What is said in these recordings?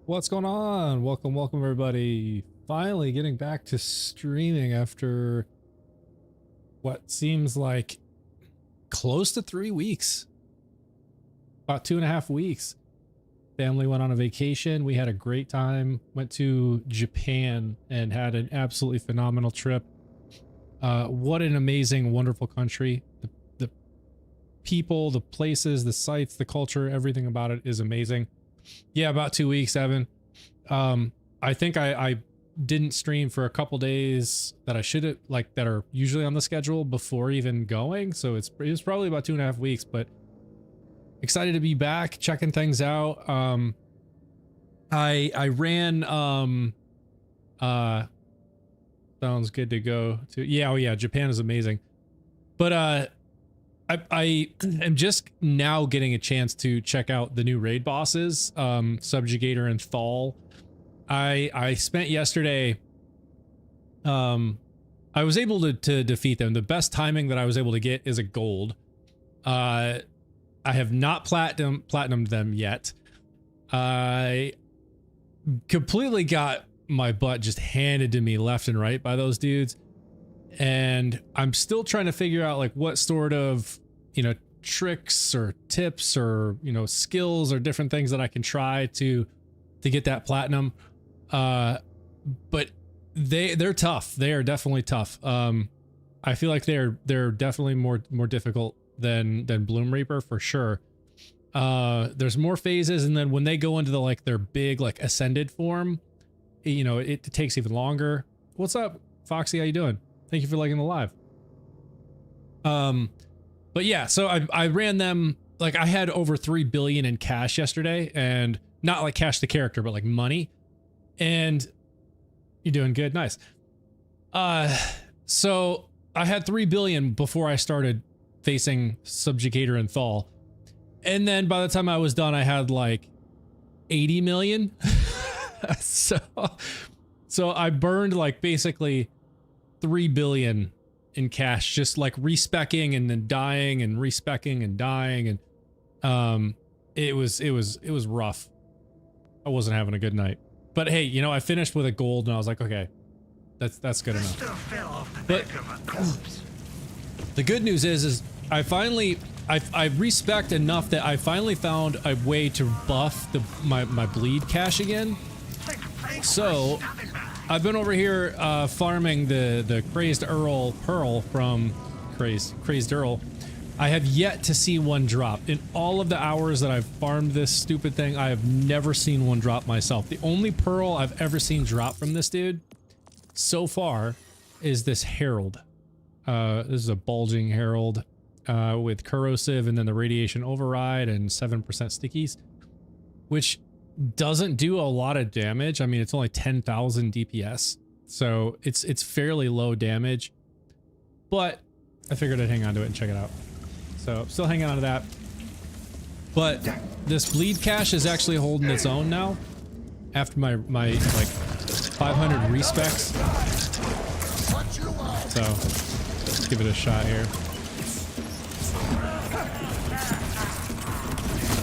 What's going on? Welcome everybody. Finally getting back to streaming after what seems like close to 3 weeks. About 2.5 weeks. Family went on a vacation. We had a great time. Went to Japan and had an absolutely phenomenal trip. What an amazing, wonderful country. The people, the places, the sites, the culture, everything about it is amazing. Yeah, about 2 weeks, Evan. I think I didn't stream for a couple days that I should have, like, that are usually on the schedule before even going. So it was probably about 2.5 weeks, but excited to be back, checking things out. I ran, sounds good to go to. Yeah, oh yeah, Japan is amazing. But, I am just now getting a chance to check out the new raid bosses, Subjugator and Thal. I spent yesterday, I was able to defeat them. The best timing that I was able to get is a gold. I have not platinumed them yet. I completely got my butt just handed to me left and right by those dudes. And I'm still trying to figure out, like, what sort of, tricks or tips or, skills or different things that I can try to get that platinum. But they're tough. They are definitely tough. I feel like they're definitely more difficult than Bloom Reaper for sure. There's more phases, and then when they go into their big, ascended form, it takes even longer. What's up, Foxy? How you doing? Thank you for liking the live. But yeah, so I ran them, I had over 3 billion in cash yesterday, and not like cash the character, but like money. And you're doing good. Nice. So I had 3 billion before I started facing Subjugator and Thal. And then by the time I was done, I had like 80 million. So I burned basically 3 billion in cash, just respecking and then dying and respecking and dying. And it was rough. I wasn't having a good night. But hey, I finished with a gold and I was like, okay, that's good enough. But the good news is I respect enough that I finally found a way to buff my bleed cash again. So I've been over here farming the Crazed Earl Pearl from Crazed Earl. I have yet to see one drop. In all of the hours that I've farmed this stupid thing, I have never seen one drop myself. The only pearl I've ever seen drop from this dude so far is this Herald. This is a bulging Herald with corrosive and then the radiation override and 7% stickies, which doesn't do a lot of damage. I mean, it's only 10,000 DPS, so it's fairly low damage, but I figured I'd hang on to it and check it out. So still hanging on to that. But this bleed cache is actually holding its own now after my 500 respecs. So let's give it a shot here.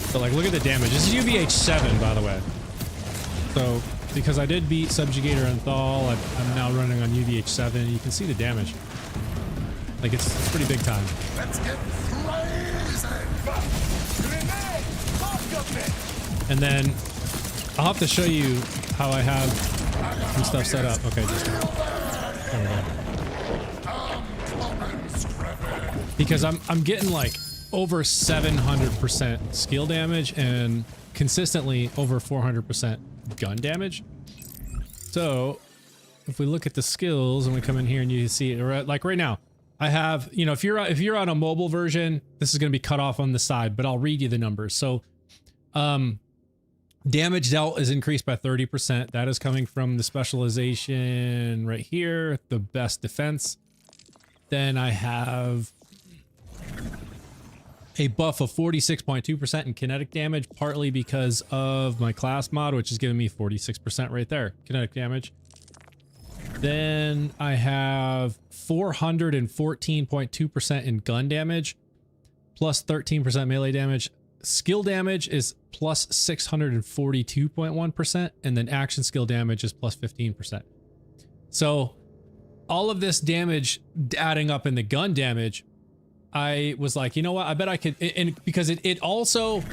So look at the damage. This is UVH7, by the way. So because I did beat Subjugator and Thal, I'm now running on UVH7. You can see the damage. It's pretty big time. Let's get crazy. And then I'll have to show you how I have some stuff set up. Okay, just there we go. Because I'm getting over 700% skill damage and consistently over 400% gun damage. So if we look at the skills and we come in here and you see it, like right now, I have, if you're on a mobile version, this is going to be cut off on the side, but I'll read you the numbers. So, damage dealt is increased by 30%. That is coming from the specialization right here, the best defense. Then I have a buff of 46.2% in kinetic damage, partly because of my class mod, which is giving me 46% right there, kinetic damage. Then I have 414.2% in gun damage, plus 13% melee damage. skill damage is plus 642.1%, and then action skill damage is plus 15%. So all of this damage adding up in the gun damage, I was like, you know what, I bet I could, and because it also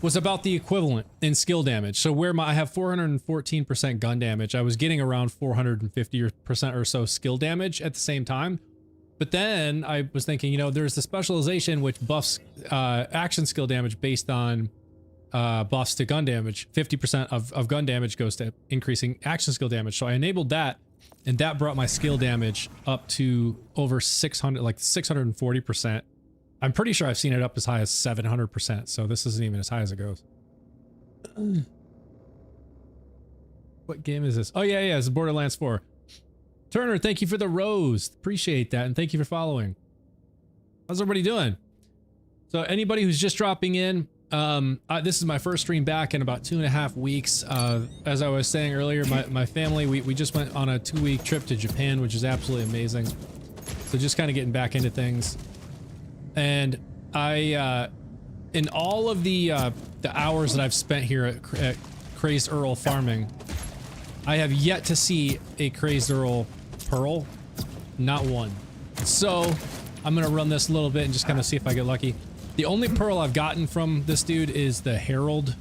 was about the equivalent in skill damage. So where I have 414% gun damage, I was getting around 450% or so skill damage at the same time. But then I was thinking, you know, there's the specialization which buffs action skill damage based on buffs to gun damage. 50% of gun damage goes to increasing action skill damage. So I enabled that, and that brought my skill damage up to over 600, like 640%. I'm pretty sure I've seen it up as high as 700%. So this isn't even as high as it goes. What game is this? Oh yeah, it's Borderlands 4. Turner, thank you for the rose. Appreciate that, and thank you for following. How's everybody doing? So anybody who's just dropping in, this is my first stream back in about 2.5 weeks. As I was saying earlier, my family, we just went on a 2-week trip to Japan, which is absolutely amazing. So just kind of getting back into things. And I, in all of the hours that I've spent here at Crazed Earl farming, I have yet to see a Crazed Earl pearl. Not one. So I'm gonna run this a little bit and just kind of see if I get lucky. The only pearl I've gotten from this dude is the Herald,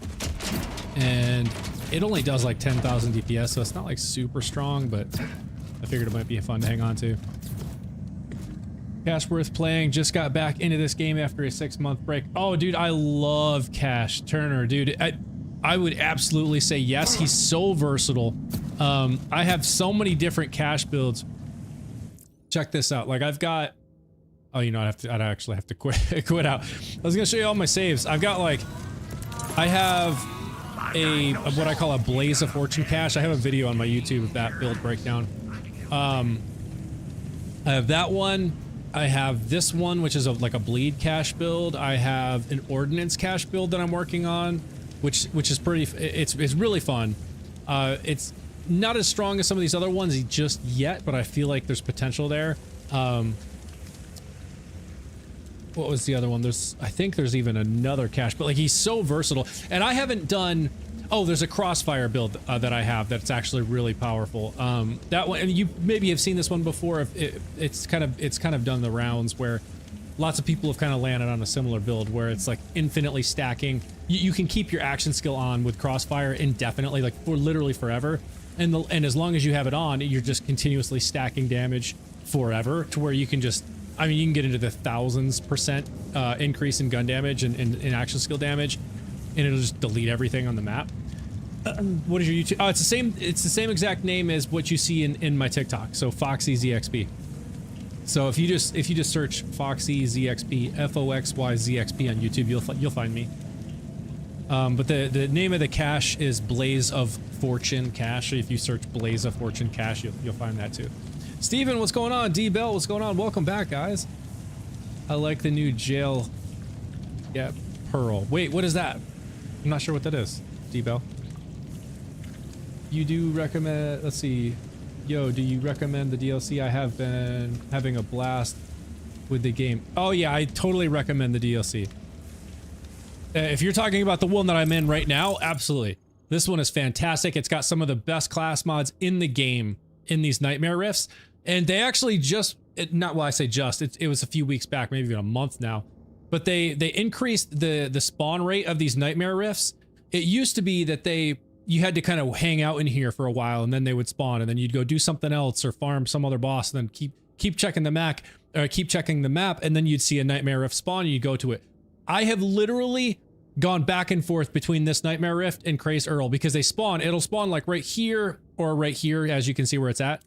and it only does like 10,000 DPS, so it's not like super strong, but I figured it might be fun to hang on to. Cash worth playing, just got back into this game after a 6-month break. Oh dude, I love Cash Turner, dude. I would absolutely say yes. He's so versatile. I have so many different Cash builds. Check this out. Like I've got, oh, you know, I'd actually have to quit out. I was gonna show you all my saves. I've got like, I have what I call a Blaze of Fortune Cache. I have a video on my YouTube of that build breakdown. I have that one. I have this one, which is like a bleed cache build. I have an ordnance cache build that I'm working on, which is pretty. It's really fun. It's not as strong as some of these other ones just yet, but I feel like there's potential there. What was the other one? I think there's even another cache, but like he's so versatile. And I haven't done. Oh, there's a crossfire build that I have that's actually really powerful. That one, and you maybe have seen this one before. It's kind of done the rounds where lots of people have kind of landed on a similar build where it's like infinitely stacking. You can keep your action skill on with crossfire indefinitely, like for literally forever. And as long as you have it on, you're just continuously stacking damage forever to where you can just, I mean, you can get into the 1000% increase in gun damage and in action skill damage, and it'll just delete everything on the map. What is your YouTube? Oh, it's the same exact name as what you see in my TikTok. So Foxy ZXP. So if you just search Foxy ZXP, FOXY-ZXP on YouTube, you'll find me. But the name of the cache is Blaze of Fortune Cache. If you search Blaze of Fortune Cache, you'll find that too. Steven, what's going on? D Bell, what's going on? Welcome back, guys. I like the new jail. Yeah, Pearl. Wait, what is that? I'm not sure what that is. D Bell. You do recommend, let's see. Yo, do you recommend the DLC? I have been having a blast with the game. Oh yeah, I totally recommend the DLC. If you're talking about the one that I'm in right now, absolutely. This one is fantastic. It's got some of the best class mods in the game in these Nightmare Rifts. And they actually just, well, I say just, it was a few weeks back, maybe even a month now. But they increased the spawn rate of these Nightmare Rifts. It used to be that you had to kind of hang out in here for a while and then they would spawn and then you'd go do something else or farm some other boss and then keep checking the map, and then you'd see a Nightmare Rift spawn and you'd go to it. I have literally gone back and forth between this Nightmare Rift and Crazed Earl because it'll spawn like right here or right here, as you can see where it's at.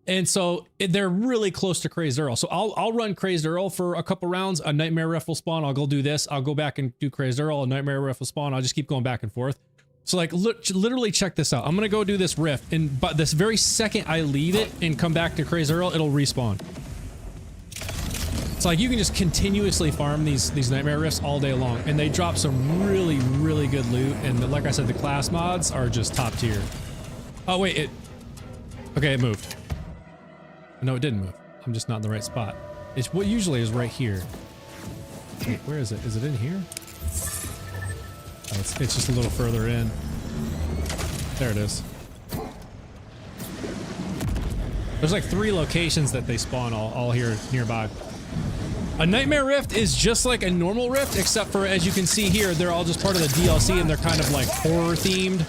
And so they're really close to Crazed Earl. So I'll run Crazed Earl for a couple rounds. A Nightmare Rift will spawn. I'll go do this. I'll go back and do Crazed Earl. A Nightmare Rift will spawn. I'll just keep going back and forth. So like, literally check this out. I'm going to go do this rift, and but this very second I leave it and come back to Crazed Earl, it'll respawn. It's like you can just continuously farm these Nightmare Rifts all day long, and they drop some really, really good loot. And like I said, the class mods are just top tier. Oh wait, okay, it moved. No, it didn't move. I'm just not in the right spot. It's what usually is right here. Wait, where is it? Is it in here? It's just a little further in. There it is. There's like 3 locations that they spawn all here nearby. A Nightmare Rift is just like a normal rift, except for, as you can see here, they're all just part of the DLC and they're kind of like horror themed.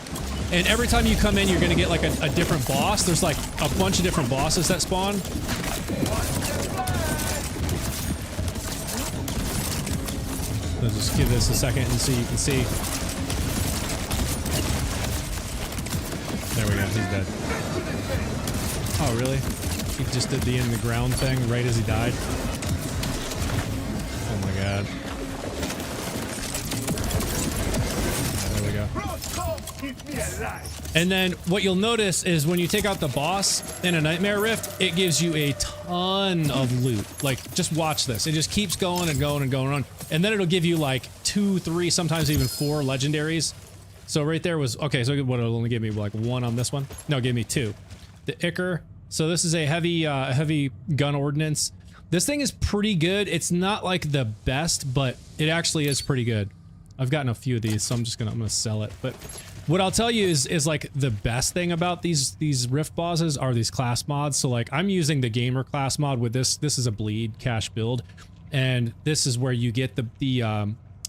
And every time you come in, you're gonna get like a different boss. There's like a bunch of different bosses that spawn. I'll just give this a second and so you can see. There we go, he's dead. Oh, really? He just did the in the ground thing right as he died? Oh my god. There we go. And then what you'll notice is when you take out the boss in a Nightmare Rift, it gives you a ton of loot. Like, just watch this. It just keeps going and going and going on. And then it'll give you like 2, 3, sometimes even 4 legendaries. So right there was, okay, so what, it'll only give me like 1 on this one? No, give me 2. The Ichor. So this is a heavy gun ordnance. This thing is pretty good. It's not like the best, but it actually is pretty good. I've gotten a few of these, so I'm gonna sell it. But what I'll tell you is like the best thing about these Rift bosses are these class mods. So like I'm using the gamer class mod with this. This is a bleed cash build, and this is where you get the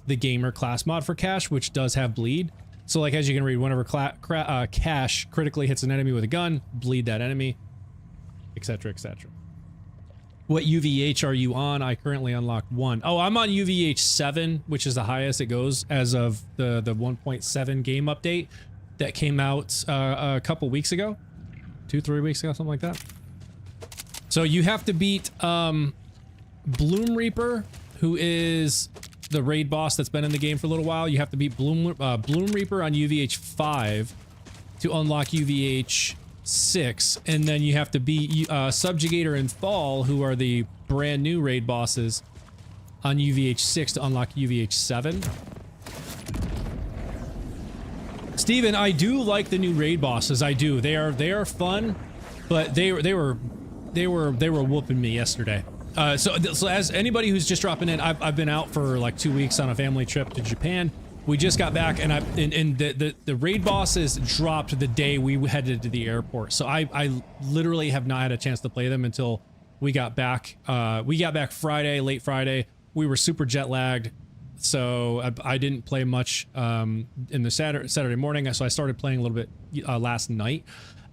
gamer class mod for cash, which does have bleed. So like as you can read, whenever cash critically hits an enemy with a gun, bleed that enemy, etc., etc. What UVH are you on? I currently unlocked 1. Oh, I'm on UVH7, which is the highest it goes as of the 1.7 game update that came out a couple weeks ago. 2-3 weeks ago, something like that. So you have to beat Bloom Reaper, who is the raid boss that's been in the game for a little while. You have to beat Bloom Reaper on UVH5 to unlock UVH6, and then you have to beat Subjugator and Fall, who are the brand new raid bosses, on UVH6 to unlock UVH7. Steven, I do like the new raid bosses. I do. They are fun, but they were whooping me yesterday. So as anybody who's just dropping in, I've been out for like 2 weeks on a family trip to Japan. We just got back, and the raid bosses dropped the day we headed to the airport. So I literally have not had a chance to play them until we got back. We got back Friday, late Friday. We were super jet lagged, so I didn't play much in the Saturday morning. So I started playing a little bit last night,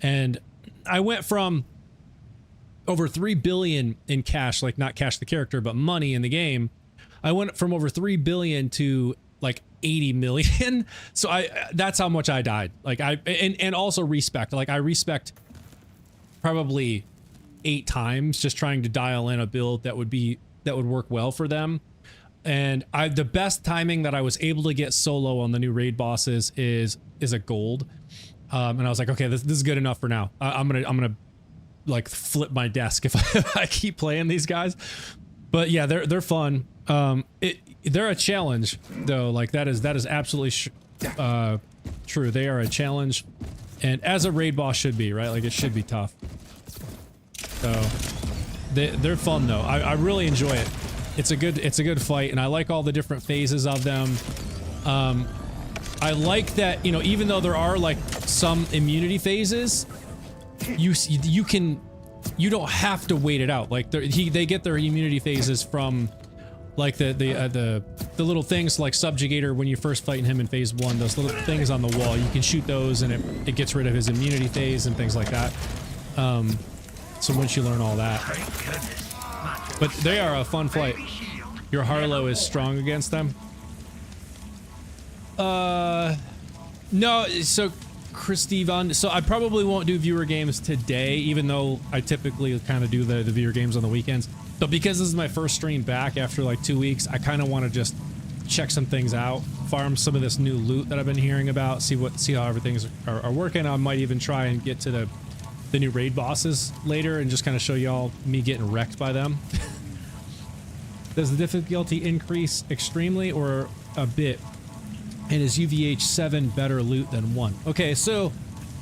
and I went from over 3 billion in cash, like not cash the character, but money in the game. I went from over 3 billion to like 80 million. So that's how much I died. Like and also respect. Like I respect probably 8 times just trying to dial in a build that would work well for them. And the best timing that I was able to get solo on the new raid bosses is a gold. And I was like, okay, this is good enough for now. I'm gonna like flip my desk if I keep playing these guys. But yeah, they're fun. They're a challenge though. Like that is absolutely true. They are a challenge, and as a raid boss should be, right? Like it should be tough. So they're fun though. I really enjoy it. It's a good fight, and I like all the different phases of them. I like that, you know, even though there are like some immunity phases, you don't have to wait it out. Like they get their immunity phases from like the little things like Subjugator when you're first fighting him in phase 1. Those little things on the wall, you can shoot those and it gets rid of his immunity phase and things like that. So once you learn all that, but they are a fun fight. Your Harlow is strong against them. No, so Chris Steven, so I probably won't do viewer games today, even though I typically kind of do the viewer games on the weekends. But because this is my first stream back after like 2 weeks, I kind of want to just check some things out, farm some of this new loot that I've been hearing about, see how everything's are working. I might even try and get to the new raid bosses later and just kind of show y'all me getting wrecked by them. Does the difficulty increase extremely or a bit? And is UVH7 better loot than 1? Okay, so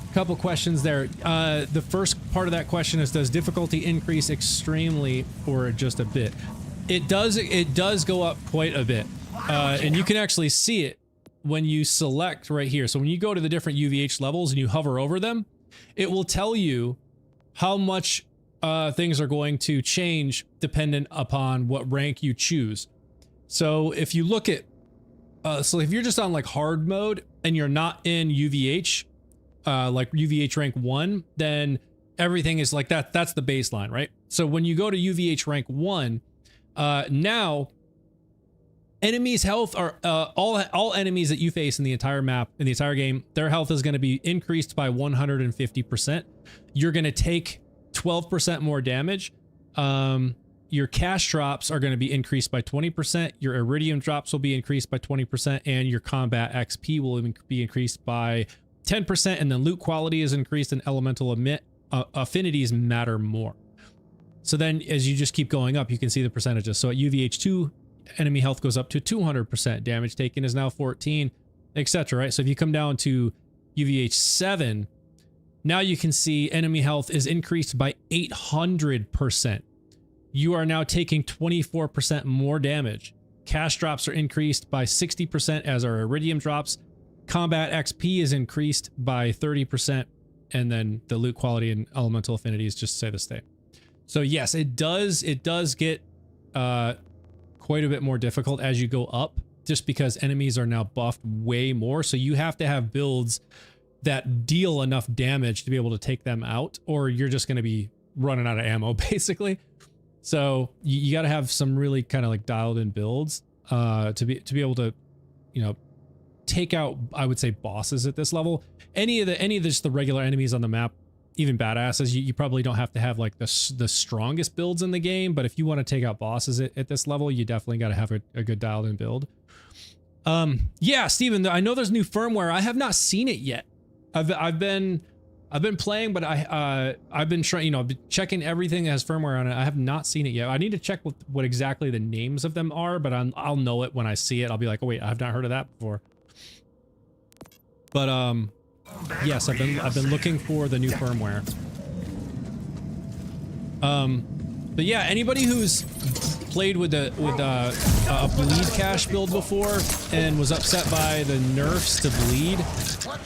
a couple questions there. The first part of that question is, does difficulty increase extremely or just a bit? It does go up quite a bit. And you can actually see it when you select right here, so when you go to the different UVH levels and you hover over them, it will tell you how much things are going to change dependent upon what rank you choose. So if you look at, so if you're just on like hard mode and you're not in UVH, like UVH rank 1, then everything is like that. That's the baseline, right? So when you go to UVH rank 1, now enemies' health are all enemies that you face in the entire map, in the entire game, their health is going to be increased by 150%. You're going to take 12% more damage. Your cash drops are going to be increased by 20%. Your iridium drops will be increased by 20%, and your combat XP will be increased by 10%. And then loot quality is increased, and elemental affinities matter more. So then, as you just keep going up, you can see the percentages. So at UVH2, enemy health goes up to 200%. Damage taken is now 14, etc. Right? So if you come down to UVH7, now you can see enemy health is increased by 800%. You are now taking 24% more damage. Cash drops are increased by 60% as our iridium drops. Combat XP is increased by 30%. And then the loot quality and elemental affinities just stay the same. So yes, it does get quite a bit more difficult as you go up, just because enemies are now buffed way more. So you have to have builds that deal enough damage to be able to take them out, or you're just going to be running out of ammo basically. So you got to have some really kind of like dialed in builds to be able to, you know, take out, I would say, bosses at this level. Any of just the regular enemies on the map, even badasses, you probably don't have to have like the strongest builds in the game, but if you want to take out bosses at this level, you definitely got to have a good dialed in build. Yeah, Steven, I know there's new firmware. I have not seen it yet. I've been playing, but I've been trying, you know, checking everything that has firmware on it. I have not seen it yet. I need to check what exactly the names of them are, but I'll know it when I see it. I'll be like, oh wait, I've not heard of that before. But yes, I've been looking for the new firmware. But yeah, anybody who's played with a bleed cache build before and was upset by the nerfs to bleed,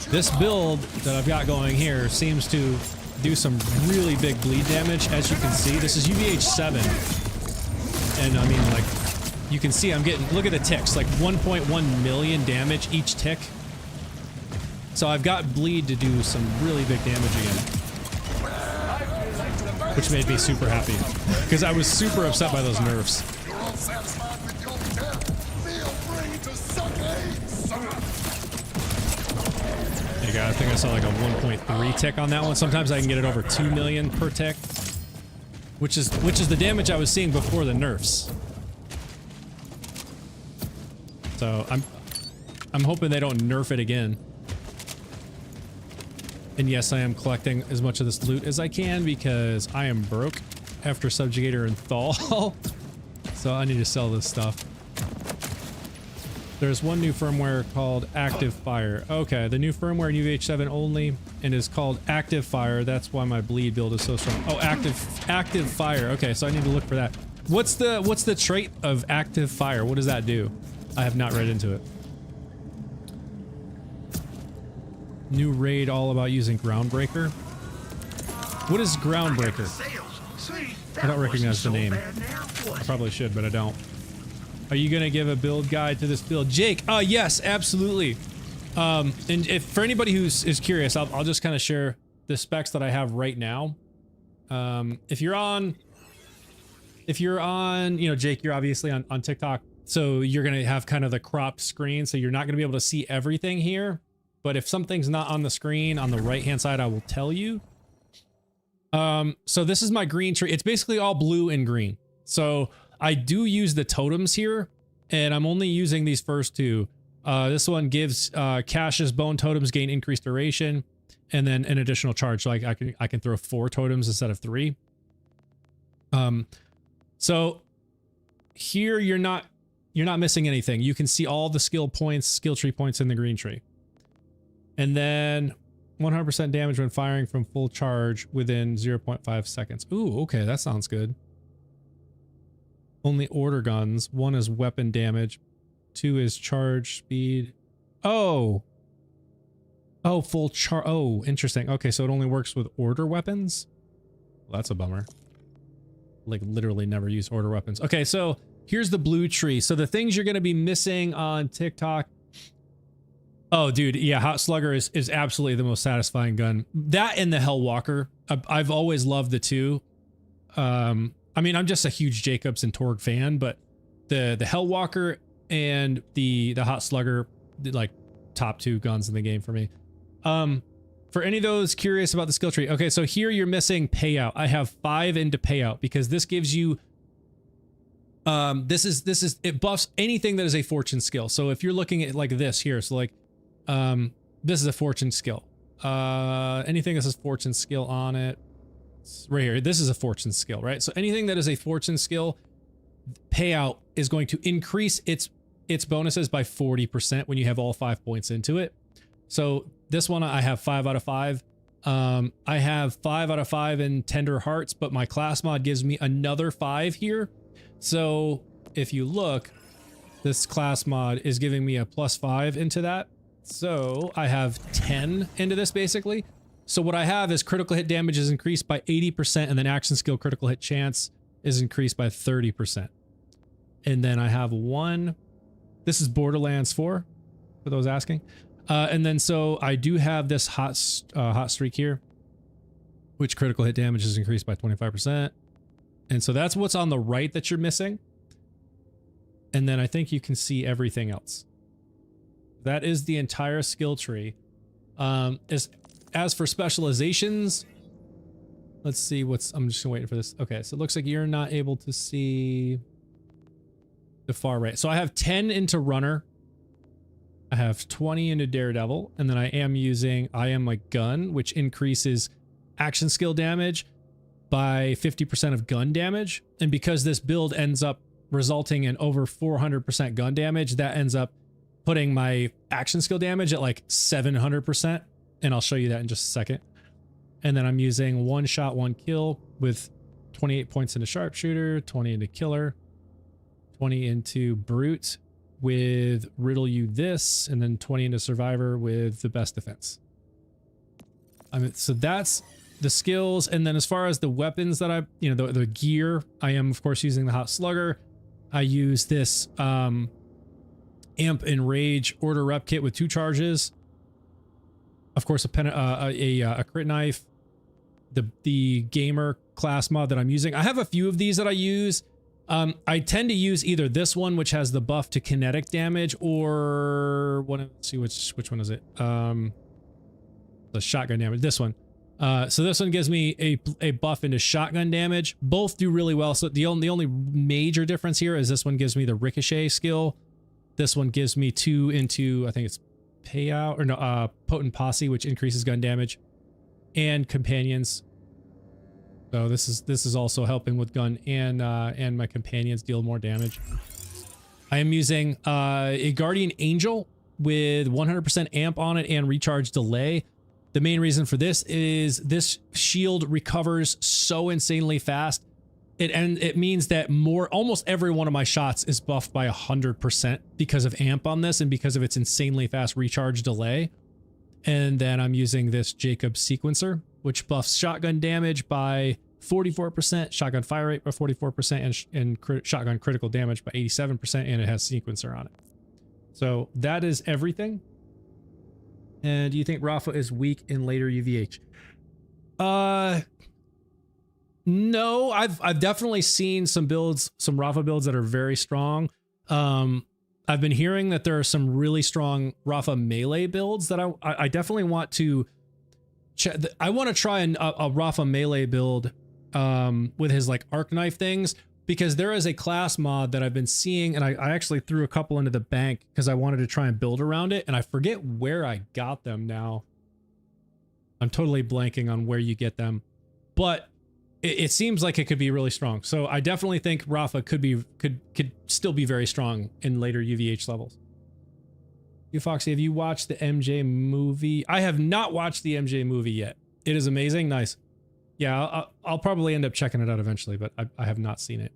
this build that I've got going here seems to do some really big bleed damage. As you can see, this is UVH7, and I mean, like, you can see I'm getting, look at the ticks, like 1.1 million damage each tick. So I've got bleed to do some really big damage again, which made me super happy because I was super upset by those nerfs. Hey guys, I think I saw like a 1.3 tick on that one. Sometimes I can get it over 2 million per tick, which is the damage I was seeing before the nerfs. So I'm hoping they don't nerf it again. And yes, I am collecting as much of this loot as I can because I am broke after Subjugator and Thaw. So I need to sell this stuff. There's one new firmware called Active Fire. Okay, the new firmware in UVH7 only and is called Active Fire. That's why my bleed build is so strong. Oh, Active Fire. Okay, so I need to look for that. What's the trait of Active Fire? What does that do? I have not read into it. New raid all about using Groundbreaker. What is Groundbreaker? I don't recognize the name. I probably should, but I don't. Are you gonna give a build guide to this build? Jake, yes, absolutely. And if for anybody is curious, I'll just kind of share the specs that I have right now. If you're on, you know, Jake, you're obviously on TikTok, so you're gonna have kind of the cropped screen, so you're not gonna be able to see everything here. But if something's not on the screen on the right hand side, I will tell you. So this is my green tree. It's basically all blue and green. So I do use the totems here, and I'm only using these first two. This one gives Cash's bone totems gain increased duration, and then an additional charge. So I can throw 4 totems instead of 3. So here you're not missing anything. You can see all the skill tree points in the green tree. And then 100% damage when firing from full charge within 0.5 seconds. Ooh, okay, that sounds good. Only order guns. 1 is weapon damage. 2 is charge speed. Oh. Oh, full char. Oh, interesting. Okay, so it only works with order weapons? Well, that's a bummer. Like, literally never use order weapons. Okay, so here's the blue tree. So the things you're going to be missing on TikTok. Oh, dude. Yeah, Hot Slugger is absolutely the most satisfying gun. That and the Hellwalker. I've always loved the two. I mean, I'm just a huge Jacobs and Torg fan, but the Hellwalker and the Hot Slugger, like, top two guns in the game for me. For any of those curious about the skill tree, okay, so here you're missing payout. I have 5 into payout because this gives you, it buffs anything that is a fortune skill. So if you're looking at like this here, so like, this is a fortune skill. Anything that says fortune skill on it, right here, this is a fortune skill, right? So anything that is a fortune skill, payout is going to increase its bonuses by 40% when you have all 5 points into it. So this one I have 5 out of 5. I have 5 out of 5 in Tender Hearts, but my class mod gives me another 5 here. So if you look, this class mod is giving me a +5 into that. So I have 10 into this basically. So what I have is critical hit damage is increased by 80%, and then action skill critical hit chance is increased by 30%. And then I have one. This is Borderlands 4, for those asking. And then so I do have this hot streak here, which critical hit damage is increased by 25%. And so that's what's on the right that you're missing. And then I think you can see everything else. That is the entire skill tree. As for specializations, let's see what's, I'm just waiting for this. Okay, so it looks like you're not able to see the far right. So I have 10 into runner. I have 20 into daredevil, and then I am using my gun, which increases action skill damage by 50% of gun damage. And because this build ends up resulting in over 400% gun damage, that ends up putting my action skill damage at like 700%. And I'll show you that in just a second. And then I'm using 1 shot, 1 kill with 28 points into sharpshooter, 20 into killer, 20 into brute with riddle you this, and then 20 into survivor with the best defense. I mean, so that's the skills. And then as far as the weapons that the gear, I am of course using the Hot Slugger. I use this Amp and Rage order rep kit with 2 charges. Of course, a crit knife, the gamer class mod that I'm using. I have a few of these that I use. I tend to use either this one, which has the buff to kinetic damage, or let's see which one is it? The shotgun damage. This one. So this one gives me a buff into shotgun damage. Both do really well. So the only major difference here is this one gives me the ricochet skill. This one gives me 2 into, I think it's payout, or no, potent posse, which increases gun damage, and companions. So this is also helping with gun, and my companions deal more damage. I am using a Guardian Angel with 100% amp on it and recharge delay. The main reason for this is this shield recovers so insanely fast. It means that almost every one of my shots is buffed by 100% because of amp on this and because of its insanely fast recharge delay. And then I'm using this Jacobs sequencer, which buffs shotgun damage by 44%, shotgun fire rate by 44%, and shotgun critical damage by 87%, and it has sequencer on it. So that is everything. And do you think Rafa is weak in later UVH? No, I've definitely seen some Rafa builds that are very strong. I've been hearing that there are some really strong Rafa melee builds that I definitely want to check. I want to try a Rafa melee build with his like arc knife things, because there is a class mod that I've been seeing, and I actually threw a couple into the bank because I wanted to try and build around it, and I forget where I got them now. I'm totally blanking on where you get them, but it seems like it could be really strong. So I definitely think Rafa could still be very strong in later UVH levels. You Foxy, have you watched the MJ movie? I have not watched the MJ movie yet. It is amazing. Nice. Yeah, I'll probably end up checking it out eventually, but I have not seen it.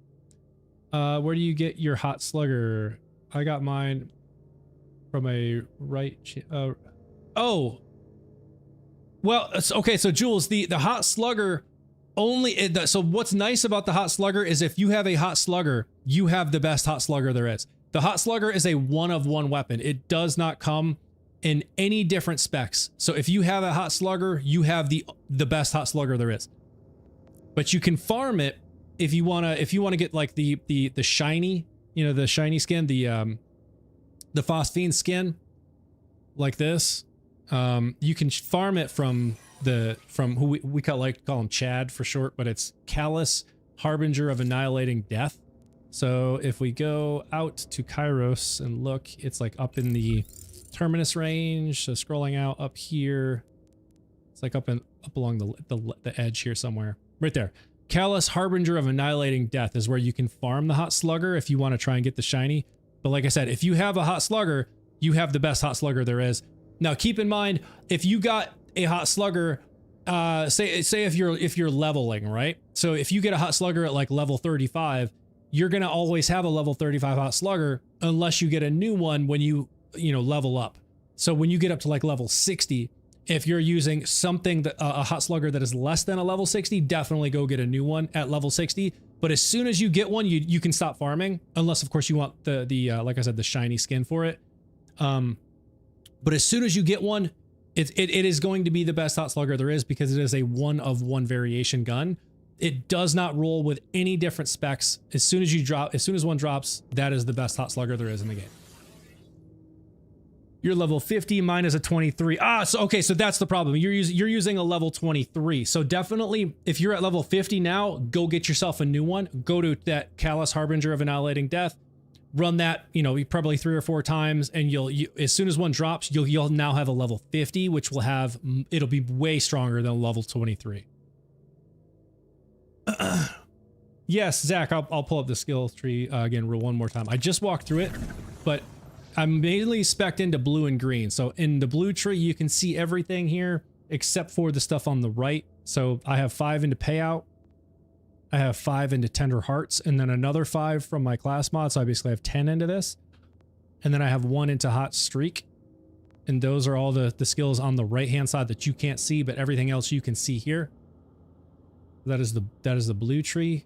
Where do you get your Hot Slugger? I got mine. from a right. Oh. Well, okay. So Jules, the hot slugger only. So what's nice about the hot slugger is if you have a hot slugger, you have the best hot slugger there is. The hot slugger is a one-of-one weapon. It does not come in any different specs. So if you have a hot slugger, you have the best hot slugger there is. But you can farm it if you wanna get like the shiny, you know, the shiny skin, the phosphine skin, like this. You can farm it from who we call him Chad for short, but it's Callous, Harbinger of Annihilating Death. So if we go out to Kairos and look, it's like up in the terminus range. So scrolling out up here, it's like up along the edge here somewhere, right there. Callous, Harbinger of Annihilating Death is where you can farm the hot slugger if you want to try and get the shiny. But like I said, if you have a hot slugger, you have the best hot slugger there is. Now keep in mind, if you got a hot slugger, say if you're leveling, right? So if you get a hot slugger at like level 35, you're gonna always have a level 35 hot slugger unless you get a new one when you level up. So when you get up to like level 60, if you're using something that a hot slugger that is less than a level 60, definitely go get a new one at level 60. But as soon as you get one, you can stop farming, unless of course you want the like I said, the shiny skin for it. But as soon as you get one, it is going to be the best hot slugger there is because it is a one-of-one variation gun. It does not roll with any different specs. As soon as one drops, that is the best hot slugger there is in the game. You're level 50, mine is a 23. So okay, so that's the problem. You're using a level 23. So definitely, if you're at level 50 now, go get yourself a new one. Go to that Callous, Harbinger of Annihilating Death. Run that, probably 3 or 4 times, and as soon as one drops, you'll now have a level 50, which it'll be way stronger than level 23. Yes, Zach, I'll pull up the skill tree again one more time. I just walked through it, but I'm mainly spec'd into blue and green. So in the blue tree, you can see everything here except for the stuff on the right. So I have 5 into payout. I have 5 into Tender Hearts, and then another 5 from my class mod, so I basically have 10 into this. And then I have 1 into Hot Streak. And those are all the skills on the right-hand side that you can't see, but everything else you can see here. That is the blue tree.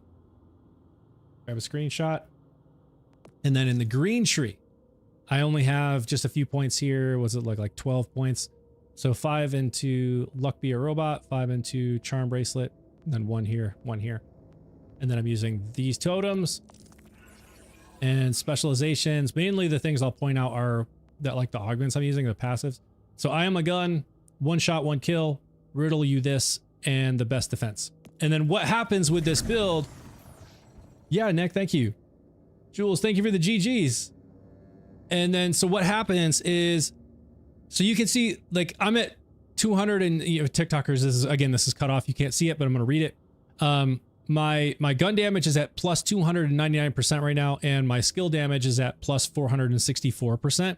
Grab a screenshot. And then in the green tree, I only have just a few points here. Was it like 12 points? So 5 into Luck Be a Robot, 5 into Charm Bracelet, and then 1 here, 1 here. And then I'm using these totems and specializations. Mainly the things I'll point out are that like the augments I'm using, the passives. So I am a gun, 1 shot, 1 kill, riddle you this, and the best defense. And then what happens with this build? Yeah, Nick, thank you. Jules, thank you for the GGs. And then, so what happens is, so you can see, like, I'm at 200 and, TikTokers, this is cut off. You can't see it, but I'm going to read it. My gun damage is at plus 299% right now, and my skill damage is at plus 464%.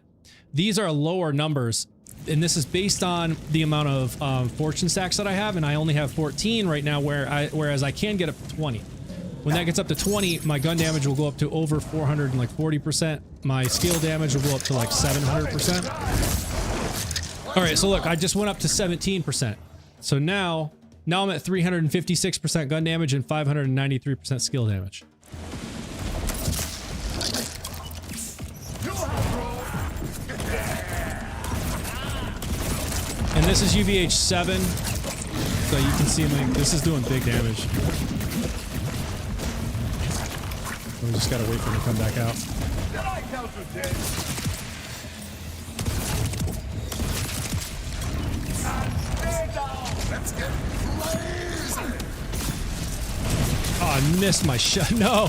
These are lower numbers, and this is based on the amount of fortune stacks that I have, and I only have 14 right now, whereas I can get up to 20. When that gets up to 20, my gun damage will go up to over 440%. My skill damage will go up to like 700%. All right, so look, I just went up to 17%. So now I'm at 356% gun damage and 593% skill damage. And this is UVH7, so you can see this is doing big damage. We just gotta wait for him to come back out. Oh, I missed my shot. No,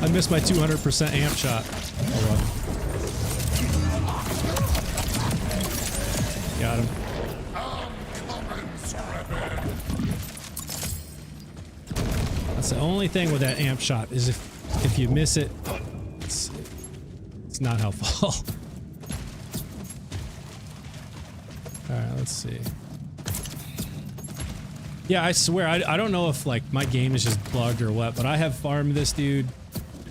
I missed my 200% amp shot. Oh well. Got him. That's the only thing with that amp shot is if you miss it, it's not helpful. All right, let's see. Yeah, I swear, I don't know if like my game is just bugged or what, but I have farmed this dude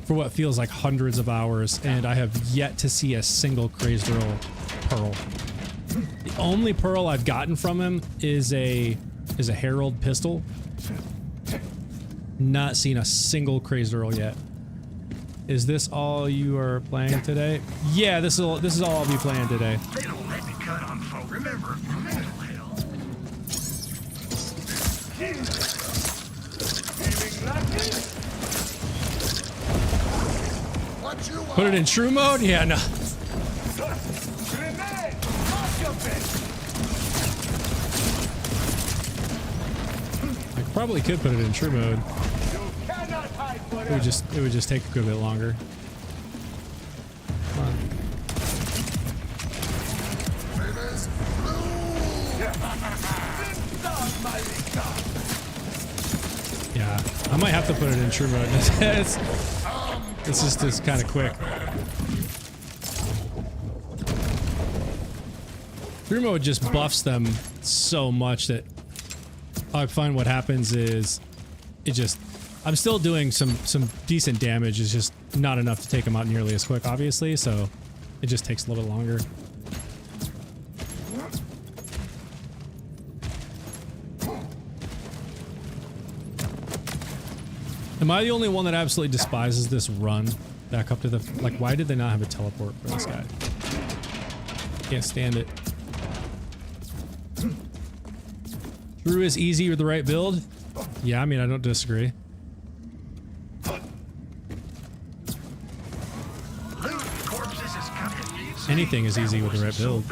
for what feels like hundreds of hours, and I have yet to see a single crazed roll. pearl. The only pearl I've gotten from him is a Herald pistol. Not seen a single crazed Earl yet. Is this all you are playing today? Yeah, this is all I'll be playing today. They don't let me cut on folk. Remember, mental health. Put it in true mode? Yeah, no. I probably could put it in true mode. It would just take a good bit longer. Come on. Yeah, I might have to put it in true mode. It's kind of quick. True mode just buffs them so much that I find what happens is I'm still doing some decent damage. It's just not enough to take them out nearly as quick, obviously, so it just takes a little bit longer. Am I the only one that absolutely despises this run back up to the... Like, why did they not have a teleport for this guy? Can't stand it. True is easy with the right build? Yeah, I mean, I don't disagree. Anything is easy with the right build.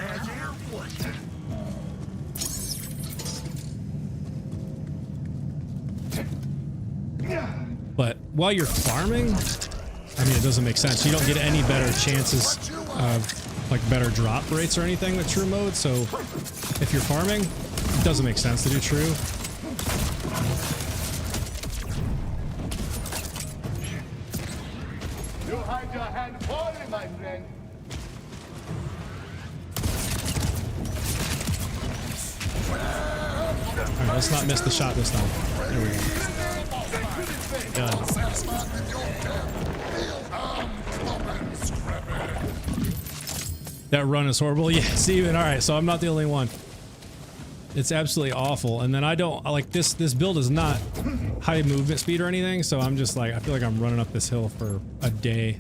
But while you're farming, I mean, it doesn't make sense. You don't get any better chances of like better drop rates or anything with true mode. So if you're farming, it doesn't make sense to do true. You hide your hand poorly, my friend. Alright, let's not miss the shot this time. There we go. Done. That run is horrible. Yeah, Steven. Alright, so I'm not the only one. It's absolutely awful. And then I don't like this build is not high movement speed or anything, so I'm just like I feel like I'm running up this hill for a day.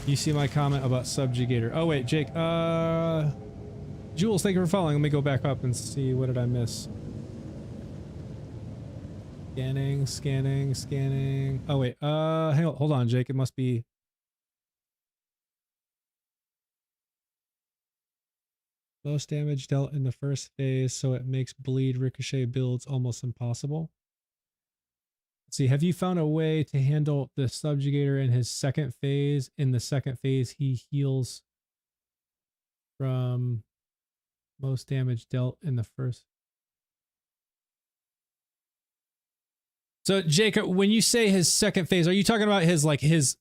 You see my comment about Subjugator. Oh wait, Jake. Jules, thank you for following. Let me go back up and see what did I miss. Scanning, scanning, scanning. Oh wait, hang on, hold on, Jake. It must be most damage dealt in the first phase, so it makes bleed ricochet builds almost impossible. Let's see, have you found a way to handle the Subjugator in his second phase? In the second phase, he heals from most damage dealt in the first. So Jacob, when you say his second phase, are you talking about his like his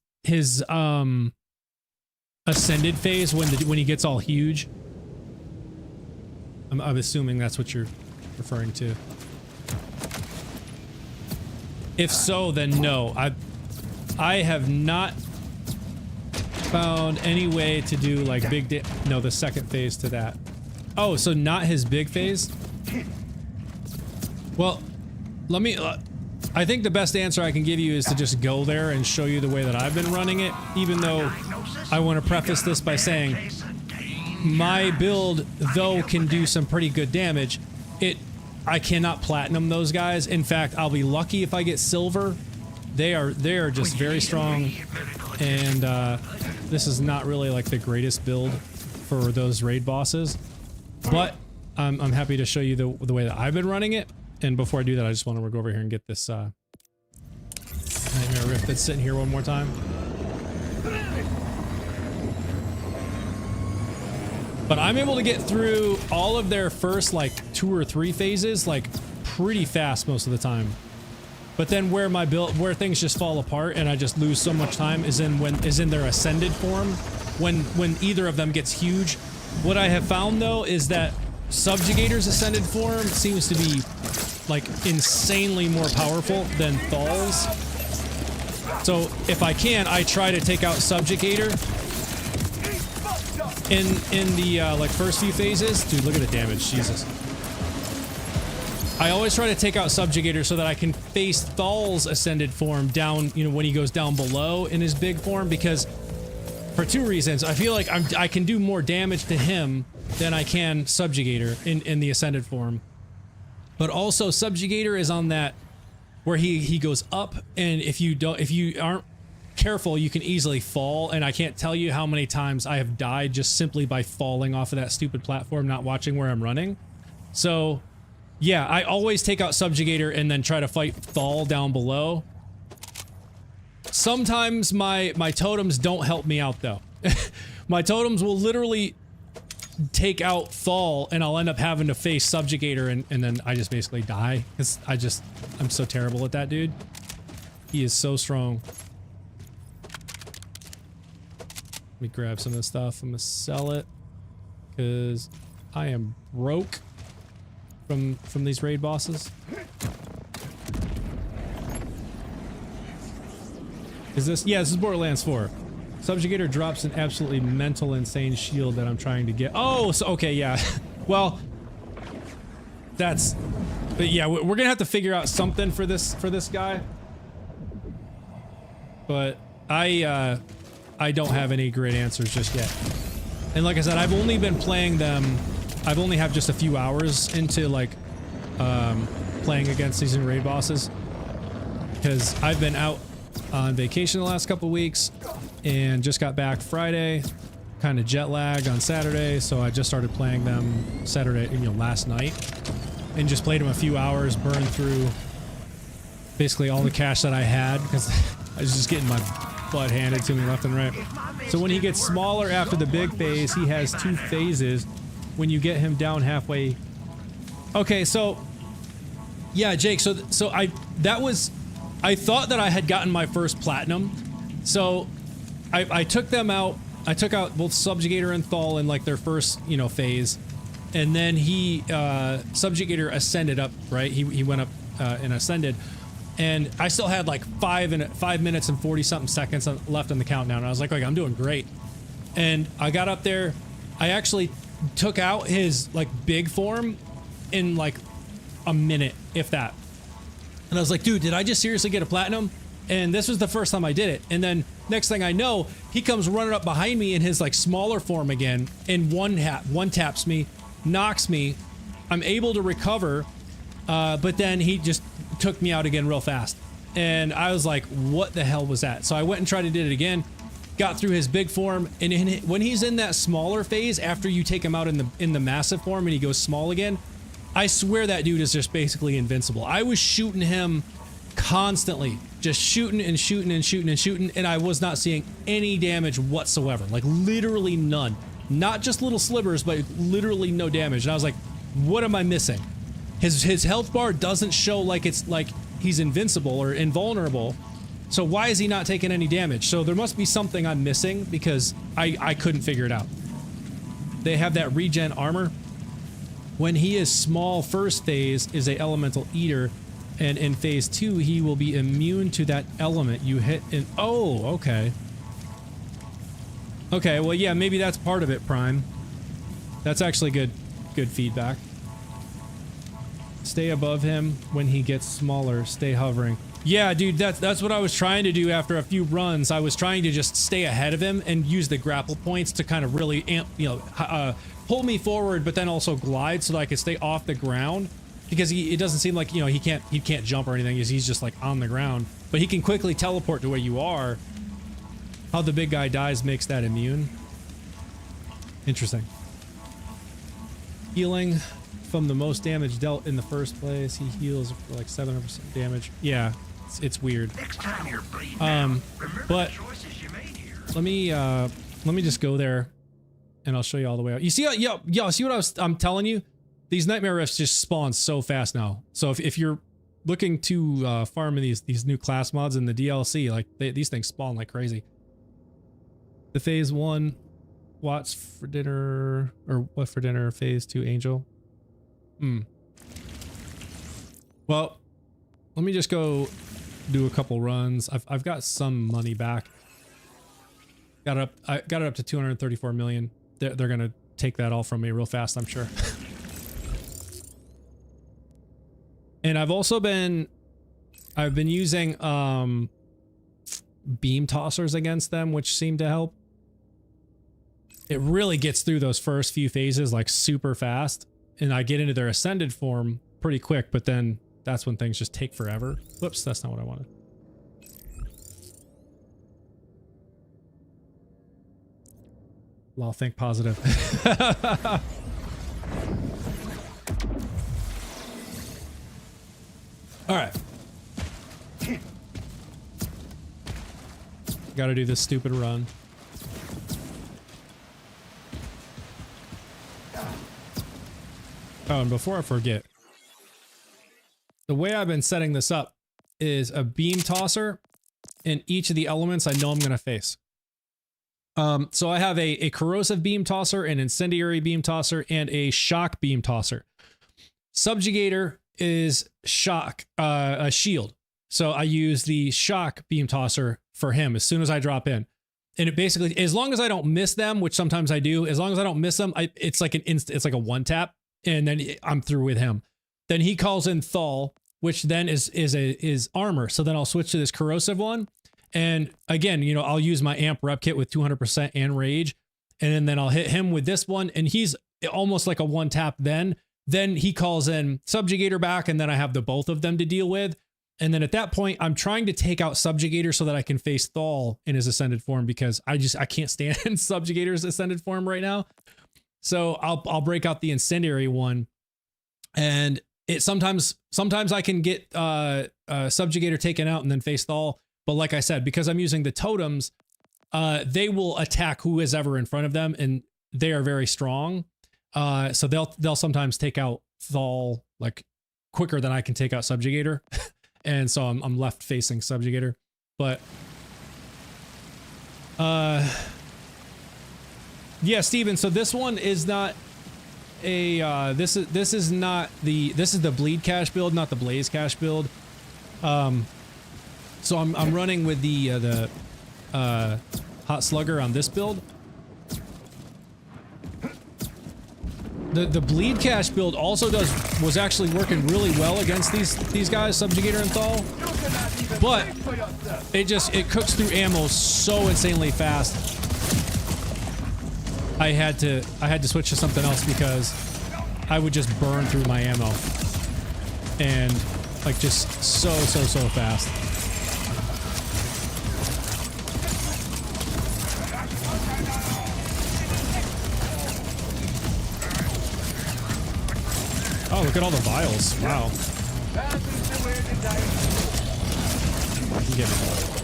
ascended phase when he gets all huge? I'm assuming that's what you're referring to. If so, then no. I have not found any way to do like no, the second phase to that. Oh, so not his big phase? Well, let me I think the best answer I can give you is to just go there and show you the way that I've been running it, even though I want to preface this by saying my build, though, can do some pretty good damage. I cannot platinum those guys. In fact, I'll be lucky if I get silver. They are just very strong, and this is not really like the greatest build for those raid bosses. But I'm happy to show you the way that I've been running it. And before I do that, I just want to go over here and get this Nightmare Rift that's sitting here one more time. But I'm able to get through all of their first like 2 or 3 phases like pretty fast most of the time. But then where things just fall apart and I just lose so much time is in their ascended form when either of them gets huge. What I have found though is that Subjugator's ascended form seems to be like insanely more powerful than Thal's. So if I can, I try to take out Subjugator in the like first few phases. Dude, look at the damage, Jesus. I always try to take out Subjugator so that I can face Thal's ascended form down, you know, when he goes down below in his big form, because for two reasons. I feel like I can do more damage to him than I can Subjugator in the ascended form. But also Subjugator is on that where he goes up, and if you aren't careful, you can easily fall, and I can't tell you how many times I have died just simply by falling off of that stupid platform, not watching where I'm running. So yeah, I always take out Subjugator and then try to fight Thal down below. Sometimes my totems don't help me out though. My totems will literally take out Thal and I'll end up having to face Subjugator, and then I just basically die because I'm so terrible at that dude. He is so strong. Let me grab some of this stuff. I'm gonna sell it because I am broke from these raid bosses. Is this? Yeah, this is Borderlands 4. Subjugator drops an absolutely mental, insane shield that I'm trying to get. Oh, so okay, yeah. Well, but yeah, we're gonna have to figure out something for this guy. But I don't have any great answers just yet. And like I said, I've only been playing them. I've only have just a few hours into like playing against these raid bosses, because I've been out on vacation the last couple weeks and just got back Friday, kind of jet lagged on Saturday, so I just started playing them Saturday, you know, last night, and just played them a few hours, burned through basically all the cash that I had because I was just getting my butt handed to me left and right. So when he gets smaller after the big phase, he has 2 phases. When you get him down halfway. Okay, so yeah, Jake, so I thought that I had gotten my first platinum. So I took them out. I took out both Subjugator and Thal in like their first, you know, phase. And then Subjugator ascended up, right? He went up and ascended. And I still had like 5 minutes and 40 something seconds left on the countdown. And I was like, I'm doing great. And I got up there. I actually took out his like big form in like a minute, if that. And I was like, dude, did I just seriously get a platinum? And this was the first time I did it. And then next thing I know, he comes running up behind me in his like smaller form again, and one taps me, knocks me. I'm able to recover, but then he just took me out again real fast. And I was like, what the hell was that? So I went and tried to do it again. Got through his big form, and when he's in that smaller phase, after you take him out in the massive form and he goes small again, I swear that dude is just basically invincible. I was shooting him constantly, just shooting and shooting and shooting and shooting, and I was not seeing any damage whatsoever, like literally none. Not just little slivers, but literally no damage. And I was like, what am I missing? His health bar doesn't show like it's like he's invincible or invulnerable. So why is he not taking any damage? So there must be something I'm missing, because I couldn't figure it out. They have that regen armor. When he is small, first phase is a elemental eater, and in phase 2 he will be immune to that element you hit in. Oh, okay. Okay, well yeah, maybe that's part of it, Prime. That's actually good feedback. Stay above him when he gets smaller. Stay hovering. Yeah, dude, that's what I was trying to do after a few runs. I was trying to just stay ahead of him and use the grapple points to kind of really pull me forward, but then also glide so that I could stay off the ground, because it doesn't seem like, you know, he can't jump or anything. He's just like on the ground, but he can quickly teleport to where you are. How the big guy dies makes that immune. Interesting. Healing from the most damage dealt in the first place. He heals for like 700% damage. Yeah, it's weird. Next time you're bleeding out, remember but the choices you made here. let me just go there, and I'll show you all the way out. You see, yo, see what I'm telling you? These nightmare rifts just spawn so fast now. So if you're looking to farm in these new class mods in the DLC, like these things spawn like crazy. The phase 1, Watts for dinner, or what for dinner? Phase 2, Angel. Well, let me just go do a couple runs. I've got some money back. I got it up to 234 million. They're gonna take that all from me real fast, I'm sure. And I've been using beam tossers against them, which seem to help. It really gets through those first few phases like super fast, and I get into their ascended form pretty quick, but then that's when things just take forever. Whoops, that's not what I wanted. Well, think positive. All right. Gotta do this stupid run. Oh, and before I forget, the way I've been setting this up is a beam tosser in each of the elements I know I'm going to face. So I have a corrosive beam tosser, an incendiary beam tosser, and a shock beam tosser. Subjugator is shock, a shield. So I use the shock beam tosser for him as soon as I drop in. And it basically, as long as I don't miss them, which sometimes I do, as long as I don't miss them, it's like it's like a one tap, and then I'm through with him. Then he calls in Thal, which then is armor. So then I'll switch to this corrosive one. And again, you know, I'll use my amp rep kit with 200% and rage. And then I'll hit him with this one, and he's almost like a one tap then. Then he calls in Subjugator back, and then I have the both of them to deal with. And then at that point, I'm trying to take out Subjugator so that I can face Thal in his ascended form, because I can't stand Subjugator's ascended form right now. So I'll break out the incendiary one, and it sometimes I can get Subjugator taken out and then face Thal. But like I said, because I'm using the totems, they will attack who is ever in front of them, and they are very strong. So they'll sometimes take out Thal like quicker than I can take out Subjugator. And so I'm left facing Subjugator. But yeah, Steven, so this one is not a this is the bleed cache build, not the blaze cache build. So I'm running with the hot slugger on this build. The bleed cache build also was actually working really well against these guys, Subjugator and Thal. But it cooks through ammo so insanely fast. I had to switch to something else because I would just burn through my ammo. And like just so fast. Oh, look at all the vials. Wow. I can get it.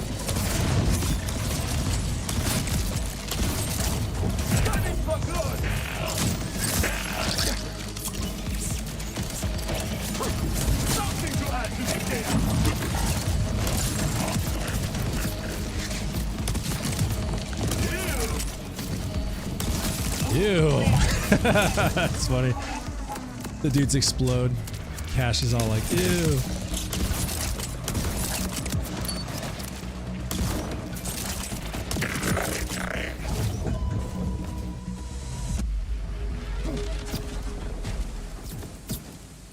Ew. That's funny. The dudes explode. Cash is all like, ew.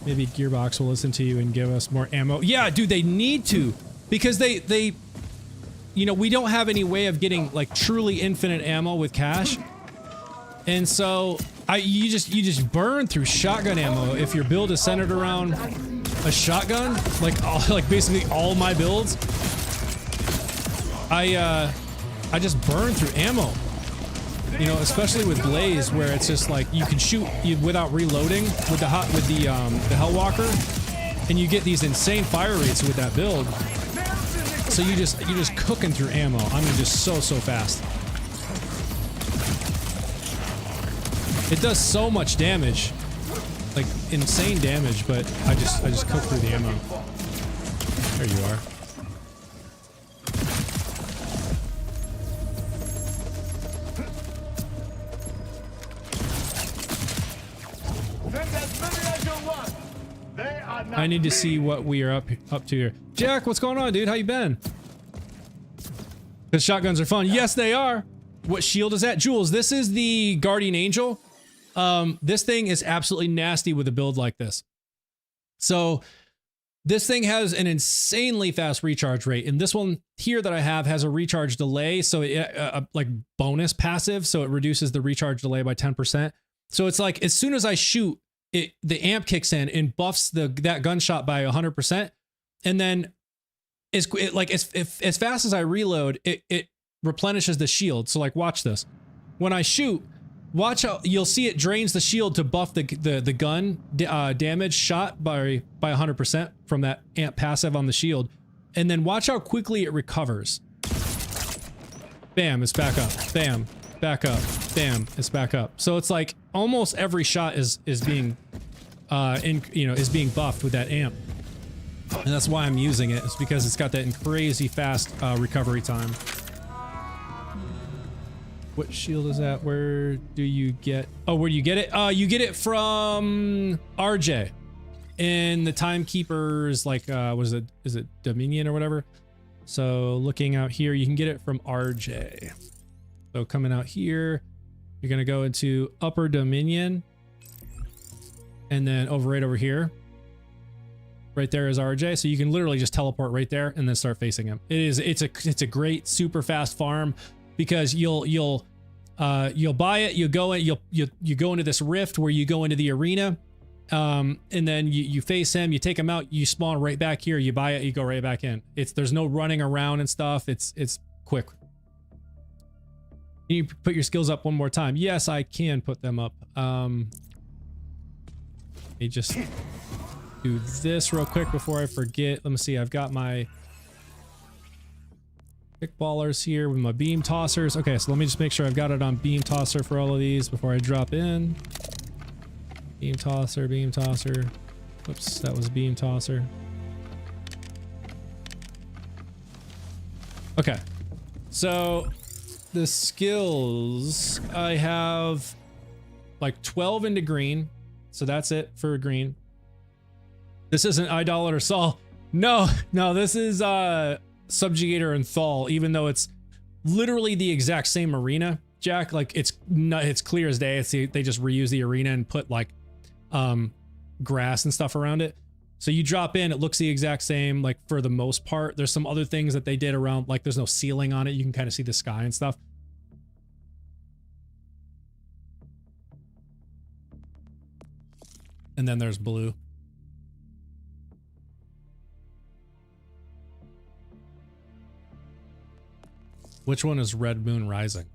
Maybe Gearbox will listen to you and give us more ammo. Yeah, dude, they need to, because they you know, we don't have any way of getting like truly infinite ammo with cash. And so you just burn through shotgun ammo if your build is centered around a shotgun, like basically all my builds. I just burn through ammo. You know, especially with Blaze, where it's just like you can shoot without reloading with the Hellwalker, and you get these insane fire rates with that build. So you're just cooking through ammo. I mean, just so fast. It does so much damage, like insane damage, but I just cook through the ammo. There you are. Send as many as you want. They are I need to see what we are up to here. Jack, what's going on, dude? How you been? Because shotguns are fun. Yes, they are. What shield is that? Jules, this is the Guardian Angel. This thing is absolutely nasty with a build like this. So this thing has an insanely fast recharge rate, and this one here that I have has a recharge delay, so it like bonus passive, so it reduces the recharge delay by 10%. So it's like as soon as I shoot, the amp kicks in and buffs that gunshot by 100%, and then as fast as I reload, it replenishes the shield. So like, watch this. When I shoot, watch how you'll see it drains the shield to buff the gun damage shot by 100% from that amp passive on the shield, and then watch how quickly it recovers. Bam, it's back up. Bam, back up. Bam, it's back up. So it's like almost every shot is being is being buffed with that amp, and that's why I'm using it. It's because it's got that crazy fast recovery time. What shield is that? Where do you get? Oh, where do you get it? You get it from RJ in the Timekeeper's, like, is it Dominion or whatever? So looking out here, you can get it from RJ. So coming out here, you're gonna go into Upper Dominion, and then right over here, right there is RJ. So you can literally just teleport right there and then start facing him. It's a great super fast farm. Because you'll buy it, you go into this rift where you go into the arena, and then you face him, you take him out, you spawn right back here, you buy it, you go right back in. There's no running around and stuff. It's quick. You put your skills up one more time. Yes, I can put them up. Let me just do this real quick before I forget. Let me see. I've got my kickballers here with my beam tossers. Okay, so let me just make sure I've got it on beam tosser for all of these before I drop in. Beam tosser, beam tosser. Oops, that was beam tosser. Okay, so the skills, I have like 12 into green, so that's it for green. This isn't Idolater Saul. No, this is Subjugator and Thal, even though it's literally the exact same arena, Jack. Like, it's clear as day. They just reuse the arena and put like grass and stuff around it. So you drop in, it looks the exact same, like, for the most part. There's some other things that they did around, like there's no ceiling on it. You can kind of see the sky and stuff. And then there's blue. Which one is Red Moon Rising?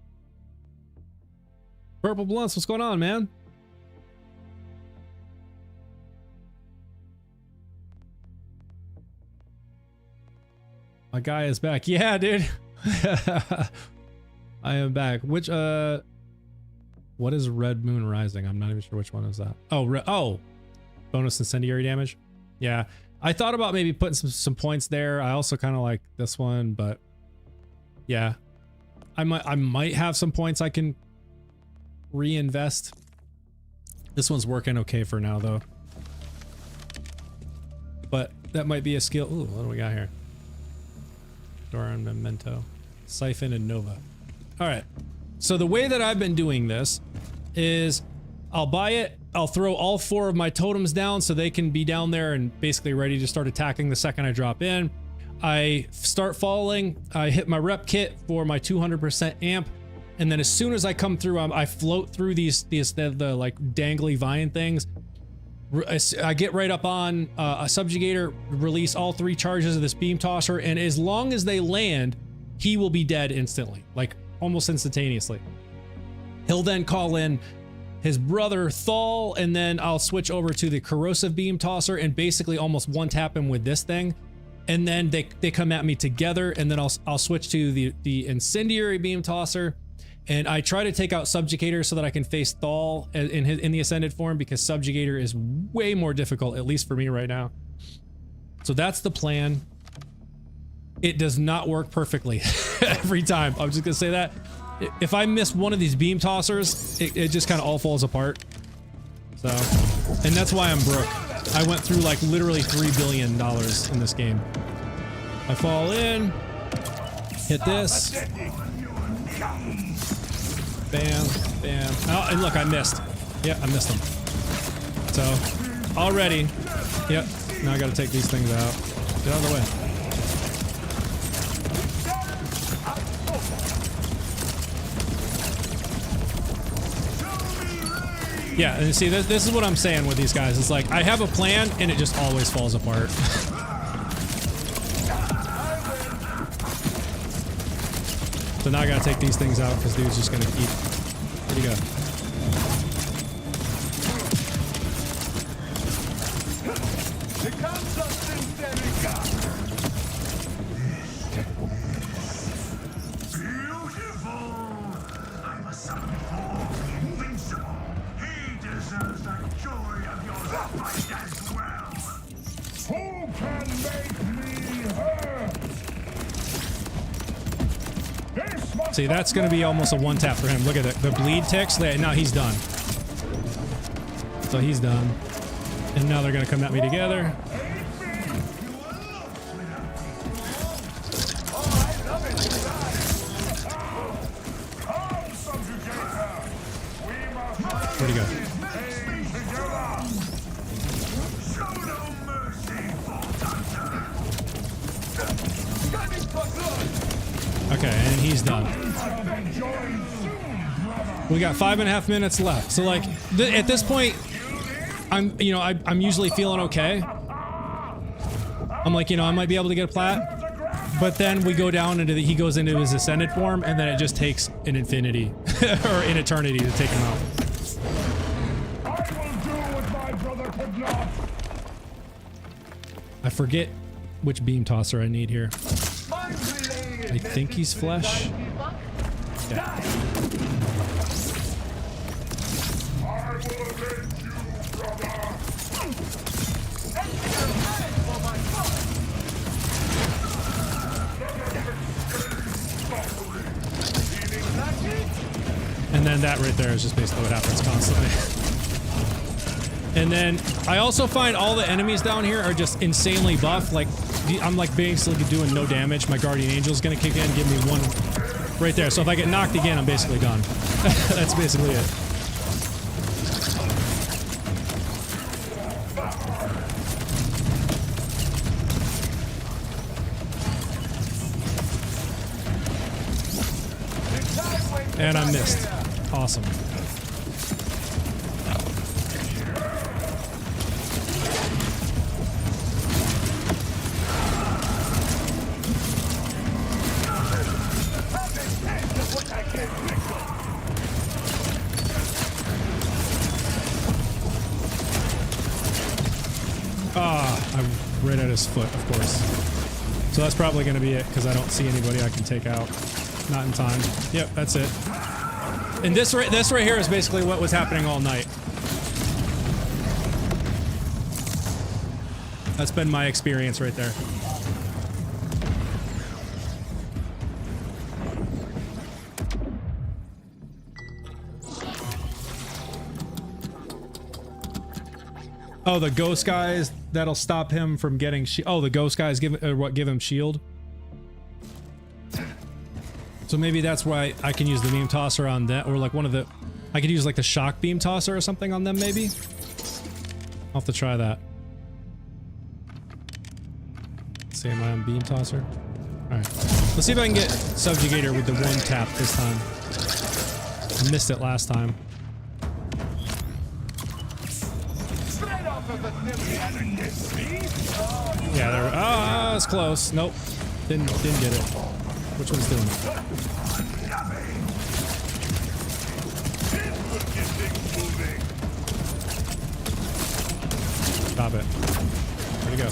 Purple Blunts, what's going on, man? My guy is back. Yeah, dude. I am back. Which, what is Red Moon Rising? I'm not even sure which one is that. Oh, bonus incendiary damage. Yeah, I thought about maybe putting some points there. I also kind of like this one, but yeah, I might have some points I can reinvest. This one's working okay for now, though. But that might be a skill. Ooh, what do we got here? Doran, Memento, Siphon, and Nova. All right. So the way that I've been doing this is I'll buy it. I'll throw all 4 of my totems down so they can be down there and basically ready to start attacking the second I drop in. I start falling, I hit my rep kit for my 200% amp, and then as soon as I come through, I float through the like dangly vine things. I get right up on a subjugator, release all 3 charges of this beam tosser, and as long as they land, he will be dead instantly, like almost instantaneously. He'll then call in his brother Thal, and then I'll switch over to the corrosive beam tosser and basically almost one tap him with this thing. And then they come at me together, and then I'll switch to the incendiary beam tosser, and I try to take out Subjugator so that I can face Thal in the ascended form, because Subjugator is way more difficult, at least for me right now. So that's the plan. It does not work perfectly every time. I'm just gonna say that. If I miss one of these beam tossers, it just kind of all falls apart. So, and that's why I'm broke. I went through like literally $3 billion in this game. I fall in, hit this. Bam, bam. Oh, and look, I missed. Yeah, I missed them. So, already. Yep, now I gotta take these things out. Get out of the way. Yeah, and see, this is what I'm saying with these guys. It's like, I have a plan, and it just always falls apart. So now I gotta take these things out, because dude's just gonna keep... Where'd he go? See, that's going to be almost a one tap for him. Look at it. The bleed ticks. Now he's done. So he's done. And now they're going to come at me together. Where'd he go? Okay, and he's done. We got 5.5 minutes left. So like, at this point, I'm usually feeling okay. I'm like, I might be able to get a plat, but then we go down into he goes into his ascended form, and then it just takes an infinity or an eternity to take him out. I will do what my brother could not. I forget which beam tosser I need here. I think he's flesh. Yeah. And then that right there is just basically what happens constantly. And then I also find all the enemies down here are just insanely buff. Like, I'm like basically doing no damage. My guardian angel is gonna kick in, give me one right there. So if I get knocked again, I'm basically done. That's basically it. And I missed. Awesome. I'm right at his foot, of course. So that's probably going to be it, because I don't see anybody I can take out. Not in time. Yep, that's it. And this right here is basically what was happening all night. That's been my experience right there. Oh, the ghost guys that'll stop him from getting oh, the ghost guys give him shield. So maybe that's why I can use the beam tosser on that, or like one of the... I could use like the shock beam tosser or something on them, maybe? I'll have to try that. Let's see, am I on beam tosser? Alright. Let's see if I can get Subjugator with the one tap this time. I missed it last time. Yeah, there we go. Ah, it's close. Nope. Didn't get it. Which one's doing it? Stop it. Where'd he go?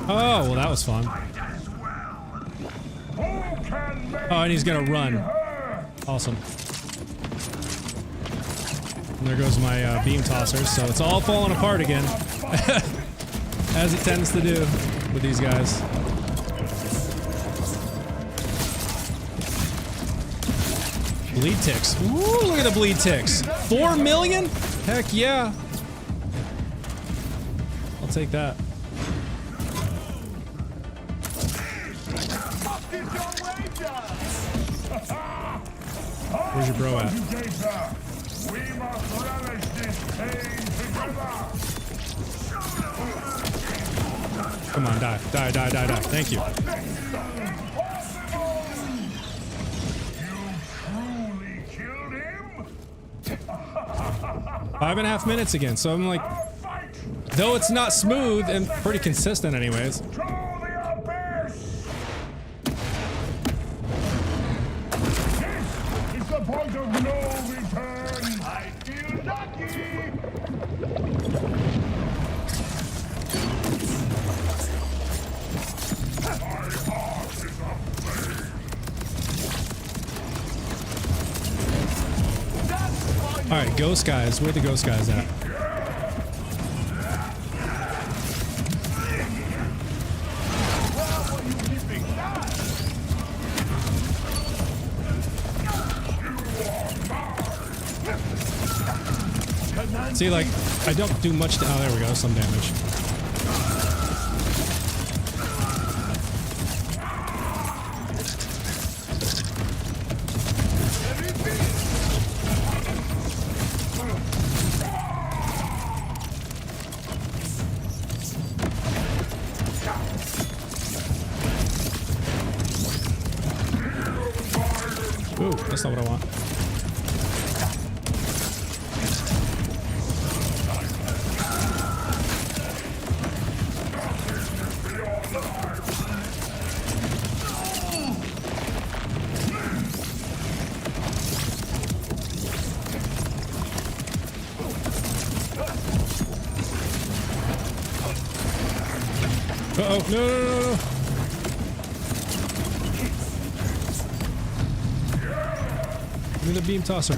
Oh, well that was fun. Oh, and he's gonna run. Awesome. And there goes my beam tossers, so it's all falling apart again. As it tends to do with these guys. Bleed ticks. Ooh, look at the bleed ticks. 4 million? Heck yeah. I'll take that. Where's your bro at? We must relish this pain together. Come on, die. Die, die, die, die. Thank you. You truly killed him? 5.5 minutes again, so I'm like, though it's not smooth and pretty consistent anyways. To the abyss! This is the point of no return. I feel lucky. My heart is aflame. Alright, ghost guys. Where the ghost guys at? See, like, I don't do much to— oh, there we go, some damage. Ooh, that's not what I want. Uh-oh, no, no, no, no. Give me the beam tosser.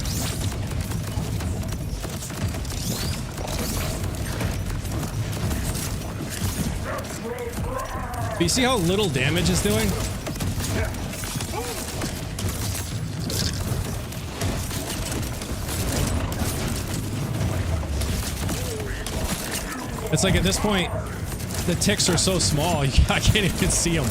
But you see how little damage it's doing? It's like at this point, the ticks are so small, I can't even see them.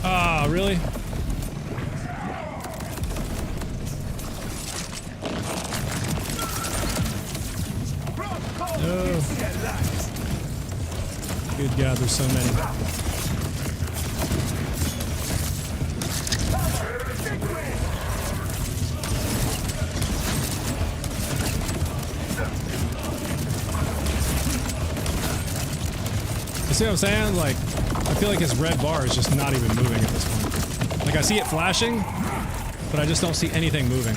Ah, really? No. Good God, there's so many. See what I'm saying? Like, I feel like his red bar is just not even moving at this point. Like, I see it flashing, but I just don't see anything moving.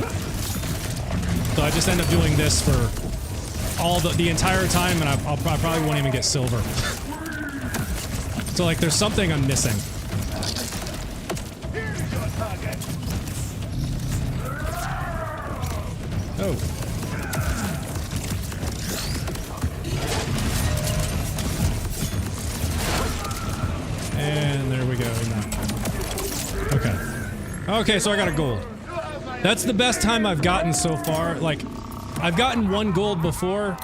So I just end up doing this for all the entire time, and I probably won't even get silver. So, like, there's something I'm missing. Oh. And there we go. Okay. Okay, so I got a gold. That's the best time I've gotten so far. Like, I've gotten 1 gold before,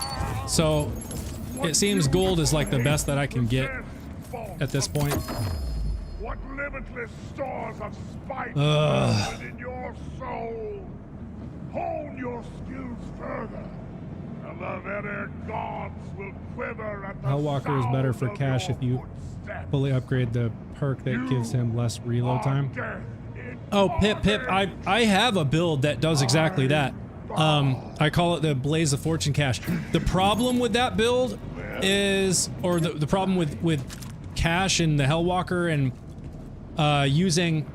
so it seems gold is like the best that I can get at this point. What limitless stores of spite in your soul. Hone your skills further, and the very gods will quiver at the Hellwalker is better for cash if you fully upgrade the perk that gives him less reload time. Oh, Pip, I have a build that does exactly that. I call it the Blaze of Fortune Cash. The problem with that build is, or the problem with cash and the Hellwalker and using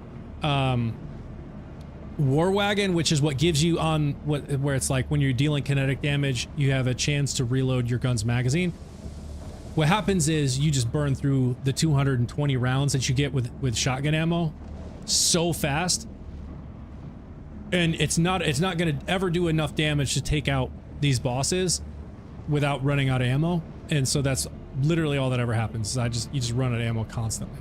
War Wagon, which is what gives you on where it's like when you're dealing kinetic damage, you have a chance to reload your gun's magazine. What happens is you just burn through the 220 rounds that you get with shotgun ammo so fast, and it's not going to ever do enough damage to take out these bosses without running out of ammo. And so that's literally all that ever happens. Is you just run out of ammo constantly.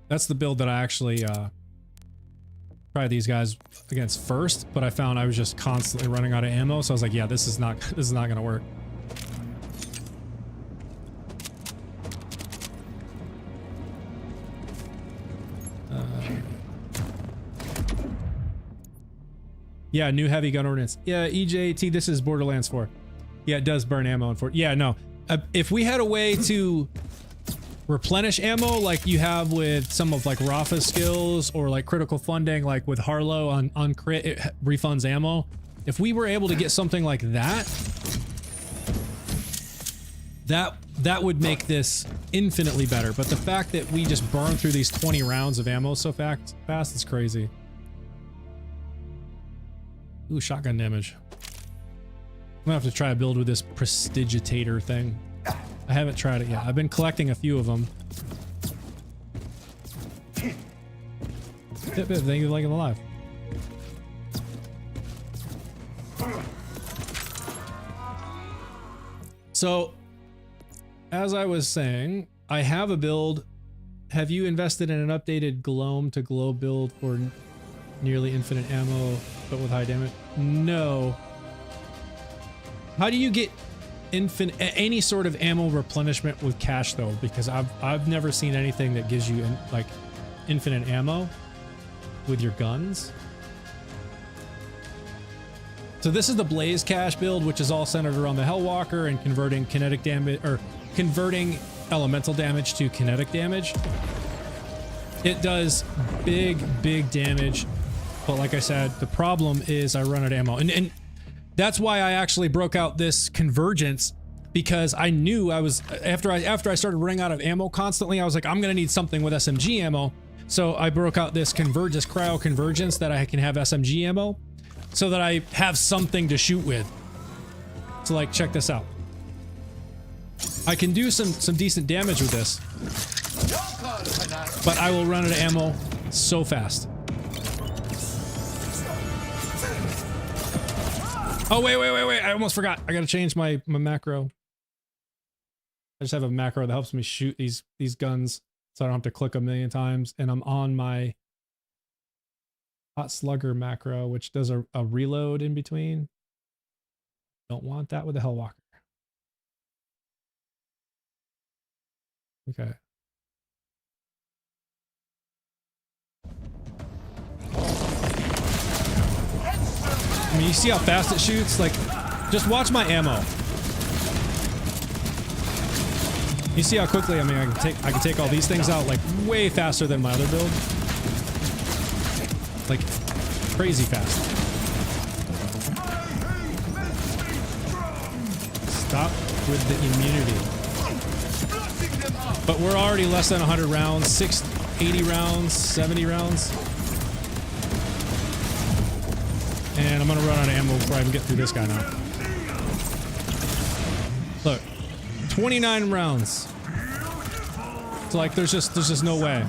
That's the build that I actually tried these guys against first, but I found I was just constantly running out of ammo, so I was like, yeah, this is not gonna work. Yeah, new heavy gun ordnance. Yeah, EJT, this is Borderlands 4. Yeah, it does burn ammo in 4. Yeah, no. If we had a way to replenish ammo like you have with some of like Rafa's skills or like critical funding, like with Harlow on crit, it refunds ammo. If we were able to get something like that, that would make this infinitely better. But the fact that we just burn through these 20 rounds of ammo so fast is crazy. Ooh, shotgun damage. I'm gonna have to try a build with this Prestigitator thing. I haven't tried it yet. I've been collecting a few of them. Thank you for liking the live. So, as I was saying, I have a build. Have you invested in an updated Gloam to Glow build for nearly infinite ammo, but with high damage? No. How do you get any sort of ammo replenishment with cash though? Because I've never seen anything that gives you like infinite ammo with your guns. So this is the Blaze Cash build, which is all centered around the Hellwalker and converting kinetic damage, or converting elemental damage to kinetic damage. It does big damage, but like I said, the problem is I run out of ammo, and that's why I actually broke out this Convergence, because I knew I was, after I started running out of ammo constantly, I was like, I'm gonna need something with SMG ammo. So I broke out this Cryo Convergence that I can have SMG ammo, so that I have something to shoot with. So like, check this out. I can do some decent damage with this, but I will run out of ammo so fast. Oh, wait. I almost forgot. I gotta change my macro. I just have a macro that helps me shoot these guns, so I don't have to click a million times. And I'm on my Hot Slugger macro, which does a reload in between. Don't want that with the Hellwalker. Okay. I mean, you see how fast it shoots? Like, just watch my ammo. You see how quickly, I mean, I can take all these things out like way faster than my other build. Like, crazy fast. Stop with the immunity. But we're already less than 100 rounds, 80 rounds, 70 rounds. And I'm gonna run out of ammo before I even get through this guy now. Look, 29 rounds. So like, there's just no way.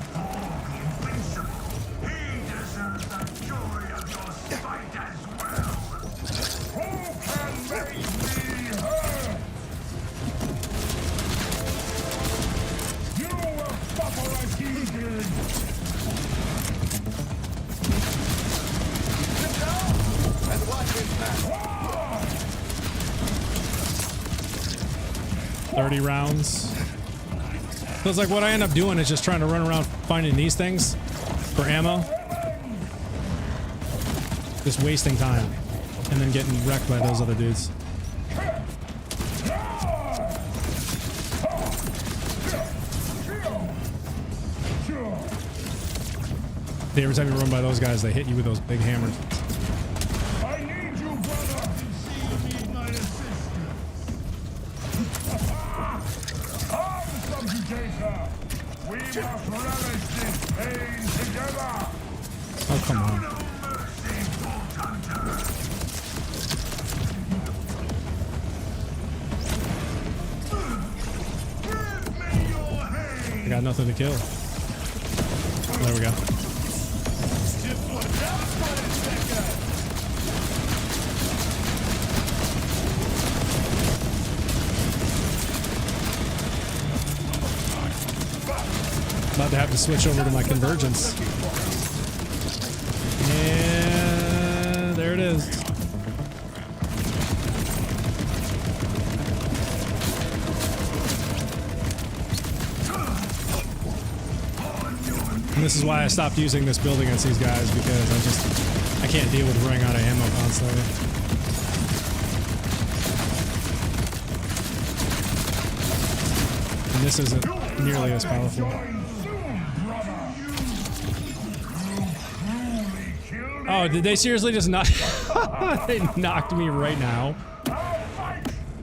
Rounds. So it's like, what I end up doing is just trying to run around finding these things for ammo. Just wasting time. And then getting wrecked by those other dudes. Every time you run by those guys, they hit you with those big hammers. Oh, come on. I got nothing to kill. There we go. have to switch over to my convergence. And there it is. And this is why I stopped using this build against these guys, because I can't deal with running out of ammo constantly. And this isn't nearly as powerful. Oh, did they seriously just knock? They knocked me right now.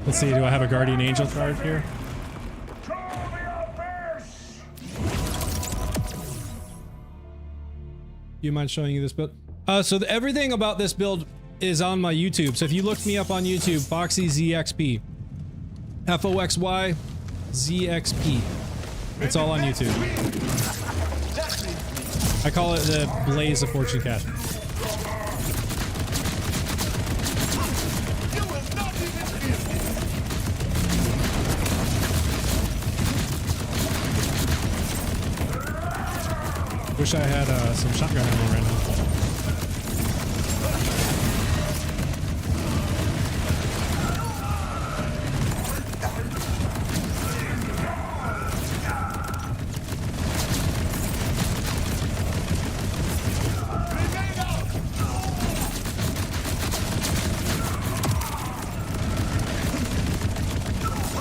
Let's see, do I have a Guardian Angel card here? Do you mind showing you this build? So everything about this build is on my YouTube. So if you look me up on YouTube, Foxy ZXP. Foxy ZXP. It's all on YouTube. I call it the Blaze of Fortune Cat. Wish I had some shotgun ammo right now.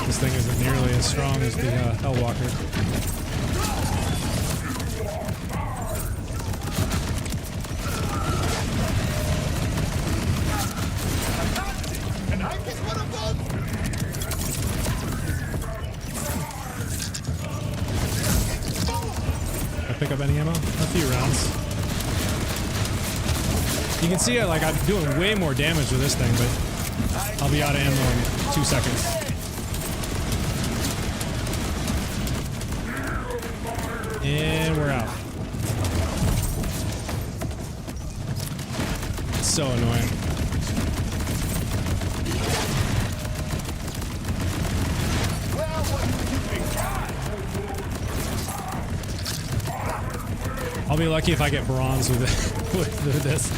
This thing isn't nearly as strong as the Hellwalker. Pick up any ammo? A few rounds. You can see like I'm doing way more damage with this thing, but I'll be out of ammo in 2 seconds. And we're out. It's so annoying. I'll be lucky if I get bronze with it, with this.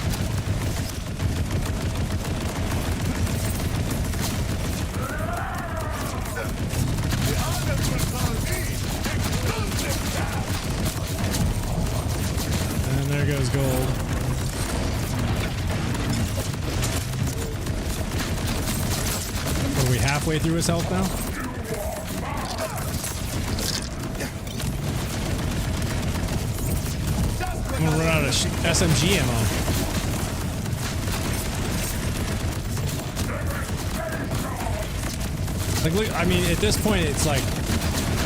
And there goes gold. Are we halfway through his health now? I'm gonna run out of SMG ammo. Like, look, I mean, at this point, it's like,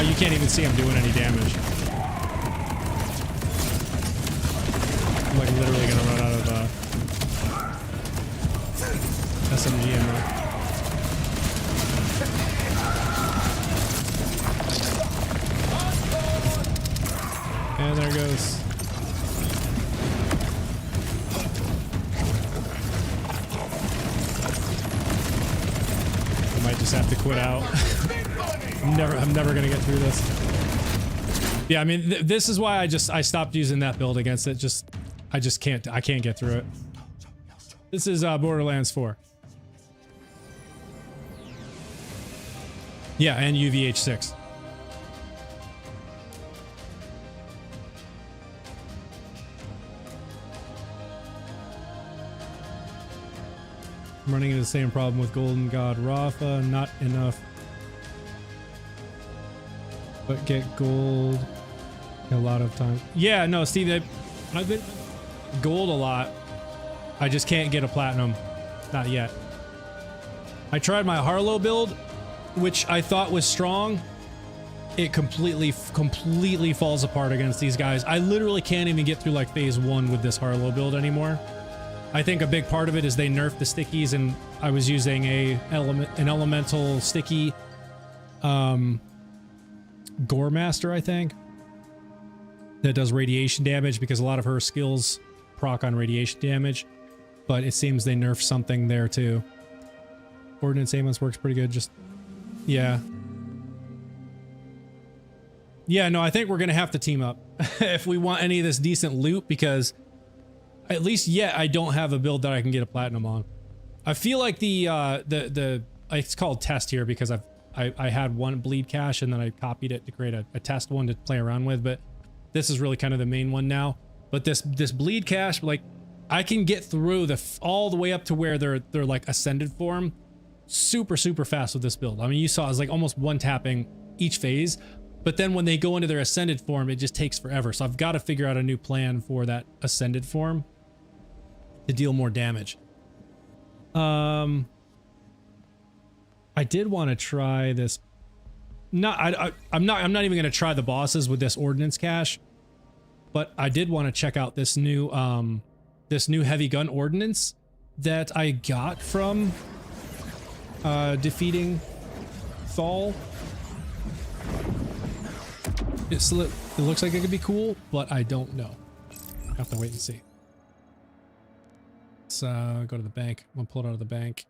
you can't even see him doing any damage. I'm like literally gonna run out of SMG ammo. And there goes. I might just have to quit out. I'm never gonna get through this. Yeah, I mean, this is why I stopped using that build against it. I can't get through it. This is Borderlands 4. Yeah, and UVH6. I'm running into the same problem with Golden God Rafa. Not enough. But get gold a lot of times. Yeah, no, Steve, I've been gold a lot. I just can't get a platinum. Not yet. I tried my Harlow build, which I thought was strong. It completely falls apart against these guys. I literally can't even get through like phase 1 with this Harlow build anymore. I think a big part of it is they nerfed the stickies, and I was using an elemental sticky Gore Master, I think, that does radiation damage because a lot of her skills proc on radiation damage, but it seems they nerfed something there too. Ordnance Amos works pretty good, just yeah. Yeah, no, I think we're gonna have to team up if we want any of this decent loot, because at least yet I don't have a build that I can get a platinum on. I feel like the it's called test here because I had one bleed cache and then I copied it to create a test one to play around with, but this is really kind of the main one now. But this bleed cache, like, I can get through all the way up to where they're like ascended form super fast with this build. I mean, you saw it's like almost one tapping each phase, but then when they go into their ascended form, it just takes forever. So I've got to figure out a new plan for that ascended form to deal more damage. I did want to try this. I'm not even going to try the bosses with this ordnance cache, but I did want to check out this new heavy gun ordnance that I got from defeating Thal. It looks like it could be cool, but I don't know. I have to wait and see. Let's go to the bank. I'm gonna pull it out of the bank.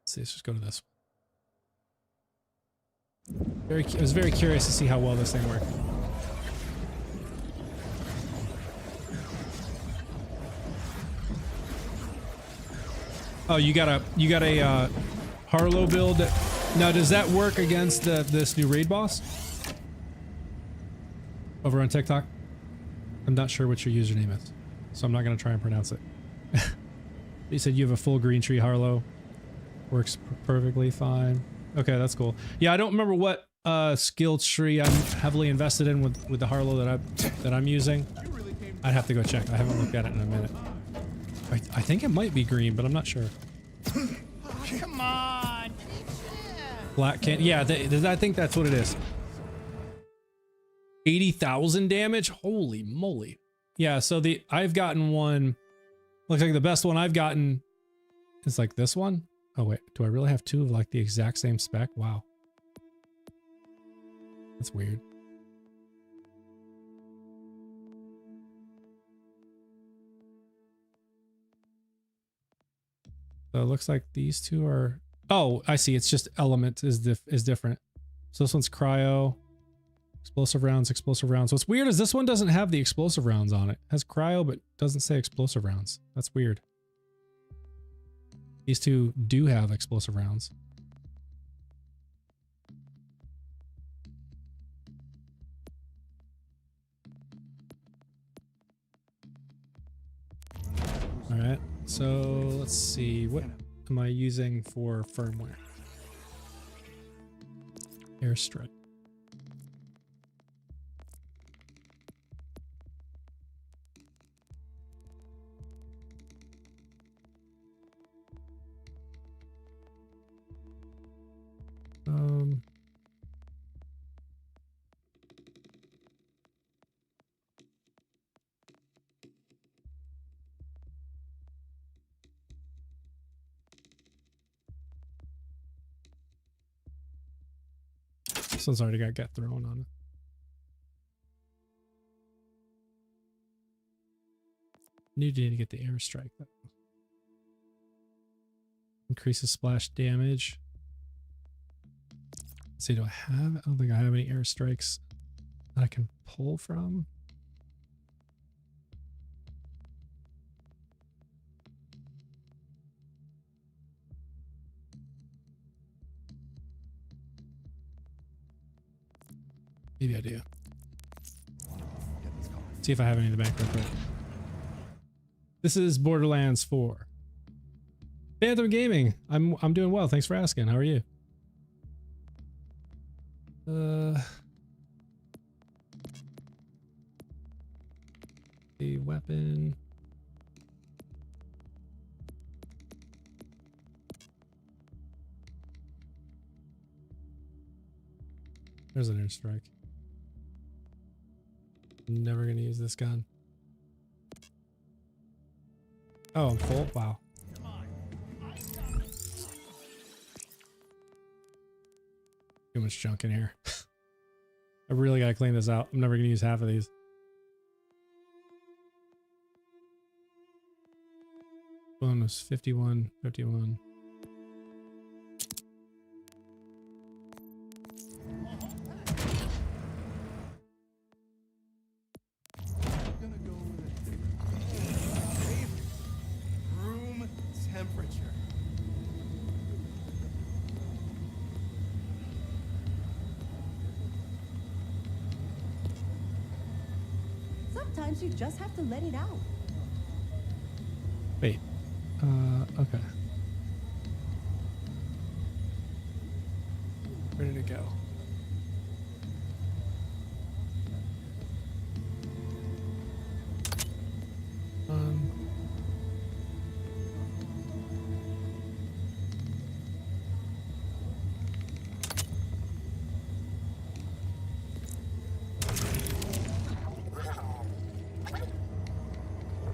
Let's see, let's just go to this. I was very curious to see how well this thing worked. Oh, you got a Harlow build. Now, does that work against this new raid boss over on TikTok? I'm not sure what your username is, so I'm not gonna try and pronounce it. You said you have a full green tree Harlow. Works perfectly fine. Okay, that's cool. Yeah, I don't remember what skill tree I'm heavily invested in with the Harlow that I'm using. I'd have to go check. I haven't looked at it in a minute. I think it might be green, but I'm not sure. Come on. Black can, yeah, I think that's what it is. 80,000 damage. Holy moly! Yeah, so I've gotten one. Looks like the best one I've gotten is like this one. Oh wait, do I really have two of like the exact same spec? Wow, that's weird. So it looks like these two are. Oh, I see. It's just element is different. So this one's cryo, explosive rounds, explosive rounds. What's weird is this one doesn't have the explosive rounds on it. It has cryo, but doesn't say explosive rounds. That's weird. These two do have explosive rounds. All right. So let's see. What am I using for firmware? Airstrike. This one's already got get thrown on it. Need to get the airstrike. Increases splash damage. Let's see, do I have? I don't think I have any airstrikes that I can pull from. Maybe I do. See if I have any in the bank real quick. This is Borderlands 4. Phantom Gaming. I'm doing well. Thanks for asking. How are you? The weapon. There's an airstrike. Never gonna use this gun. Oh, I'm full? Wow. Too much junk in here. I really gotta clean this out. I'm never gonna use half of these. Bonus 51, 51. Sometimes you just have to let it out. Wait. Okay. Where did it go?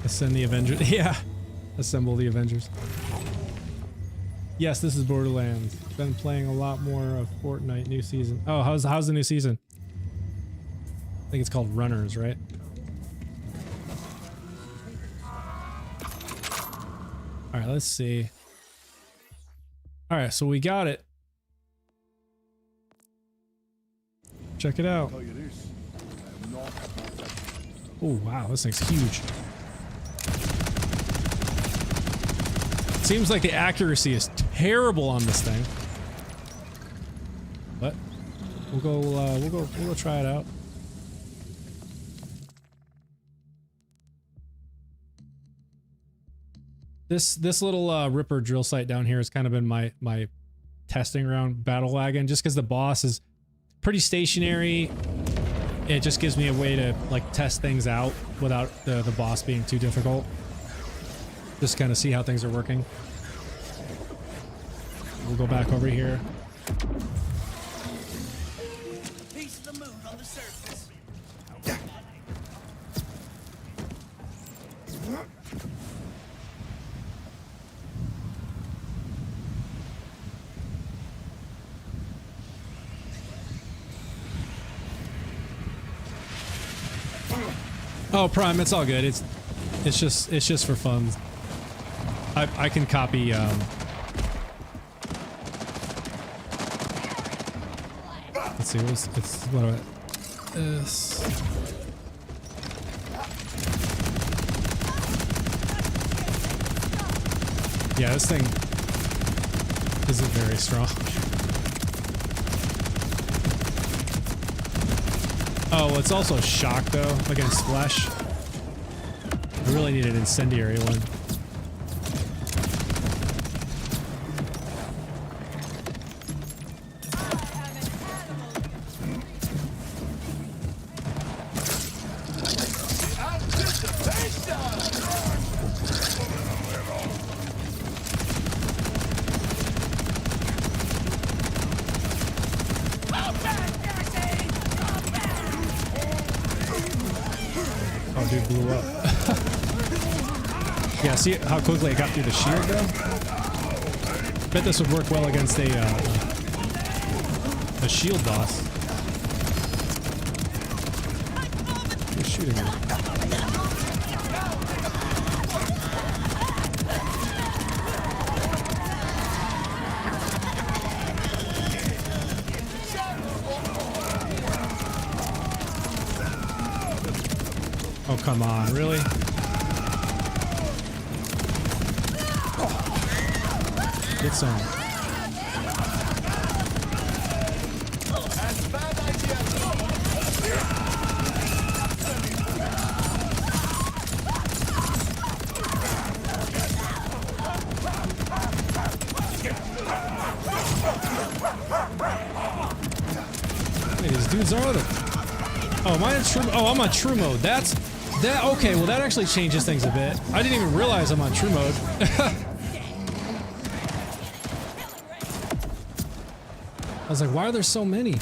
Ascend the Avengers. Yeah. Assemble the Avengers. Yes, this is Borderlands. Been playing a lot more of Fortnite new season. Oh, how's the new season? I think it's called Runners, right? All right, let's see. All right, so we got it. Check it out. Oh, wow, this thing's huge. Seems like the accuracy is terrible on this thing. But we'll go try it out. This little Ripper drill site down here has kind of been my testing ground, battle wagon, just because the boss is pretty stationary. It just gives me a way to like test things out without the boss being too difficult. Just kind of see how things are working. We'll go back over here. Piece of the moon on the surface. Oh, Prime, it's all good. It's just for fun. I can copy let's see, it's what about this? Yeah, this thing isn't very strong. Oh, well, it's also shock though against flesh. I really need an incendiary one. Oh, dude blew up. Yeah, see how quickly I got through the shield though? Bet this would work well against a shield boss. You're shooting me. Oh, come on, really? Get some. Wait, these dudes are the... Oh, am I in true... Oh, I'm on true mode. That's... That... Okay, well, that actually changes things a bit. I didn't even realize I'm on true mode. I was like, why are there so many?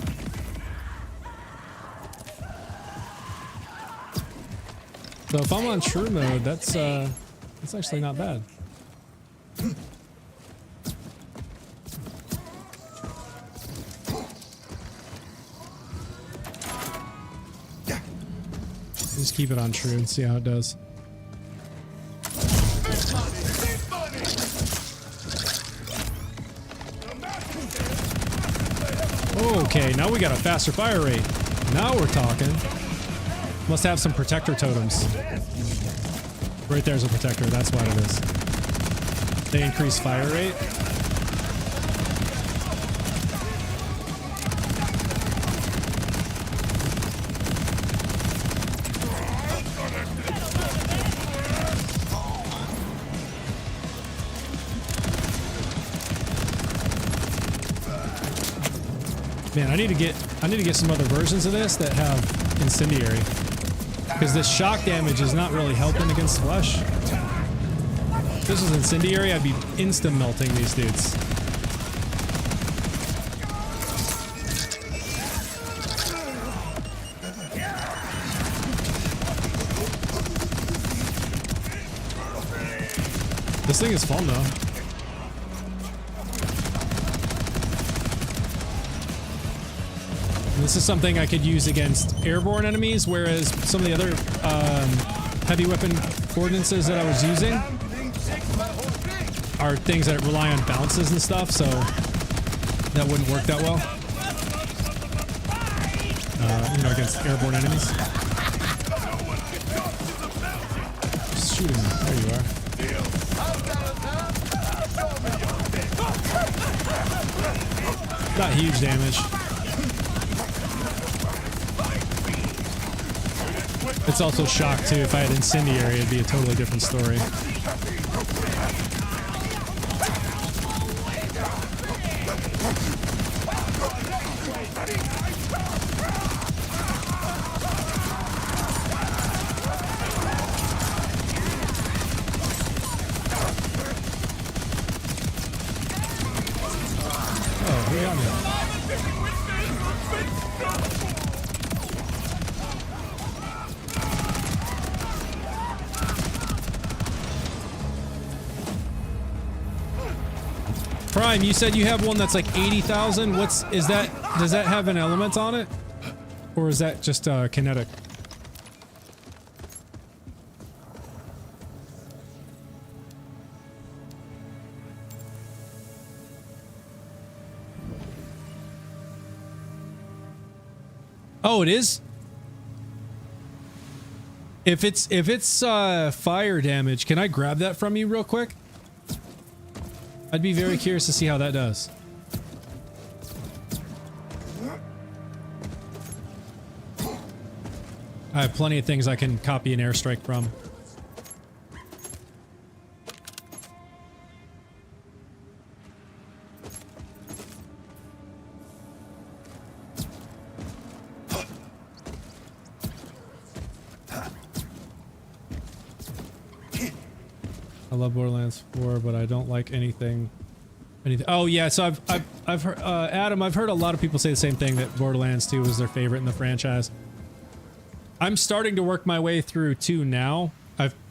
So if I'm on true mode, that's actually not bad. Just keep it on true and see how it does. Okay, now we got a faster fire rate. Now we're talking. Must have some protector totems. Right there's a protector, that's what it is. They increase fire rate. Man, I need to get some other versions of this that have incendiary. Because this shock damage is not really helping against flesh. If this was incendiary, I'd be insta melting these dudes. This thing is fun though. And this is something I could use against airborne enemies, whereas some of the other heavy weapon ordinances that I was using are things that rely on bounces and stuff, so that wouldn't work that well. You know, against airborne enemies. Just shooting. There you are. Not huge damage. It's also shock too. If I had incendiary, it'd be a totally different story. Prime, you said you have one that's like 80,000. Is that? Does that have an element on it, or is that just kinetic? Oh, it is. If it's fire damage, can I grab that from you real quick? I'd be very curious to see how that does. I have plenty of things I can copy an airstrike from. I love Borderlands 4, but I don't like anything. Oh yeah, so I've heard Adam. I've heard a lot of people say the same thing, that Borderlands 2 was their favorite in the franchise. I'm starting to work my way through 2 now.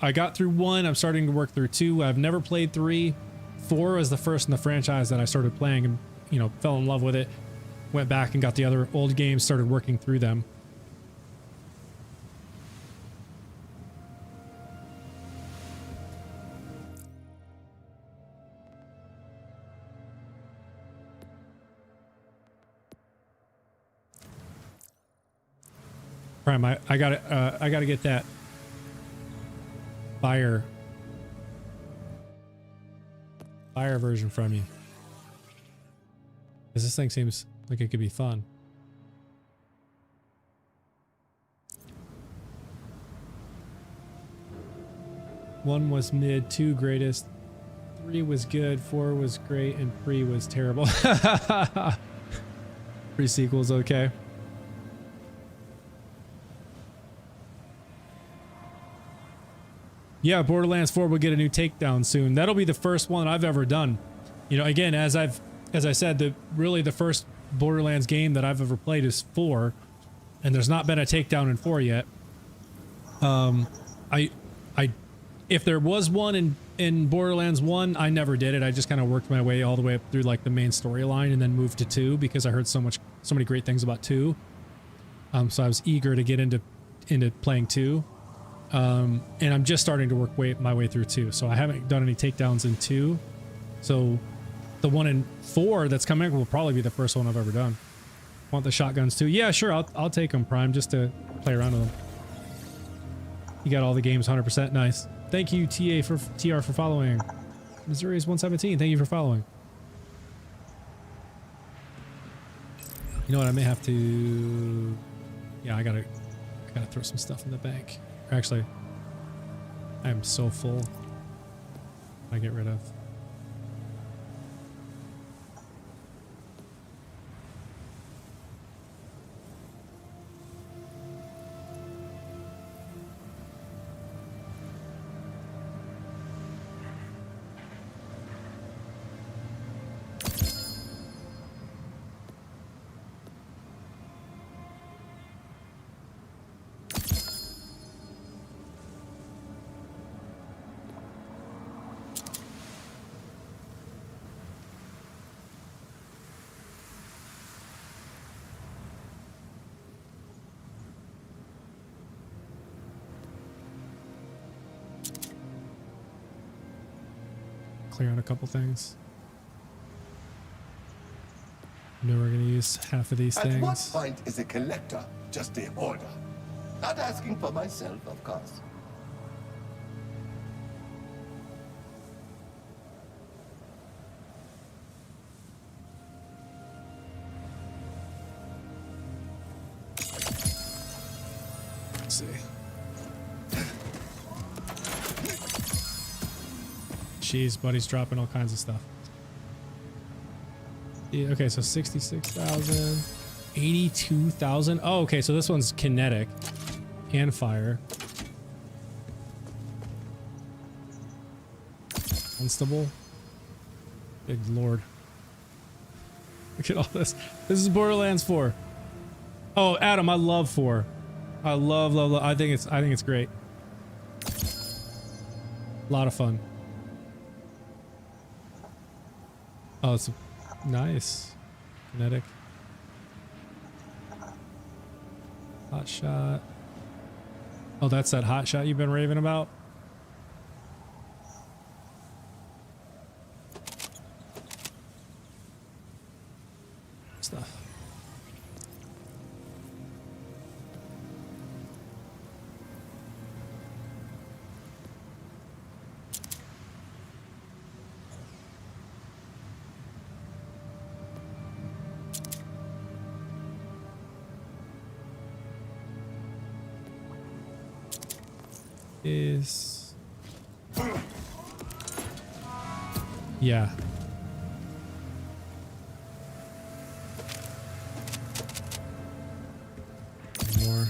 I got through 1. I'm starting to work through 2. I've never played 3. 4 was the first in the franchise that I started playing, and you know, fell in love with it. Went back and got the other old games, started working through them. Prime, I gotta get that fire version from you, because this thing seems like it could be fun. One was mid, 2 greatest, 3 was good, 4 was great, and 3 was terrible. Pre-sequel's okay. Yeah, Borderlands 4 will get a new takedown soon. That'll be the first one I've ever done. You know, again, as I said, really the first Borderlands game that I've ever played is 4, and there's not been a takedown in 4 yet. If there was one in Borderlands 1, I never did it. I just kind of worked my way all the way up through like the main storyline and then moved to 2 because I heard so many great things about 2. So I was eager to get into playing 2. And I'm just starting to work my way through 2, so I haven't done any takedowns in 2. So the one in 4 that's coming will probably be the first one I've ever done. Want the shotguns too? Yeah, sure. I'll take them, Prime, just to play around with them. You got all the games 100%. Nice. Thank you, TR for following. Missouri's 117. Thank you for following. You know what? I may have to. Yeah, I gotta throw some stuff in the bank. Actually, I am so full. I get rid of. clear out a couple things. I know we're gonna use half of these At what things. point is a collector just a hoarder? Not asking for myself, of course. Let's see. Jeez, buddy's dropping all kinds of stuff. Yeah, okay, so 66,000, 82,000. Oh, okay, so this one's kinetic and fire. Unstable. Good lord. Look at all this. This is Borderlands 4. Oh, Adam, I love 4. I love. I think it's great. A lot of fun. Oh, it's nice. Kinetic. Hot shot. Oh, that's that hot shot you've been raving about? Stuff. Is yeah. More.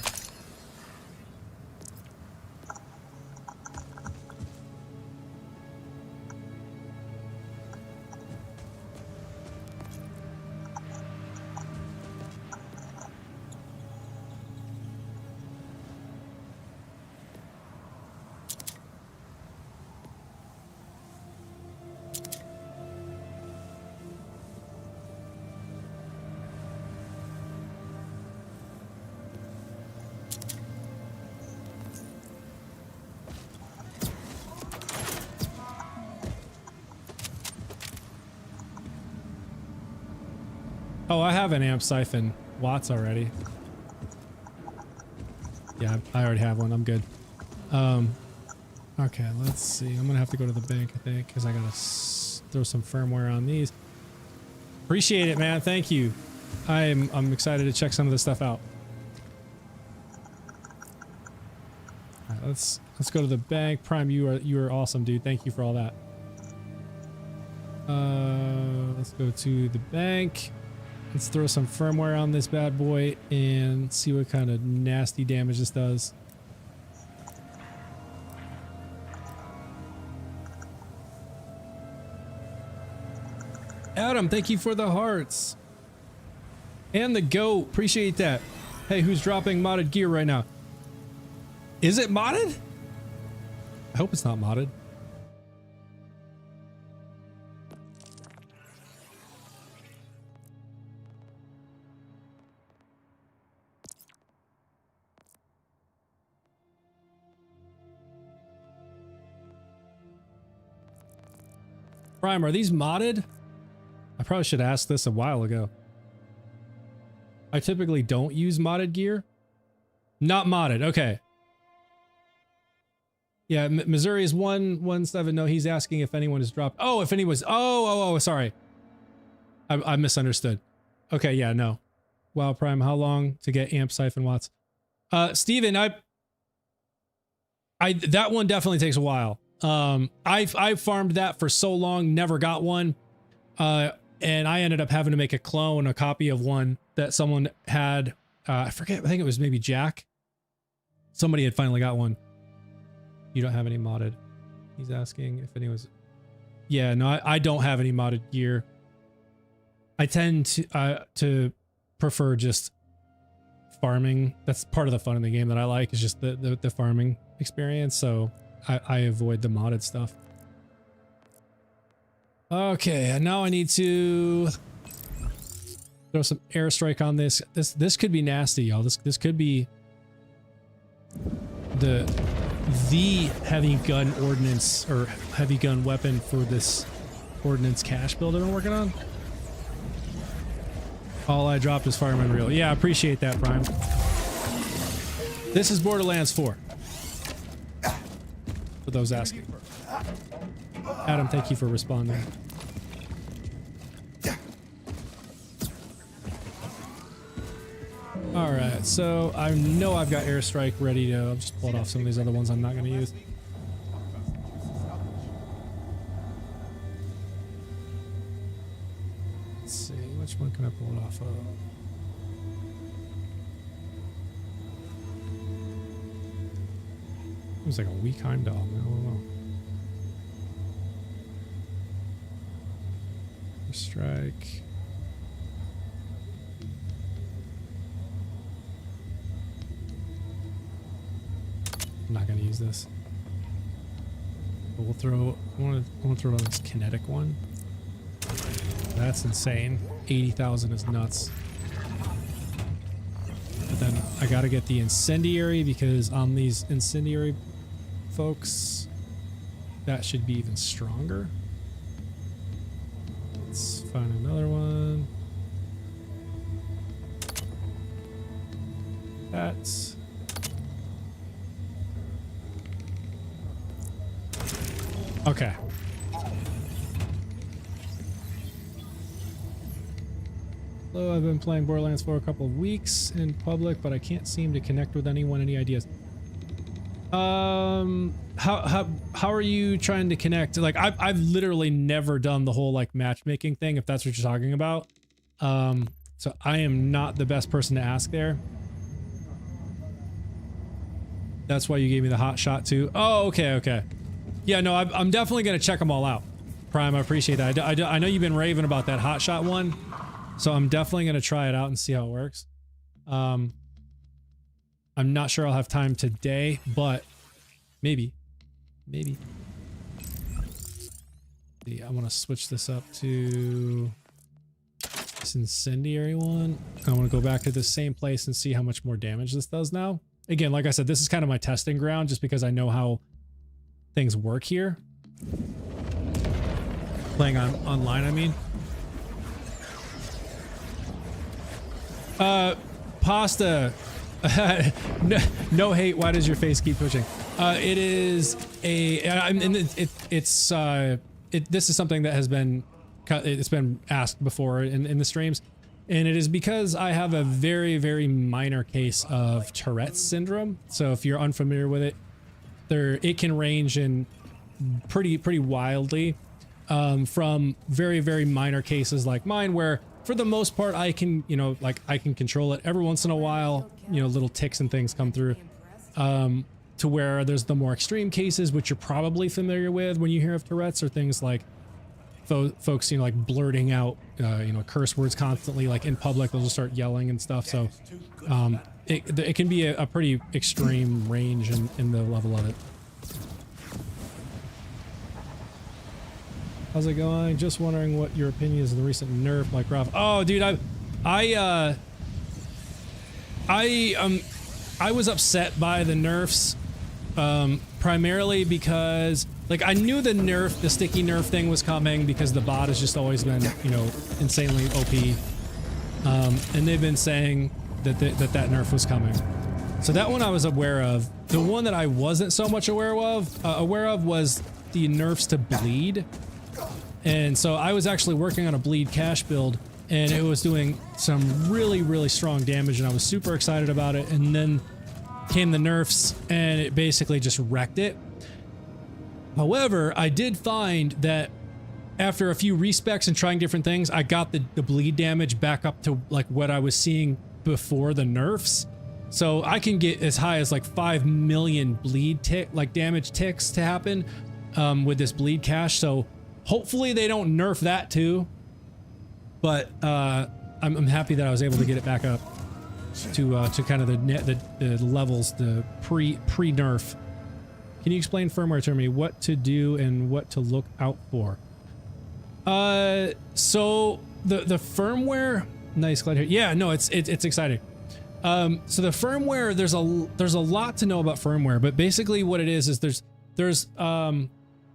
Oh, I have an amp siphon watts already. Yeah, I already have one. I'm good. Okay, let's see. I'm gonna have to go to the bank, I think, because I gotta throw some firmware on these. Appreciate it, man. Thank you. I'm excited to check some of this stuff out. All right, let's go to the bank. Prime, you are awesome, dude. Thank you for all that. Let's go to the bank. Let's throw some firmware on this bad boy and see what kind of nasty damage this does. Adam, thank you for the hearts. And the goat. Appreciate that. Hey, who's dropping modded gear right now? Is it modded? I hope it's not modded. Prime, are these modded? I probably should ask this a while ago. I typically don't use modded gear. Not modded, okay. Yeah, Missouri is 117. No, he's asking if anyone has dropped. Oh, if anyone's. Oh, sorry. I misunderstood. Okay, yeah, no. Wow, Prime, how long to get amp siphon watts? Steven, that one definitely takes a while. I farmed that for so long, never got one. And I ended up having to make a copy of one that someone had. I forget, I think it was maybe Jack. Somebody had finally got one. You don't have any modded. He's asking if anyone's. Yeah, no, I don't have any modded gear. I tend to prefer just farming. That's part of the fun in the game that I like, is just the farming experience. So I avoid the modded stuff. Okay, and now I need to throw some airstrike on this. This could be nasty, y'all. This could be the the heavy gun ordnance or heavy gun weapon for this ordnance cache build I've been working on. All I dropped is fireman reel. Yeah, I appreciate that, Prime. This is Borderlands 4. For those asking. Adam, thank you for responding. Alright, so I know I've got airstrike ready to. I'll just pull off some of these other ones I'm not going to use. Let's see, which one can I pull it off of? It was like a weak Heimdall. I don't know. Strike. I'm not gonna use this. But we'll throw. I want to throw on this kinetic one. That's insane. 80,000 is nuts. But then I gotta get the incendiary because on these incendiary folks, that should be even stronger. Let's find another one. That's. Okay. Hello, I've been playing Borderlands for a couple of weeks in public, but I can't seem to connect with anyone. Any ideas? How are you trying to connect? Like, I've literally never done the whole like matchmaking thing, if that's what you're talking about. So I am not the best person to ask there. That's why you gave me the hot shot too. Oh, okay, okay. Yeah, no, I'm definitely gonna check them all out. Prime, I appreciate that. I know you've been raving about that hot shot one, so I'm definitely gonna try it out and see how it works. I'm not sure I'll have time today, but maybe. See, I want to switch this up to this incendiary one. I want to go back to the same place and see how much more damage this does now. Again, like I said, this is kind of my testing ground just because I know how things work here. Playing online, I mean. Pasta. No hate. Why does your face keep pushing? It is a. This is something that has been. It's been asked before in the streams, and it is because I have a very, very minor case of Tourette's syndrome. So if you're unfamiliar with it, it can range in pretty wildly, from very, very minor cases like mine, where for the most part I can, I can control it. Every once in a while, little tics and things come through, to where there's the more extreme cases, which you're probably familiar with when you hear of Tourette's, or things like folks, like blurting out, curse words constantly, like in public, they'll just start yelling and stuff. So, it can be a pretty extreme range in the level of it. How's it going? Just wondering what your opinion is of the recent nerf, like Ralph. Oh, dude, I was upset by the nerfs, primarily because, like, I knew the sticky nerf thing was coming because the bot has just always been, insanely OP. And they've been saying that nerf was coming. So that one I was aware of. The one that I wasn't so much aware of was the nerfs to bleed. And so I was actually working on a bleed cache build, and it was doing some really, really strong damage, and I was super excited about it. And then came the nerfs, and it basically just wrecked it. However, I did find that after a few respecs and trying different things, I got the bleed damage back up to like what I was seeing before the nerfs. So I can get as high as like 5 million damage ticks to happen with this bleed cache. So hopefully they don't nerf that too. But I'm happy that I was able to get it back up to kind of the levels, the pre-nerf. Can you explain firmware to me, what to do and what to look out for? So the firmware, nice, glad to hear. Yeah, no, it's exciting. So the firmware, there's a lot to know about firmware, but basically what it is there's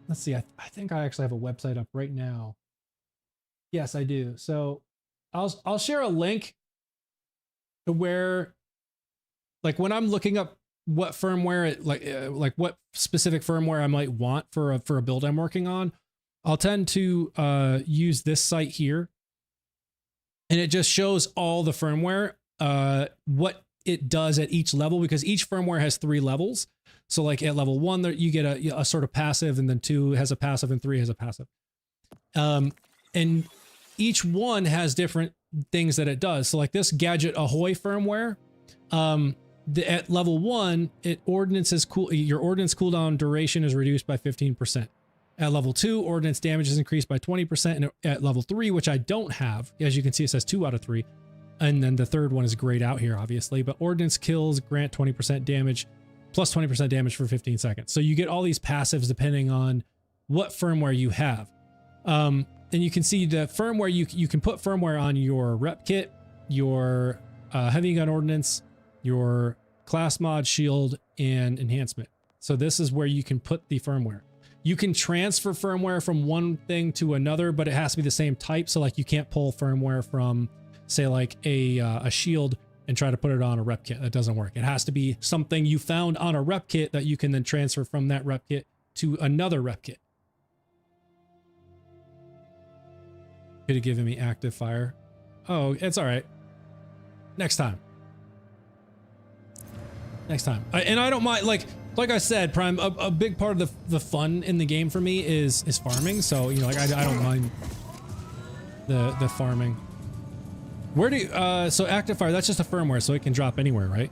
let's see, I think I actually have a website up right now. Yes, I do. So I'll share a link to where, like, when I'm looking up what firmware, like what specific firmware I might want for a build I'm working on, I'll tend to use this site here, and it just shows all the firmware, what it does at each level, because each firmware has 3 levels. So like at level 1, there you get a sort of passive, and then 2 has a passive, and 3 has a passive. And each one has different things that it does. So like this Gadget Ahoy firmware, at level 1, your ordnance cooldown duration is reduced by 15%. At level 2, ordnance damage is increased by 20%. And at level 3, which I don't have, as you can see, it says 2 out of 3. And then the third one is grayed out here, obviously. But ordnance kills grant 20% damage, plus 20% damage for 15 seconds. So you get all these passives depending on what firmware you have. And you can see the firmware, you can put firmware on your rep kit, your heavy gun ordnance, your class mod, shield, and enhancement. So this is where you can put the firmware. You can transfer firmware from one thing to another, but it has to be the same type. So like you can't pull firmware from, say, like a shield and try to put it on a rep kit. That doesn't work. It has to be something you found on a rep kit that you can then transfer from that rep kit to another rep kit. Could have given me active fire. Oh, it's all right. Next time. Next time. And I don't mind, like I said, Prime, a big part of the fun in the game for me is farming. So, you know, like I don't mind the farming. Where do you, so active fire, that's just a firmware, so it can drop anywhere, right?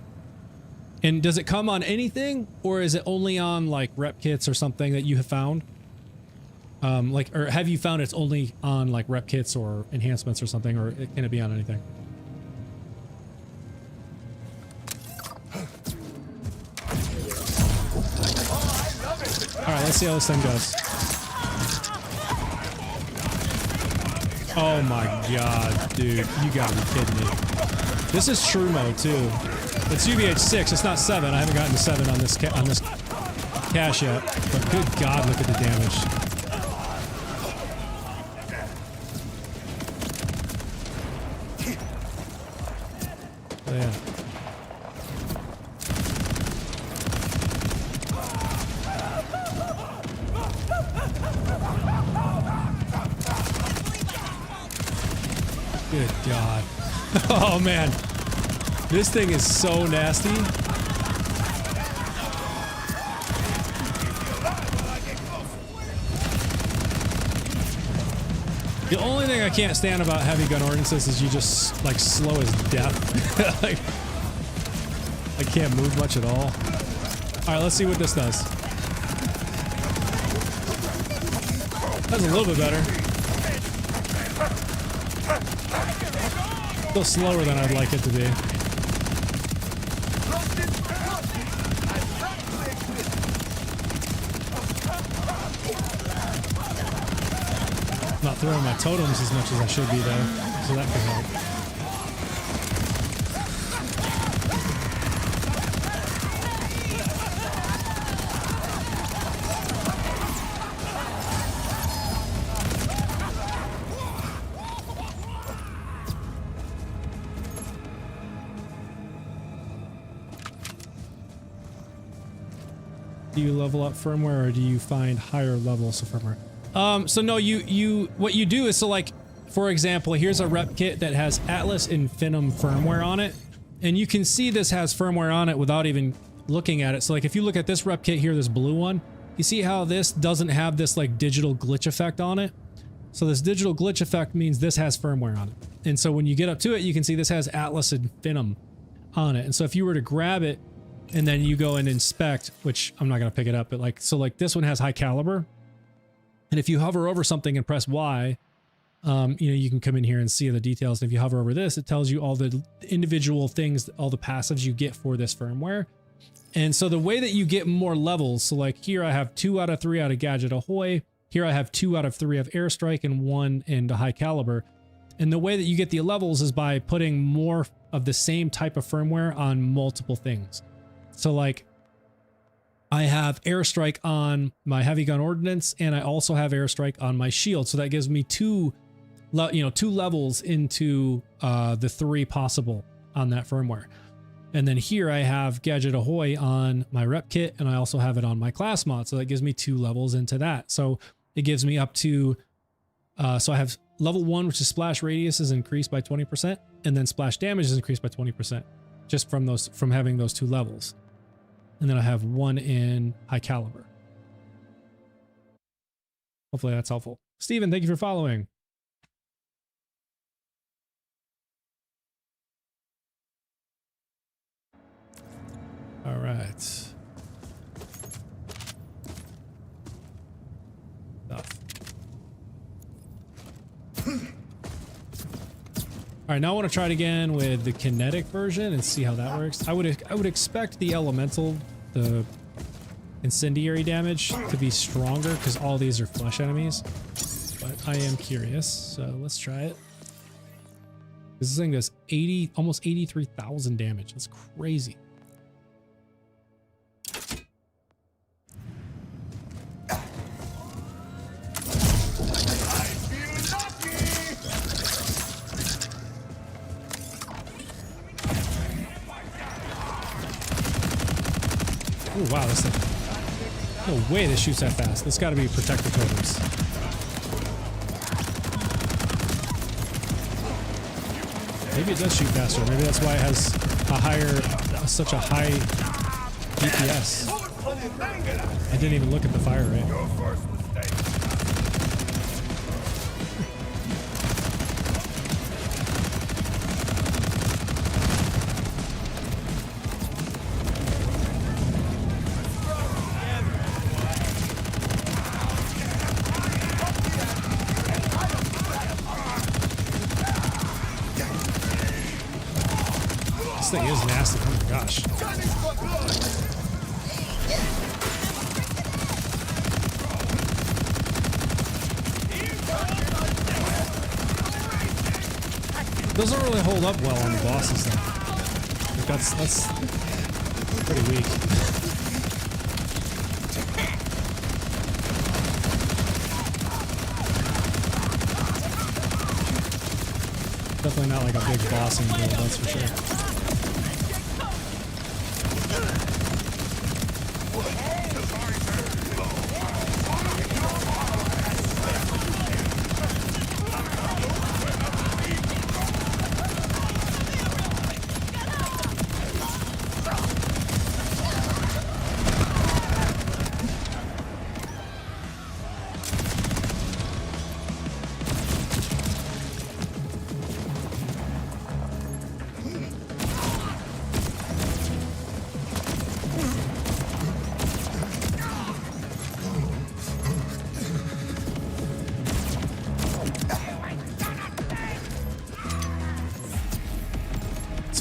And does it come on anything, or is it only on like rep kits or something that you have found? Like, or have you found it's only on like rep kits or enhancements or something, or can it be on anything? All right, let's see how this thing goes. Oh my god, dude, you gotta be kidding me. This is true mode too. It's UVH6, it's not 7. I haven't gotten to 7 on this cache yet, but good god, look at the damage. Oh, yeah. Good god. Oh man. This thing is so nasty. The only thing I can't stand about heavy gun ordinances is you just like slow as death. Like, I can't move much at all. Alright, let's see what this does. That's a little bit better. Still slower than I'd like it to be. Not throwing my totems as much as I should be though, so that could help. Do you level up firmware, or do you find higher levels of firmware? So no, what you do is, so like, for example, here's a rep kit that has Atlas Infinum firmware on it, and you can see this has firmware on it without even looking at it. So like, if you look at this rep kit here, this blue one, you see how this doesn't have this like digital glitch effect on it? So this digital glitch effect means this has firmware on it. And so when you get up to it, you can see this has Atlas Infinum on it. And so if you were to grab it, and then you go and inspect, which I'm not going to pick it up, but like, so like this one has high caliber. And if you hover over something and press Y, you know, you can come in here and see the details. And if you hover over this, it tells you all the individual things, all the passives you get for this firmware. And so the way that you get more levels, so like here I have 2 out of 3 out of Gadget Ahoy. Here I have 2 out of 3 of Airstrike and 1 in the high caliber. And the way that you get the levels is by putting more of the same type of firmware on multiple things. So like I have airstrike on my heavy gun ordnance, and I also have airstrike on my shield. So that gives me two levels into the 3 possible on that firmware. And then here I have Gadget Ahoy on my rep kit, and I also have it on my class mod. So that gives me 2 levels into that. So it gives me up to, so I have level 1, which is splash radius is increased by 20%, and then splash damage is increased by 20%, just from having those 2 levels. And then I have 1 in high caliber. Hopefully that's helpful. Steven, thank you for following. All right. Stuff. All right, now I want to try it again with the kinetic version and see how that works. I would expect the elemental, the incendiary damage to be stronger because all these are flesh enemies, but I am curious, so let's try it. This thing does almost 83,000 damage. That's crazy. Oh wow, this thing. No way this shoots that fast. This gotta be protector totems. Maybe it does shoot faster. Maybe that's why it has such a high DPS. I didn't even look at the fire rate. This thing is nasty. Oh my gosh. It doesn't really hold up well on the bosses though. Like that's pretty weak. Definitely not like a big boss in build, that's for sure.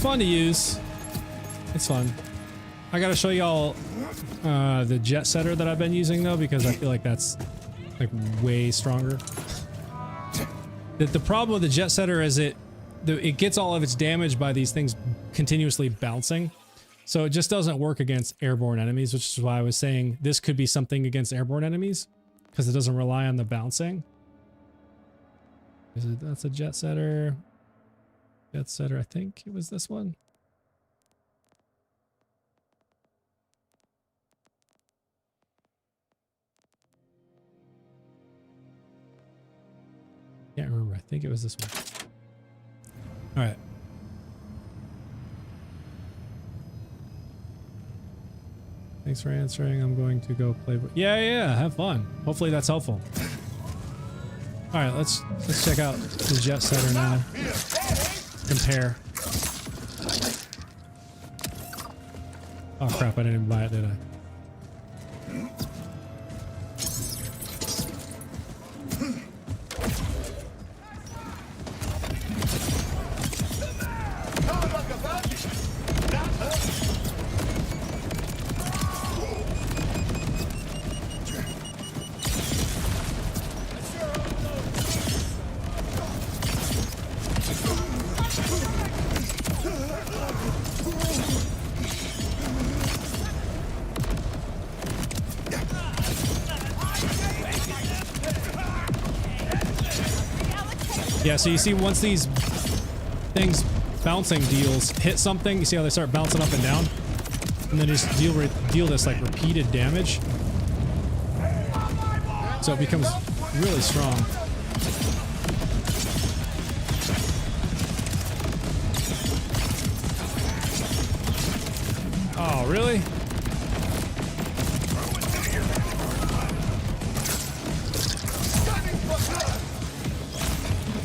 Fun to use. It's fun. I gotta show y'all the jet setter that I've been using though, because I feel like that's like way stronger. The problem with the jet setter is it gets all of its damage by these things continuously bouncing, so it just doesn't work against airborne enemies, which is why I was saying this could be something against airborne enemies because it doesn't rely on the bouncing. That's a jet setter. Jet setter, I think it was this one. Can't remember. I think it was this one. All right. Thanks for answering. I'm going to go play. Yeah. Have fun. Hopefully that's helpful. All right, let's check out the jet setter now. Compare. Oh crap, I didn't even buy it, did I? Yeah, so you see once these things bouncing deals hit something, you see how they start bouncing up and down? And then just deal this like repeated damage. So it becomes really strong. Oh, really?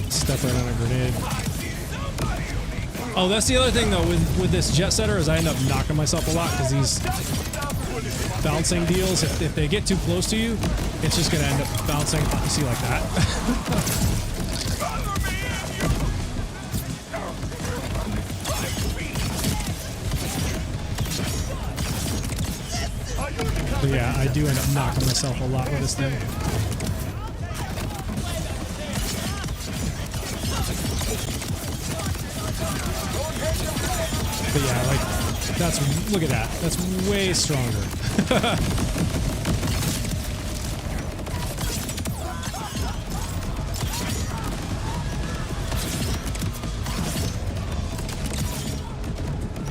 Step right on a grenade. Oh, that's the other thing though with this jet setter is I end up knocking myself a lot because these bouncing deals, if they get too close to you, it's just gonna end up bouncing. You see like that. But yeah, I do end up knocking myself a lot with this thing. But yeah, like, that's, look at that. That's way stronger.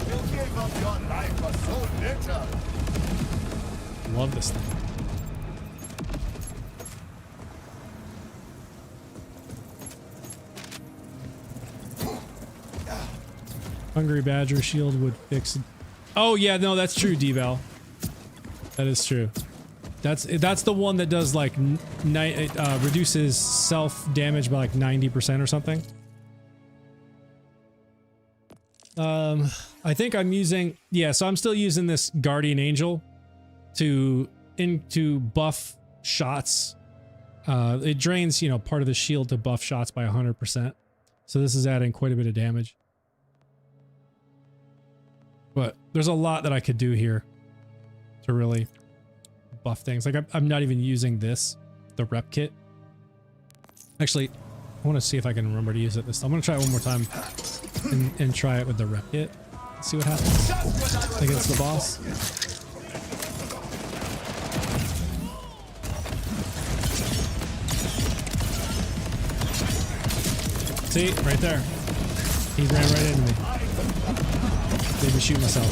You gave up your life for so little. Love this thing. Hungry Badger shield would fix it. Oh yeah, no, that's true, D-Val. That is true. That's the one that does like reduces self damage by like 90% or something. I think I'm using, yeah, so I'm still using this Guardian Angel to buff shots. It drains, you know, part of the shield to buff shots by 100%. So this is adding quite a bit of damage. But there's a lot that I could do here to really buff things. Like I'm not even using this, the rep kit. Actually, I want to see if I can remember to use it this time. I'm going to try it one more time and try it with the rep kit. See what happens against the boss. See, right there. He ran right into me. Made me shoot myself.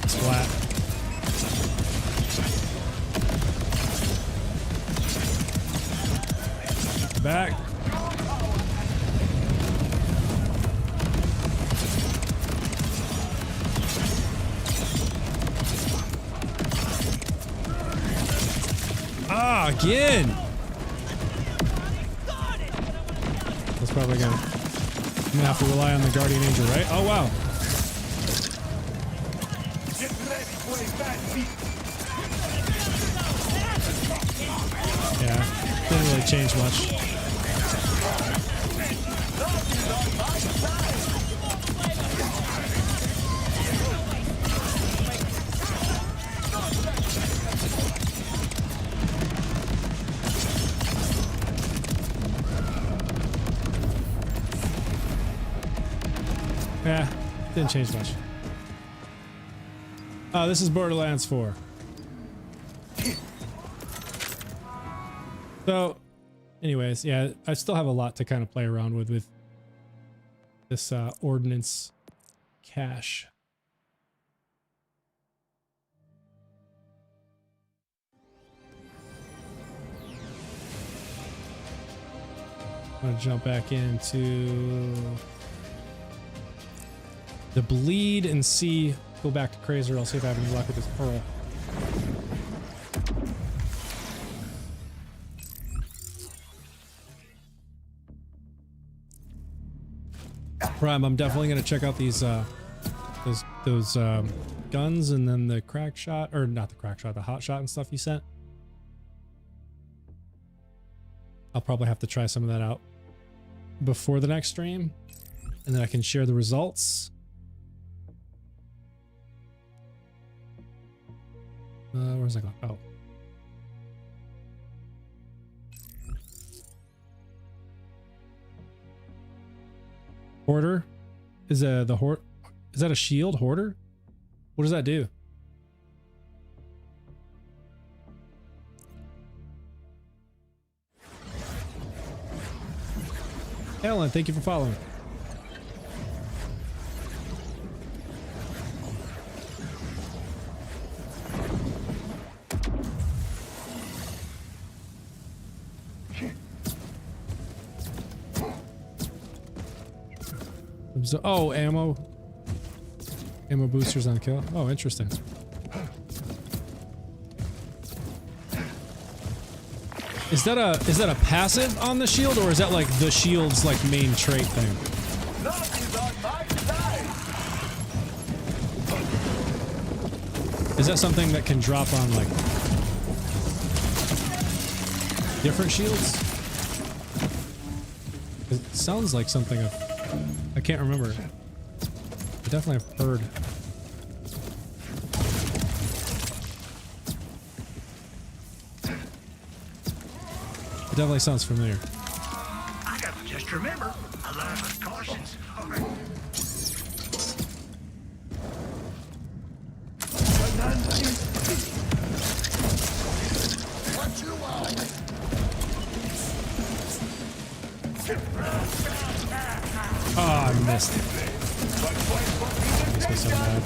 Splat. Back. Ah, again. That's probably gonna. I'm gonna have to rely on the Guardian Angel, right? Oh wow. Yeah, didn't really change much. Yeah, didn't change much. Oh, this is Borderlands 4. So, anyways, yeah, I still have a lot to kind of play around with this ordnance cache. I'm gonna jump back into the bleed and see, go back to Crazer. I'll see if I have any luck with this pearl. Prime, I'm definitely gonna check out these those guns and then the crack shot, or not the crack shot, the hot shot and stuff you sent. I'll probably have to try some of that out before the next stream, and then I can share the results. Where's that going? Oh. Hoarder? Is the horde? Is that a shield? Hoarder? What does that do? Ellen, thank you for following. Oh, ammo boosters on kill. Oh, interesting. Is that a passive on the shield, or is that like the shield's like main trait thing? Is that something that can drop on like different shields? It sounds like something I can't remember. I definitely have heard. It definitely sounds familiar. I got to just remember, a lot of cautions. What you want? Oh, I missed it. Makes me so mad.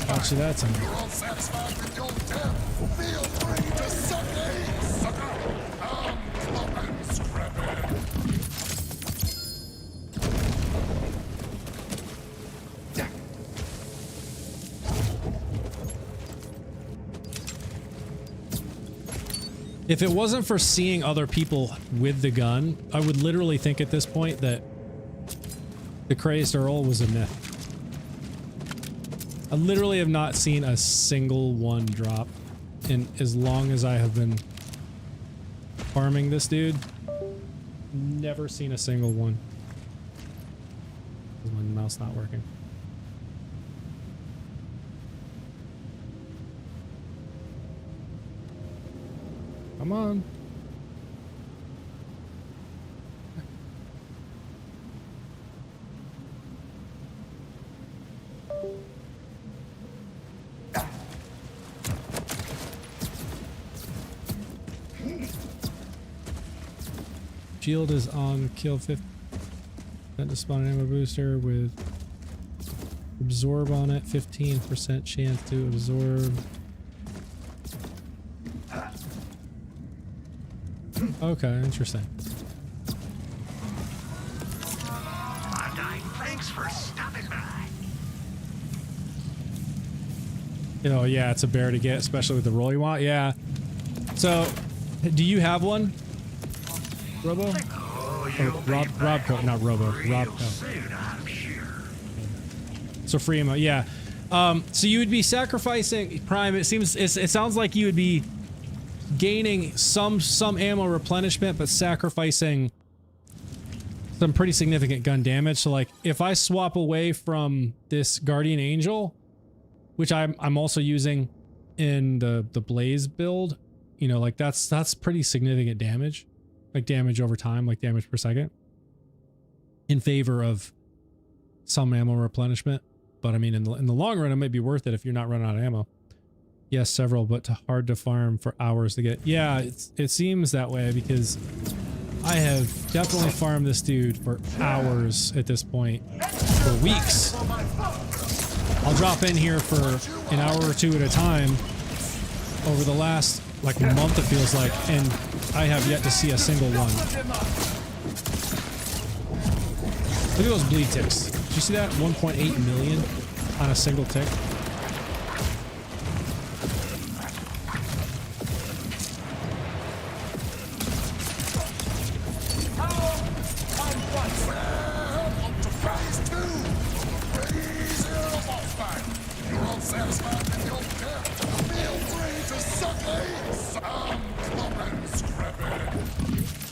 Watch that time. You're all satisfied with your death. Feel free to suck it, sucker. Plump and scrappy. If it wasn't for seeing other people with the gun, I would literally think at this point that the Crazed Earl was a myth. I literally have not seen a single one drop in as long as I have been farming this dude. Never seen a single one. My mouse not working. Come on. Shield is on kill 50. That to spawn an ammo booster with absorb on it. 15% chance to absorb. Okay, interesting. Thanks for stopping by. Oh yeah, it's a bear to get, especially with the roll you want. Yeah. So, do you have one, Robo? Oh, Or Robco, not Robo. Robco. Soon, I'm sure. So free ammo, yeah. So you would be sacrificing Prime. It sounds like you would be gaining some ammo replenishment, but sacrificing some pretty significant gun damage. So like, if I swap away from this Guardian Angel, which I'm also using in the Blaze build, you know, like that's pretty significant damage, like damage over time, like damage per second, in favor of some ammo replenishment. But I mean, in the long run, it might be worth it if you're not running out of ammo. Yes, several, but hard to farm for hours to get. Yeah, it seems that way because I have definitely farmed this dude for hours at this point, for weeks. I'll drop in here for an hour or two at a time over the last like month, it feels like, and I have yet to see a single one. Look at those bleed ticks. Did you see that? 1.8 million on a single tick.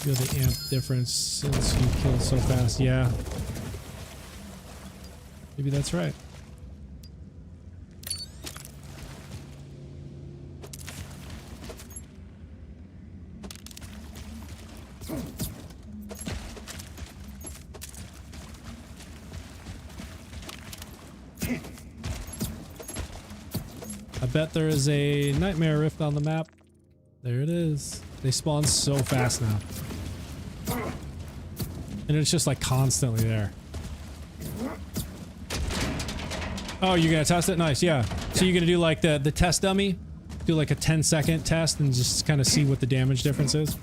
Feel the amp difference since you killed so fast. Yeah. Maybe that's right. I bet there is a nightmare rift on the map. There it is. They spawn so fast now. And it's just like constantly there. Oh, you're gonna test it? Nice, yeah. So you're gonna do like the test dummy? Do like a 10-second test and just kind of see what the damage difference is?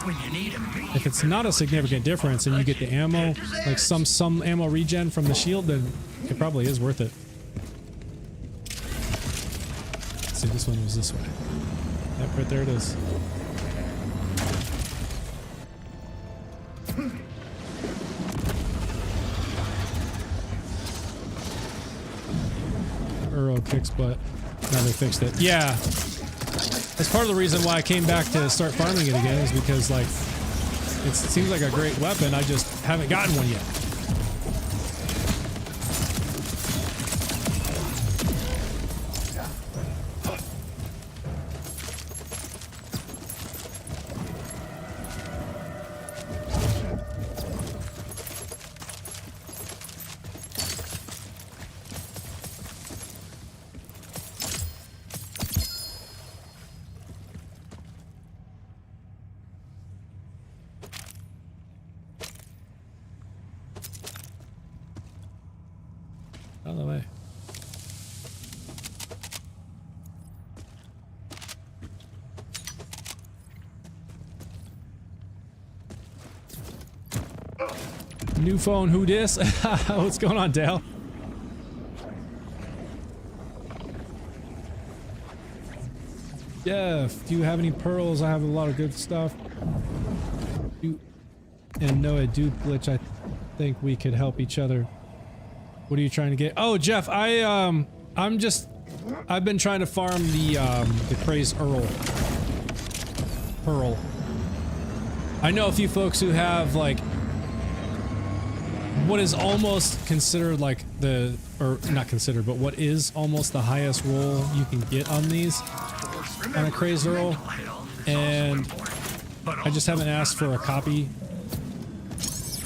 When you need 'em. If it's not a significant difference and you get the ammo, like some ammo regen from the shield, then it probably is worth it. Let's see, this one was this way. Yep, right there it is. Euro kicks butt. Now they fixed it. Yeah. That's part of the reason why I came back to start farming it again, is because like it seems like a great weapon. I just haven't gotten one yet. Out of the way. New phone, who dis? What's going on, Dale? Jeff, do you have any pearls? I have a lot of good stuff. And no, a dude glitch. I think we could help each other. What are you trying to get? Oh, Jeff, I've been trying to farm the crazed pearl. I know a few folks who have like what is almost considered like or not considered, but what is almost the highest roll you can get on these, on a crazed earl, and I just haven't asked for a copy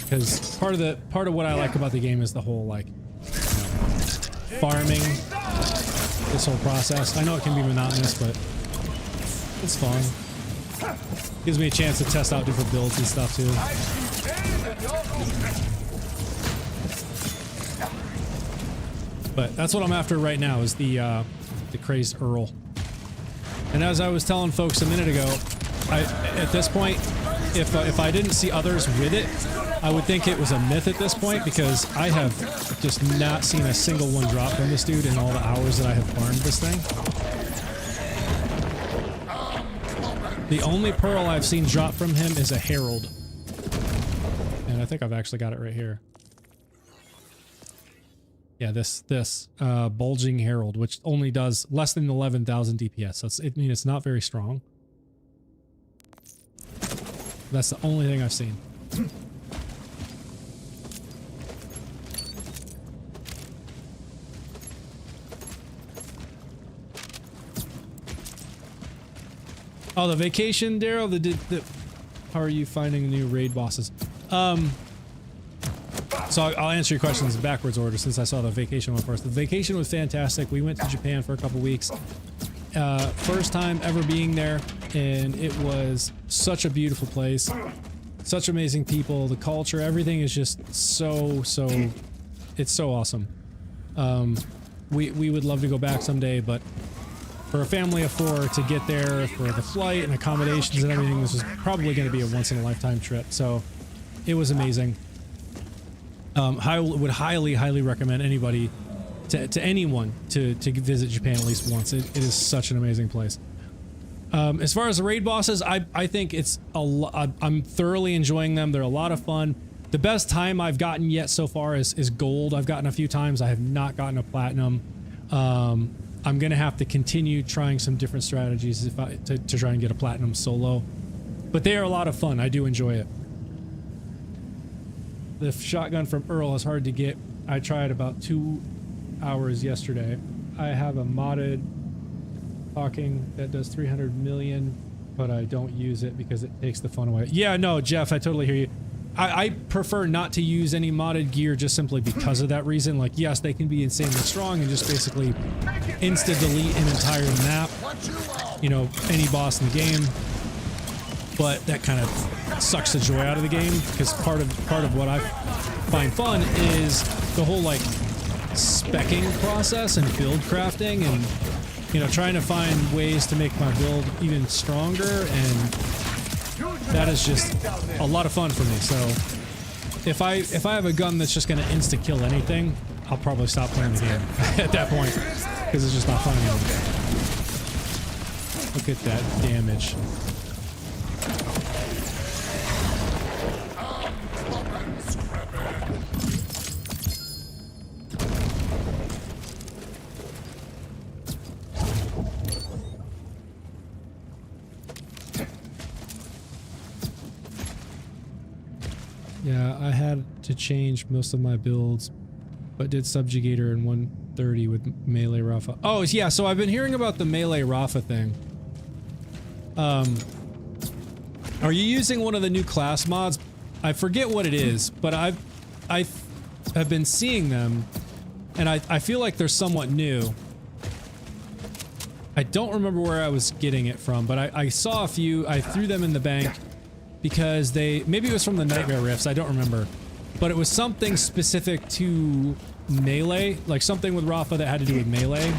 because part of what I like about the game is the whole like farming, this whole process. I know it can be monotonous, but it's fun. Gives me a chance to test out different builds and stuff too. But that's what I'm after right now, is the crazed Earl. And as I was telling folks a minute ago, at this point, if I didn't see others with it, I would think it was a myth at this point, because I have just not seen a single one drop from this dude in all the hours that I have farmed this thing. The only pearl I've seen drop from him is a Herald. And I think I've actually got it right here. Yeah, this bulging Herald, which only does less than 11,000 DPS. So it's not very strong. That's the only thing I've seen. Oh, the vacation, Daryl. How are you finding new raid bosses? So I'll answer your questions in backwards order since I saw the vacation one first. The vacation was fantastic. We went to Japan for a couple weeks. First time ever being there, and it was such a beautiful place. Such amazing people. The culture, everything is just so it's so awesome. We would love to go back someday, but for a family of 4 to get there for the flight and accommodations and everything, this was probably going to be a once-in-a-lifetime trip. So it was amazing. I would highly recommend anybody, to anyone, to visit Japan at least once. It is such an amazing place. As far as the raid bosses, I think it's I'm thoroughly enjoying them. They're a lot of fun. The best time I've gotten yet so far is gold. I've gotten a few times. I have not gotten a platinum. I'm gonna have to continue trying some different strategies to try and get a platinum solo. But they are a lot of fun. I do enjoy it. The shotgun from Earl is hard to get. I tried about 2 hours yesterday. I have a modded talking that does 300 million, but I don't use it because it takes the fun away. Yeah, no, Jeff, I totally hear you. I prefer not to use any modded gear just simply because of that reason. Like, yes, they can be insanely strong and just basically insta-delete an entire map, you know, any boss in the game. But that kind of sucks the joy out of the game, because part of what I find fun is the whole, like, speccing process and build crafting and, you know, trying to find ways to make my build even stronger, and that is just a lot of fun for me. So if I have a gun that's just gonna insta kill anything, I'll probably stop playing the game at that point, because it's just not fun anymore. Look at that damage. Yeah, I had to change most of my builds, but did Subjugator in 130 with Melee Rafa. Oh, yeah, so I've been hearing about the Melee Rafa thing. Are you using one of the new class mods? I forget what it is, but I have been seeing them, and I feel like they're somewhat new. I don't remember where I was getting it from, but I saw a few. I threw them in the bank because maybe it was from the Nightmare Rifts, I don't remember. But it was something specific to Melee, like something with Rafa that had to do with Melee.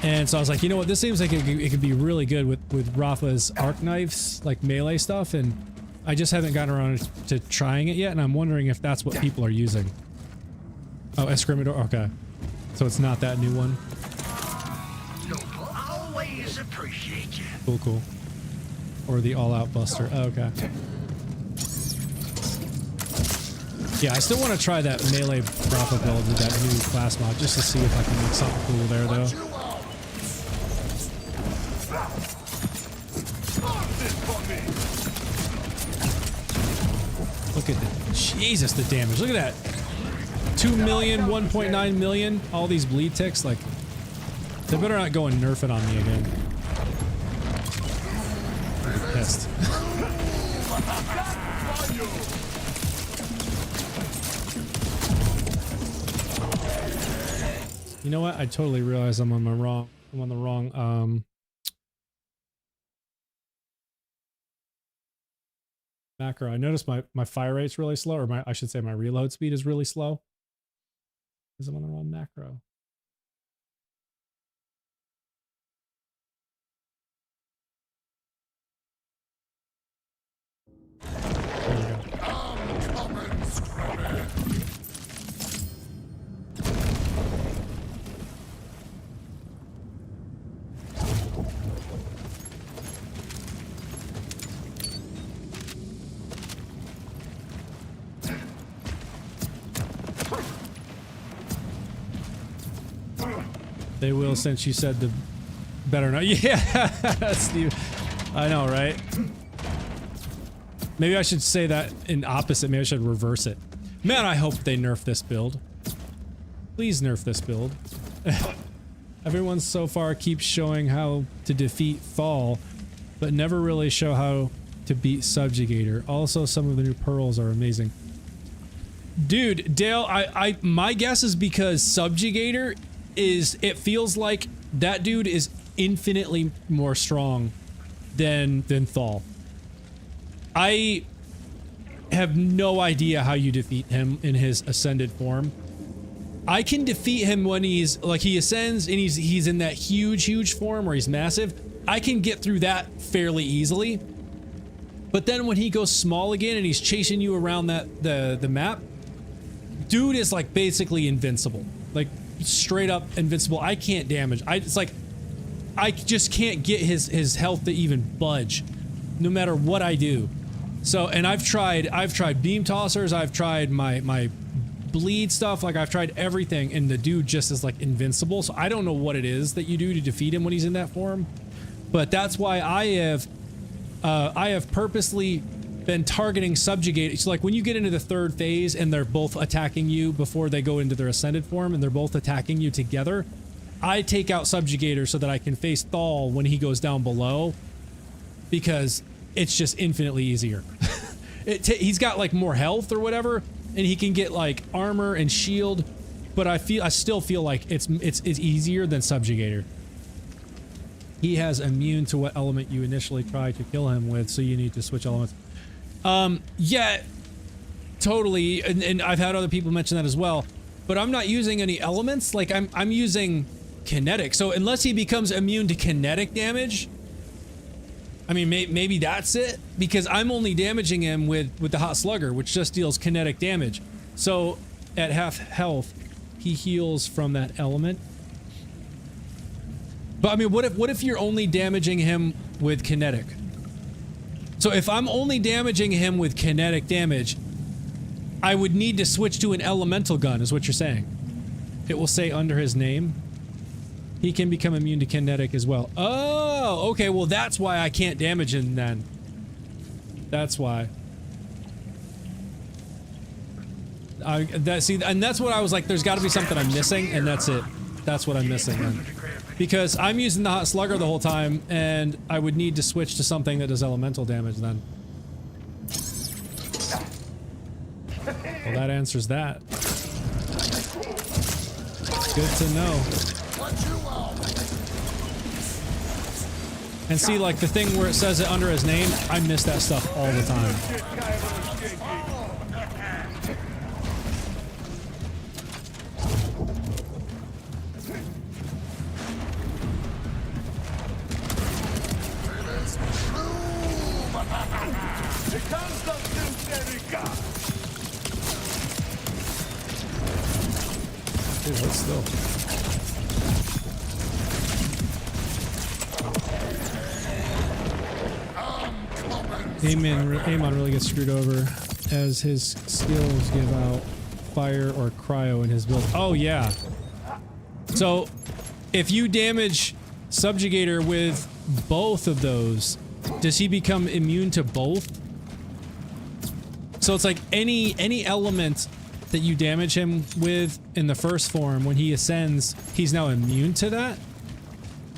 And so I was like, you know what, this seems like it could be really good with Rafa's arc knives, like Melee stuff, and I just haven't gotten around to trying it yet, and I'm wondering if that's what people are using. Oh, Escrimador, okay. So it's not that new one. Always appreciate you. Cool, cool. Or the all-out buster. Oh, okay. Yeah, I still want to try that Melee Rafa build with that new class mod, just to see if I can make something cool there, though. Look at the... Jesus, the damage. Look at that. 2 million, 1.9 million. All these bleed ticks, like... They better not go and nerf it on me again. I'm pissed. You know what? I totally realize I'm on the wrong macro. I noticed my fire rate's really slow, or I should say my reload speed is really slow. Because I'm on the wrong macro. There we go. They will, since you said the better not. Yeah, Steve. I know, right? Maybe I should say that in opposite. Maybe I should reverse it. Man, I hope they nerf this build. Please nerf this build. Everyone so far keeps showing how to defeat Fall, but never really show how to beat Subjugator. Also, some of the new pearls are amazing. Dude, Dale, my guess is because Subjugator is, it feels like that dude is infinitely more strong than Thal. I have no idea how you defeat him in his ascended form. I can defeat him when he's like, he ascends and he's in that huge form where he's massive. I can get through that fairly easily. But then when he goes small again and he's chasing you around the map, dude is like basically invincible. Like straight up invincible. I can't damage. It's like I just can't get his health to even budge, no matter what I do. So, and I've tried beam tossers. I've tried my bleed stuff. Like I've tried everything, and the dude just is like invincible. So I don't know what it is that you do to defeat him when he's in that form. But that's why I have I have purposely been targeting subjugators. So like when you get into the third phase and they're both attacking you before they go into their ascended form and they're both attacking you together, I take out subjugators so that I can face Thal when he goes down below, because it's just infinitely easier. He's got like more health or whatever, and he can get like armor and shield, but I still feel like it's easier than subjugator. He has immune to what element you initially try to kill him with, so you need to switch elements. Yeah, totally, and I've had other people mention that as well, but I'm not using any elements. Like I'm using kinetic, so unless he becomes immune to kinetic damage, I mean, maybe that's it, because I'm only damaging him with the hot slugger, which just deals kinetic damage. So at half health, he heals from that element. But I mean, what if you're only damaging him with kinetic? So if I'm only damaging him with kinetic damage, I would need to switch to an elemental gun, is what you're saying. It will say under his name, he can become immune to kinetic as well. Oh, okay, well that's why I can't damage him then. That's why. And that's what I was like, there's gotta be something I'm missing, and that's it. That's what I'm missing then. Because I'm using the hot slugger the whole time, and I would need to switch to something that does elemental damage then. Well, that answers that. Good to know. And see, like the thing where it says it under his name, I miss that stuff all the time. Dude, what's still? Amon really gets screwed over as his skills give out fire or cryo in his build. Oh yeah. So if you damage Subjugator with both of those, does he become immune to both? So it's like any element that you damage him with in the first form, when he ascends, he's now immune to that?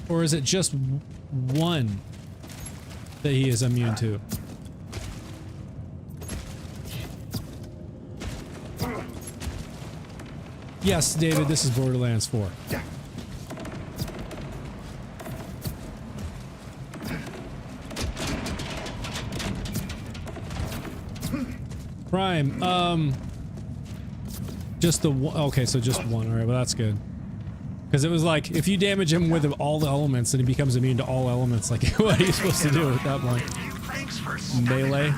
Or is it just one that he is immune to? Yes, David, this is Borderlands 4. Prime, just the one. Okay, so just one. Alright, well that's good. Because it was like, if you damage him with all the elements, then he becomes immune to all elements. Like, what are you supposed to do at that point? Melee?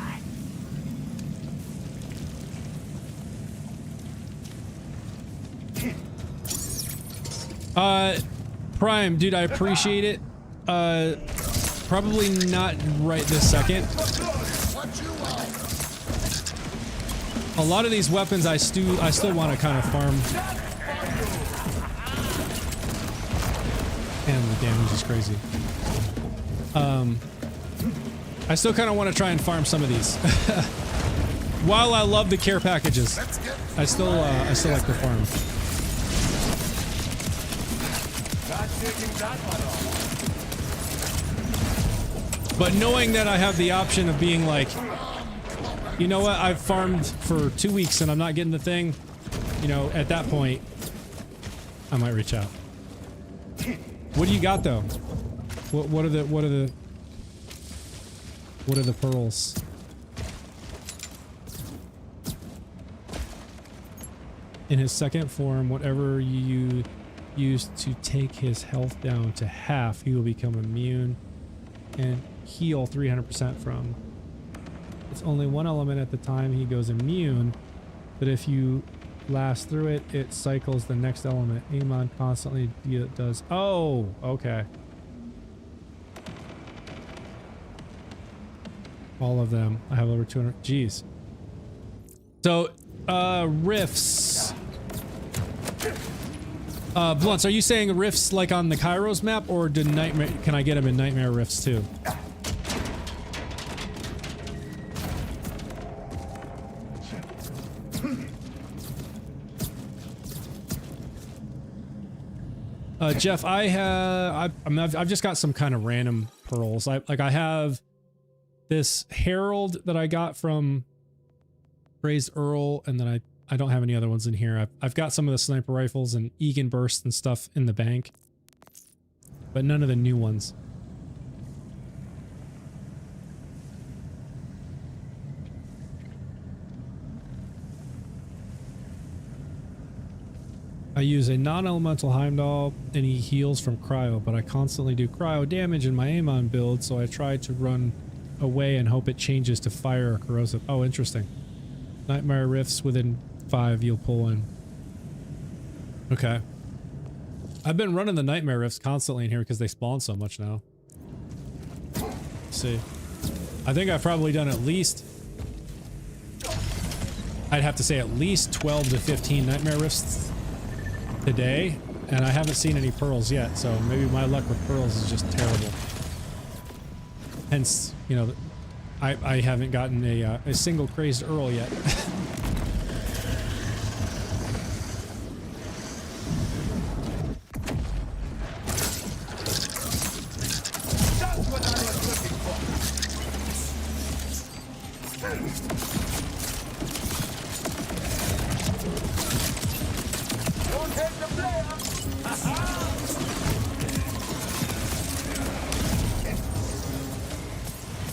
Prime, dude, I appreciate it. Probably not right this second. A lot of these weapons I still want to kind of farm. And the damage is crazy. I still kind of want to try and farm some of these. While I love the care packages, I still like the farm. But knowing that I have the option of being like, you know what, I've farmed for 2 weeks and I'm not getting the thing, you know, at that point, I might reach out. What do you got though? What are the pearls? In his second form, whatever you use to take his health down to half, he will become immune and heal 300% from. It's only one element at the time he goes immune, but if you last through it, it cycles the next element. Amon constantly does. Oh, okay. All of them. I have over 200. Jeez. So, rifts. Blunts, are you saying rifts like on the Kairos map, or did Nightmare? Can I get them in Nightmare rifts too? Jeff, I've just got some kind of random pearls. I have this Herald that I got from Crazed Earl, and then I don't have any other ones in here. I've got some of the sniper rifles and Egan bursts and stuff in the bank, but none of the new ones. I use a non-elemental Heimdall and he heals from cryo, but I constantly do cryo damage in my Amon build, so I try to run away and hope it changes to fire or corrosive. Oh, interesting. Nightmare Rifts within 5 you'll pull in. Okay. I've been running the Nightmare Rifts constantly in here because they spawn so much now. Let's see. I think I've probably done at least... I'd have to say at least 12 to 15 Nightmare Rifts today, and I haven't seen any pearls yet, so maybe my luck with pearls is just terrible. Hence, you know, I haven't gotten a single Crazed Earl yet. That's what I was looking for. Don't hit the player.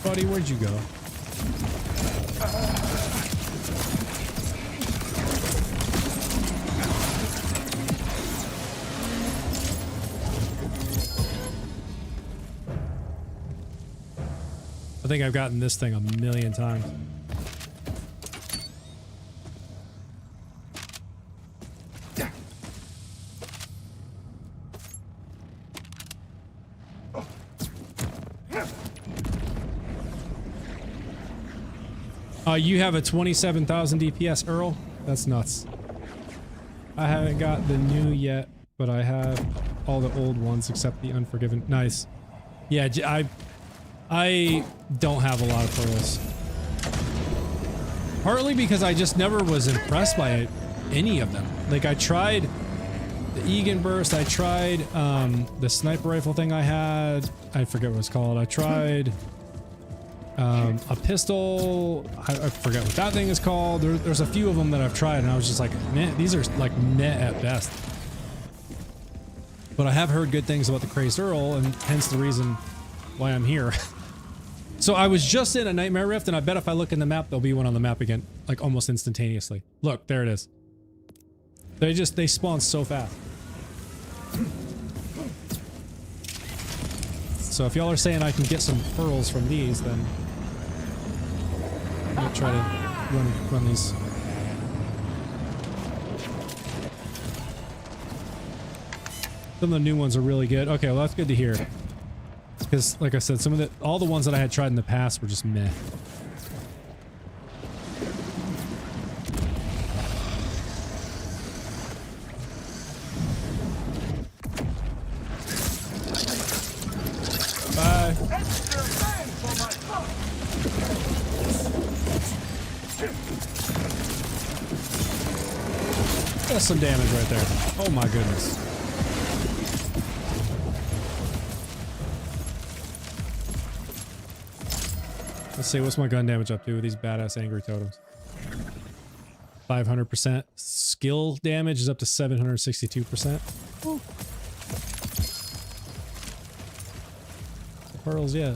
Buddy, where'd you go? I think I've gotten this thing a million times. You have a 27,000 DPS Earl? That's nuts. I haven't got the new yet, but I have all the old ones except the Unforgiven. Nice. Yeah, I don't have a lot of pearls. Partly because I just never was impressed by any of them. Like, I tried the Egan burst, I tried the sniper rifle thing I had. I forget what it's called. I tried a pistol. I forget what that thing is called. There's a few of them that I've tried and I was just like, meh, these are like meh at best. But I have heard good things about the Crazed Earl, and hence the reason why I'm here. So I was just in a Nightmare Rift, and I bet if I look in the map, there'll be one on the map again, like almost instantaneously. Look, there it is. They spawn so fast. So if y'all are saying I can get some pearls from these, then I'm gonna try to run these. Some of the new ones are really good. Okay, well that's good to hear. Because, like I said, all the ones that I had tried in the past were just meh. Bye. That's some damage right there. Oh my goodness. Let's see, what's my gun damage up to with these badass angry totems? 500%. Skill damage is up to 762%. Woo. The pearls, yeah.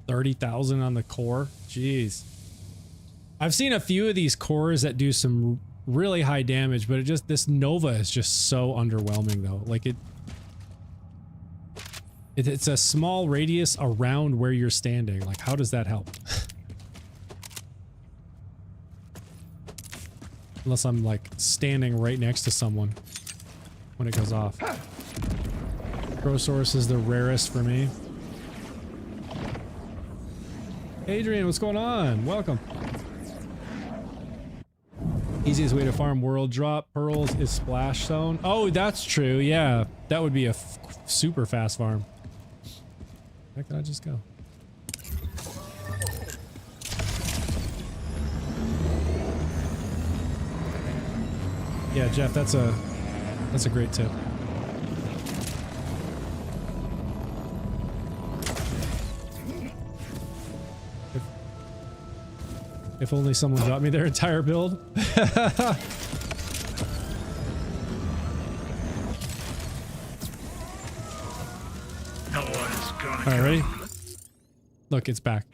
$30,000 on the core. Jeez. I've seen a few of these cores that do some really high damage, but this Nova is just so underwhelming though. Like it's a small radius around where you're standing. Like, how does that help? Unless I'm like standing right next to someone when it goes off. Grosource is the rarest for me. Adrian, what's going on? Welcome. Easiest way to farm world drop pearls is splash zone. Oh, that's true. Yeah, that would be a super fast farm. Where can I just go? Yeah, Jeff, that's a great tip. If only someone dropped me their entire build. No one is gonna Alright, ready? Look, it's back.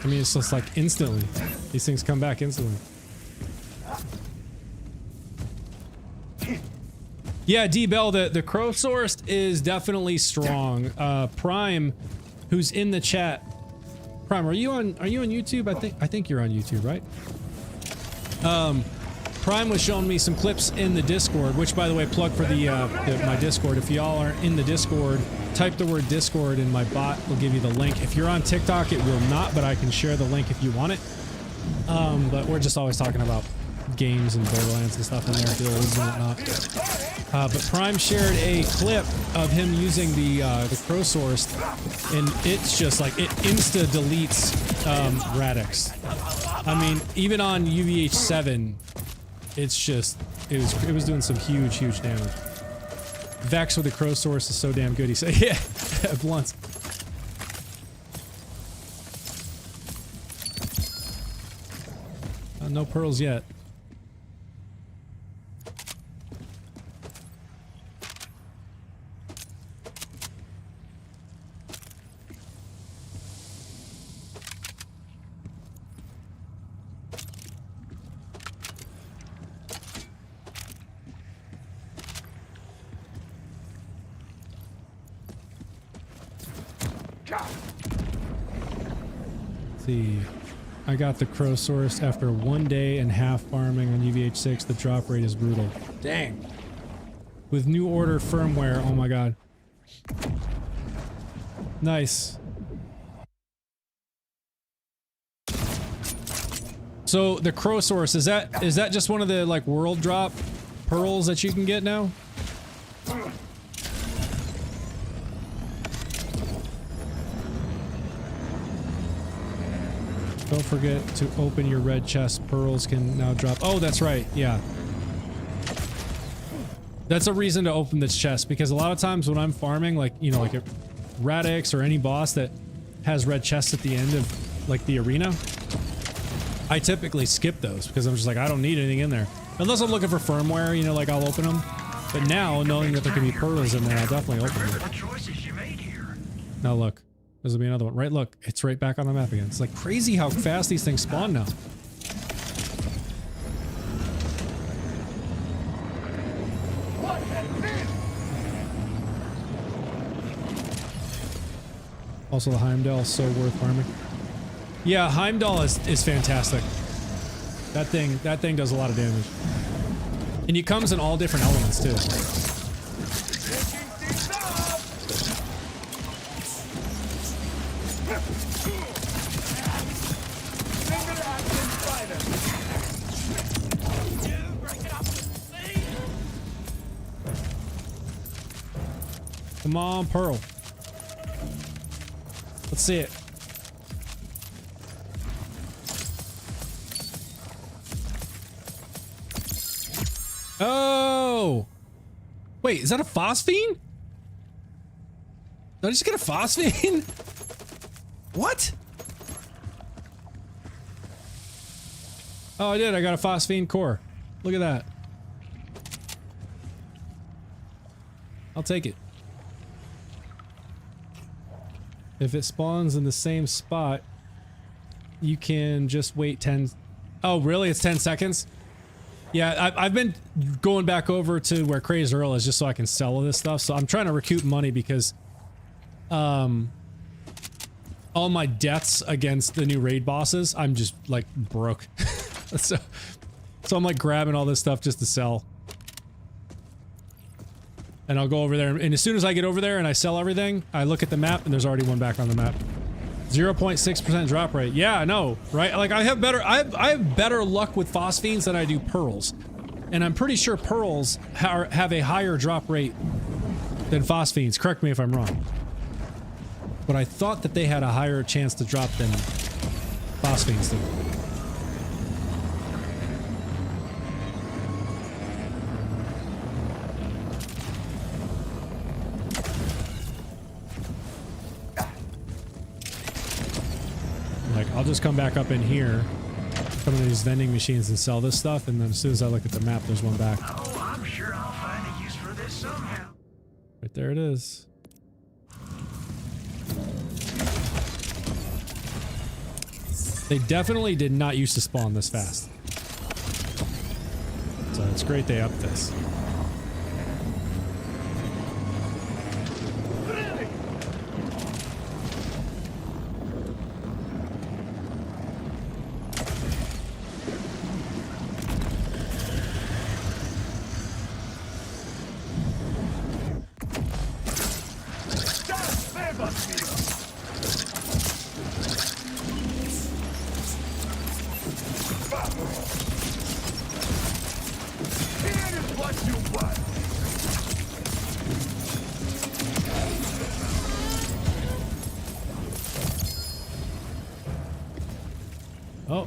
I mean, it's just like instantly. These things come back instantly. Yeah, D-Bell, the Crow Sourced is definitely strong. Prime, who's in the chat. Prime, are you on YouTube? I think you're on YouTube, right? Prime was showing me some clips in the Discord, which, by the way, plug for my Discord. If y'all aren't in the Discord, type the word Discord and my bot will give you the link. If you're on TikTok, it will not, but I can share the link if you want it. But we're just always talking about games and Borderlands and stuff in there, builds and whatnot. But Prime shared a clip of him using the Crow Sourced, and it's just like it insta deletes Radix. I mean, even on UVH7, it's just it was doing some huge damage. Vex with the Crow Source is so damn good. He said, "Yeah, blunts." No pearls yet. See, I got the Crow Source after 1 day and half farming on UVH6. The drop rate is brutal. Dang. With new order firmware, oh my god. Nice. So the Crow Source, is that just one of the like world drop pearls that you can get now? Don't forget to open your red chest. Pearls can now drop. Oh, that's right. Yeah. That's a reason to open this chest, because a lot of times when I'm farming, like, you know, like a Radix or any boss that has red chests at the end of like the arena, I typically skip those because I'm just like, I don't need anything in there. Unless I'm looking for firmware, you know, like I'll open them. But now, knowing that there can be pearls in there, I'll definitely open them. the choices you made here. Now look. There's gonna be another one. Right, look. It's right back on the map again. It's like crazy how fast these things spawn now. Also, the Heimdall is so worth farming. Yeah, Heimdall is fantastic. That thing does a lot of damage. And it comes in all different elements too. Come on, Pearl. Let's see it. Oh! Wait, is that a phosphine? Did I just get a phosphine? What? Oh, I did. I got a phosphine core. Look at that. I'll take it. If it spawns in the same spot, you can just wait 10... Oh, really? It's 10 seconds? Yeah, I've been going back over to where Crazed Earl is just so I can sell this stuff. So I'm trying to recoup money because all my deaths against the new raid bosses, I'm just like broke. so I'm like grabbing all this stuff just to sell. And I'll go over there, and as soon as I get over there and I sell everything, I look at the map and there's already one back on the map. 0.6% drop rate. Yeah, I know, right? Like I have better luck with phosphines than I do pearls. And I'm pretty sure pearls have a higher drop rate than phosphines. Correct me if I'm wrong. But I thought that they had a higher chance to drop than phosphines do. just come back up in here, come to these vending machines and sell this stuff, and then as soon as I look at the map, there's one back. Oh, I'm sure I'll find a use for this somehow. Right there it is. They definitely did not used to spawn this fast. So it's great they upped this. Oh.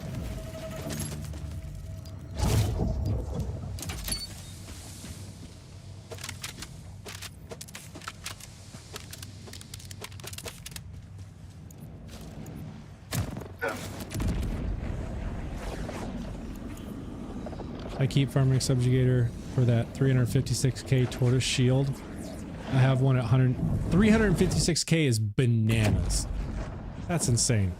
I keep farming subjugator for that 356k tortoise shield. I have one at 356k is bananas. That's insane.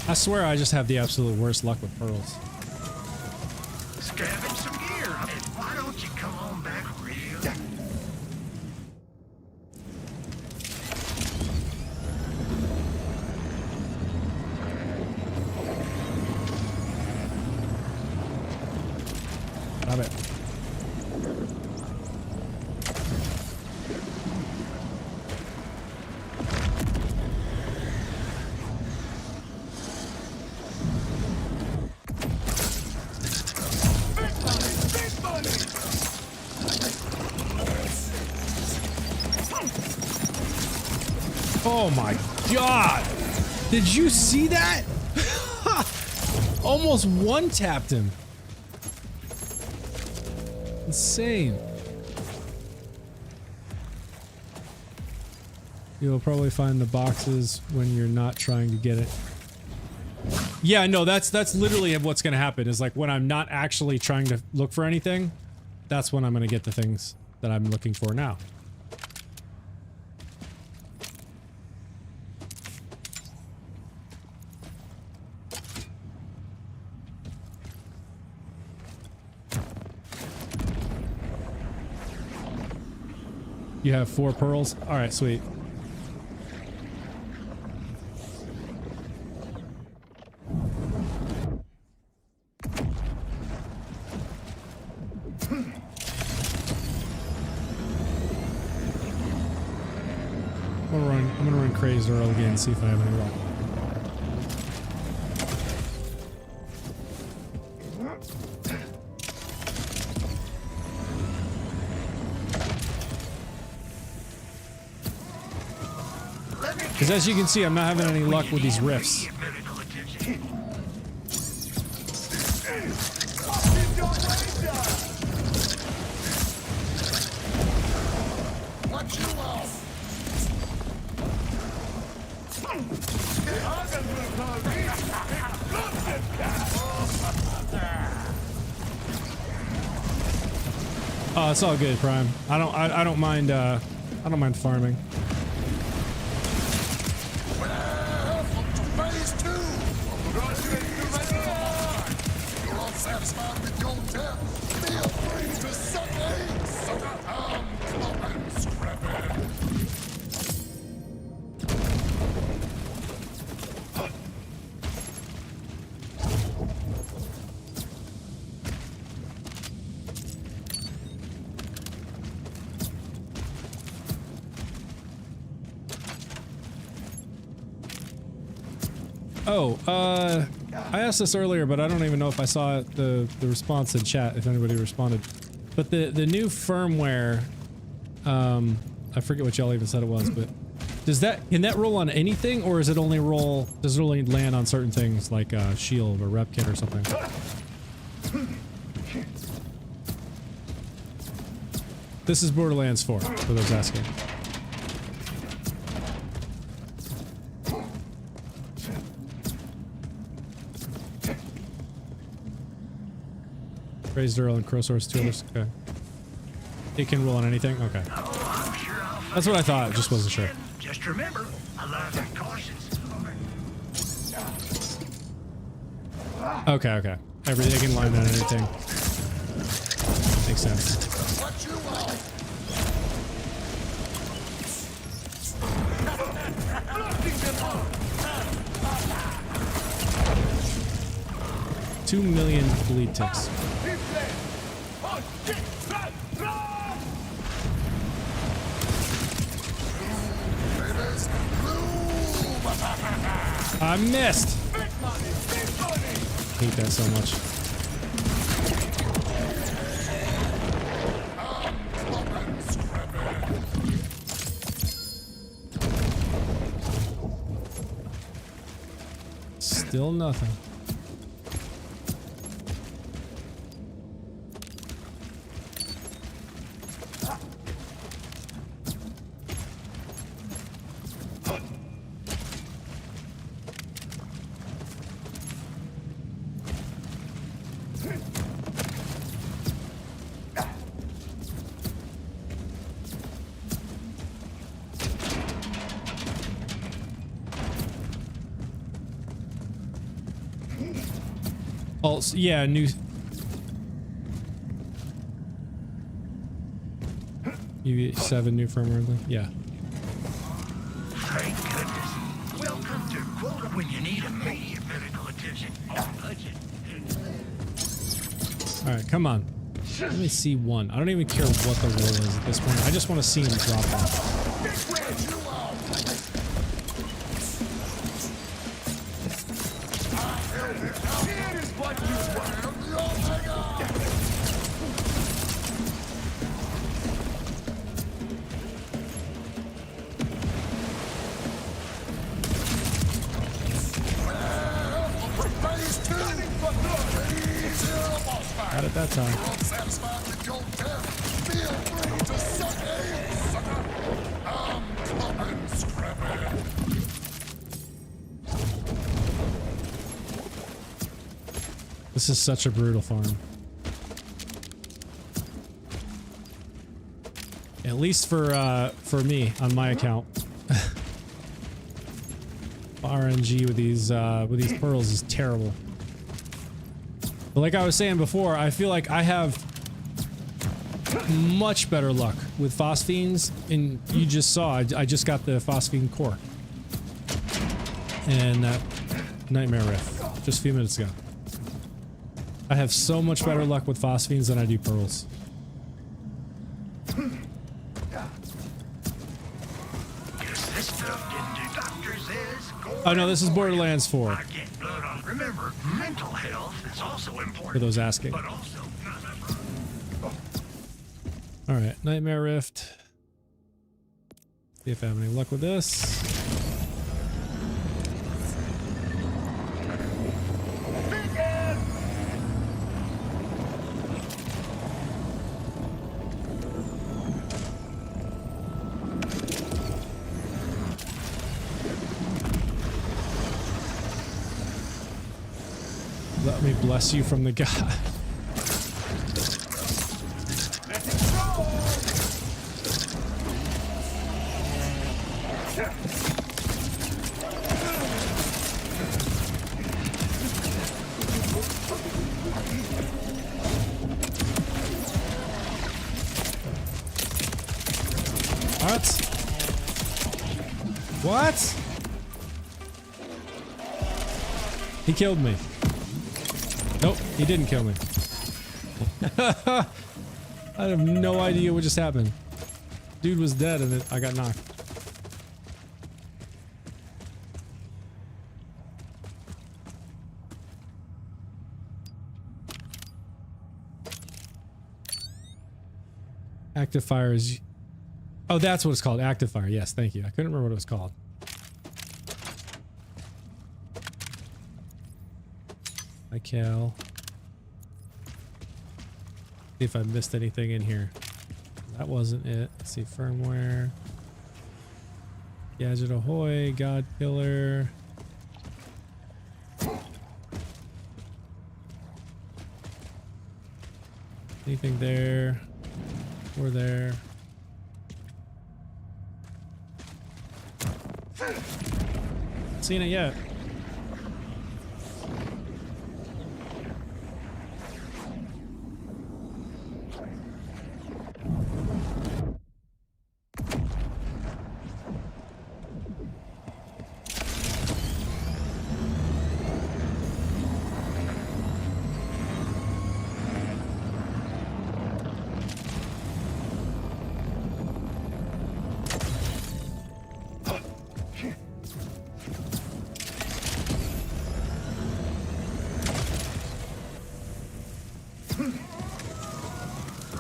I swear I just have the absolute worst luck with pearls. Scavenge some gear. And why don't you come on back real? Stop it. Oh my god! Did you see that? Almost one-tapped him. Insane. You'll probably find the boxes when you're not trying to get it. Yeah, no, that's literally what's gonna happen, is like when I'm not actually trying to look for anything, that's when I'm gonna get the things that I'm looking for now. You have 4 pearls? Alright, sweet. I'm gonna run Crazed Earl again and see if I have any luck. Because as you can see, I'm not having any luck with these rifts. Oh, it's all good, Prime. I don't mind farming. Oh, I asked this earlier, but I don't even know if I saw it, the response in chat, if anybody responded. But the new firmware, I forget what y'all even said it was, but can that roll on anything, or is it only does it only land on certain things like shield or rep kit or something? This is Borderlands 4, for those asking. Raised Earl and Crowsource 2 others. Okay. It can roll on anything? Okay. That's what I thought, just wasn't sure. Just remember, I love and cautious. Okay, okay. Everything can line on anything. Makes sense. What you want? 2 million bleed ticks. I missed! Hate that so much. Still nothing. Also, yeah, new UVHM7 new firmware. Yeah. Thank goodness. Welcome to Quota when you need immediate medical attention on budget. All right, come on. Let me see one. I don't even care what the roll is at this point. I just want to see him drop off. Got it that time. Satisfied with your death? Feel free to suck a sucker. I'm coming, Scrappy. This is such a brutal farm. At least for me on my account. RNG with these pearls is terrible. But like I was saying before, I feel like I have much better luck with phosphines, and you just saw I just got the phosphine core and that nightmare rift just a few minutes ago. I have so much better luck with phosphines than I do pearls. Oh no, this is Borderlands 4. Remember, mental health is also important. For those asking. But also, Alright, Nightmare Rift. See if I have any luck with this. Let me bless you from the god. What? What? He killed me. Nope, he didn't kill me. I have no idea what just happened. Dude was dead and I got knocked. Active fire is... Oh, that's what it's called. Active fire. Yes, thank you. I couldn't remember what it was called. Hi, Cal. See if I missed anything in here. That wasn't it. Let's see. Firmware. Gadget ahoy. God killer. Anything there? Or there? Seen it yet?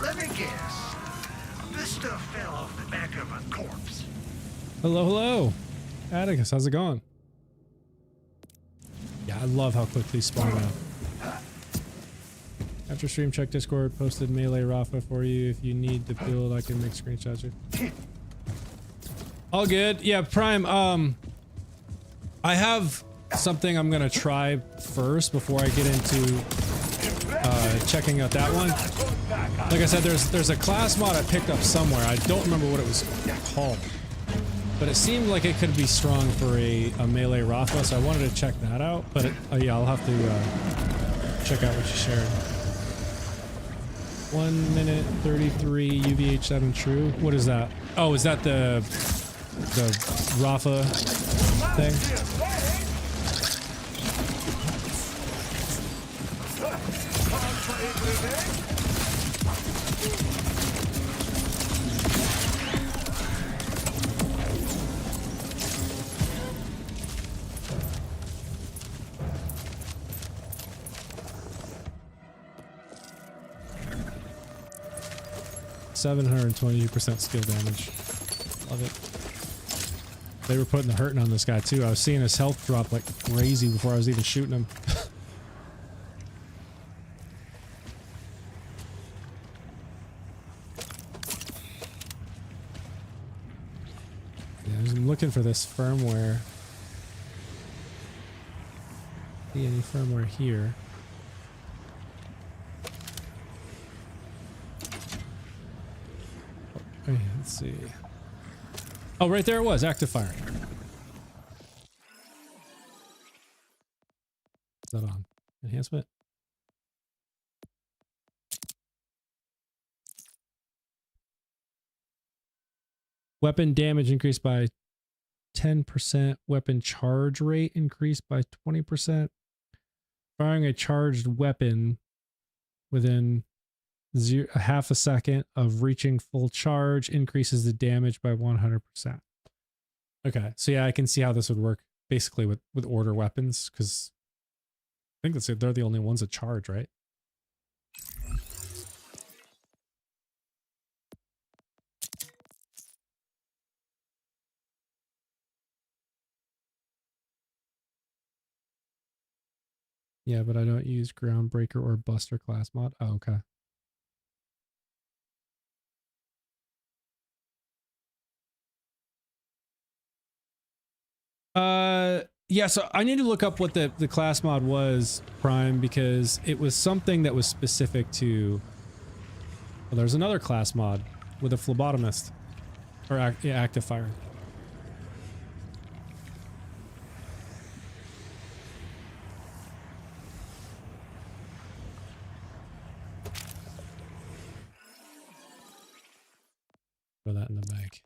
Let me guess. This stuff fell off the back of a corpse. Hello, hello. Atticus, how's it going? Yeah, I love how quick these spawn out. After stream, check Discord, posted Melee Rafa for you. If you need to build, I can make screenshots. All good. Yeah, Prime, I have something I'm gonna try first before I get into checking out that one. Like I said, there's a class mod I picked up somewhere. I don't remember what it was called, but it seemed like it could be strong for a melee Rafa, so I wanted to check that out. But yeah, I'll have to check out what you shared. 1 minute 33 UVH7 true. What is that? Oh, is that the Rafa thing? 722% skill damage. Love it. They were putting the hurting on this guy too. I was seeing his health drop like crazy before I was even shooting him. Yeah, I'm looking for this firmware. See any firmware here? Okay, let's see. Oh, right there it was. Active fire. Is that on? Enhancement? Weapon damage increased by 10%. Weapon charge rate increased by 20%. Firing a charged weapon within a half a second of reaching full charge increases the damage by 100%. Okay, so yeah, I can see how this would work basically with order weapons, because I think that's it. They're the only ones that charge, right? Yeah, but I don't use Groundbreaker or Buster class mod. Oh, okay. Yeah, so I need to look up what the class mod was, Prime, because it was something that was specific to... Well, there's another class mod with a phlebotomist. Or active fire. Throw that in the bag.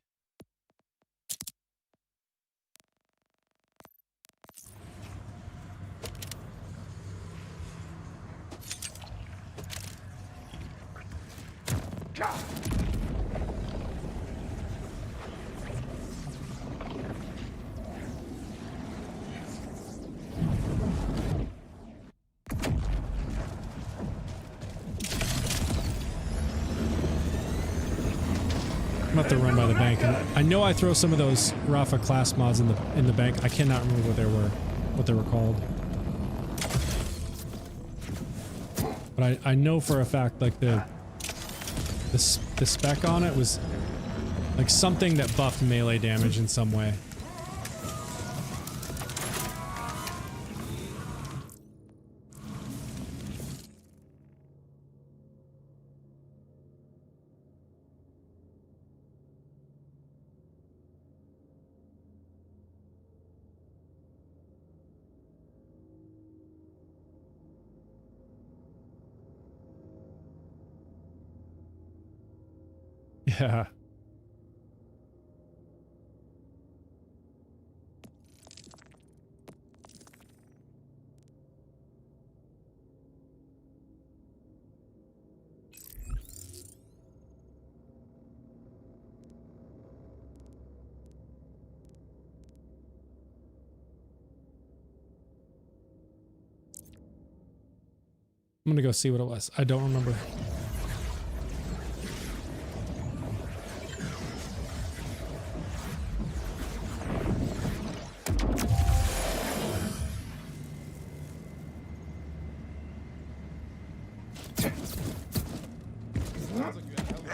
gonna have to run by the bank. And I know I throw some of those Rafa class mods in the bank. I cannot remember what they were called. But I know for a fact like the spec on it was like something that buffed melee damage in some way. Yeah. I'm gonna go see what it was. I don't remember.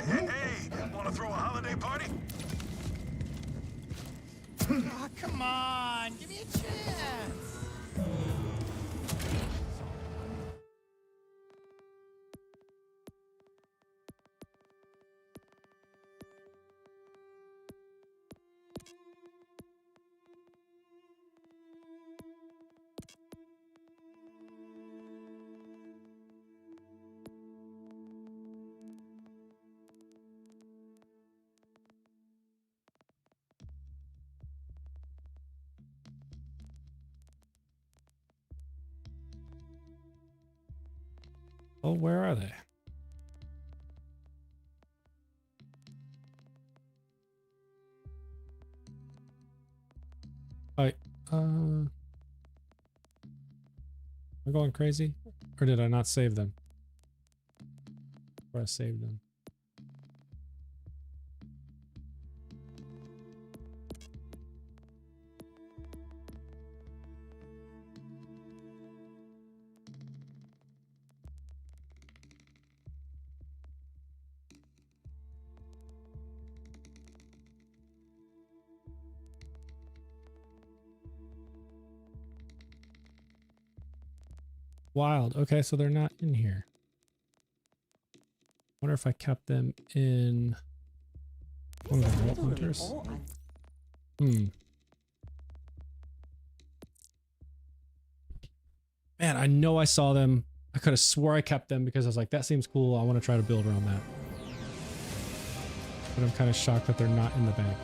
Hey, wanna throw a holiday party? Oh, come on, give me a chance. Oh, where are they? Am I going crazy? Or did I not save them? Or I saved them? Wild. Okay, so they're not in here. Wonder if I kept them in one of the vault hunters. Man, I know I saw them. I could have swore I kept them because I was like, that seems cool. I want to try to build around that. But I'm kind of shocked that they're not in the bank.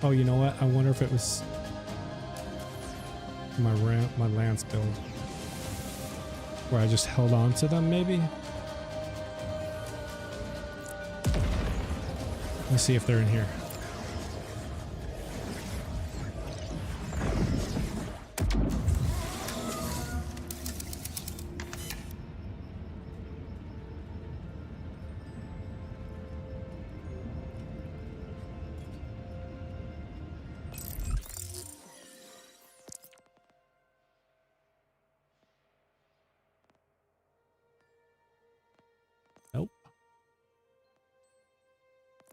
Oh, you know what? I wonder if it was my Lance build where I just held on to them, maybe? Let me see if they're in here. Nope.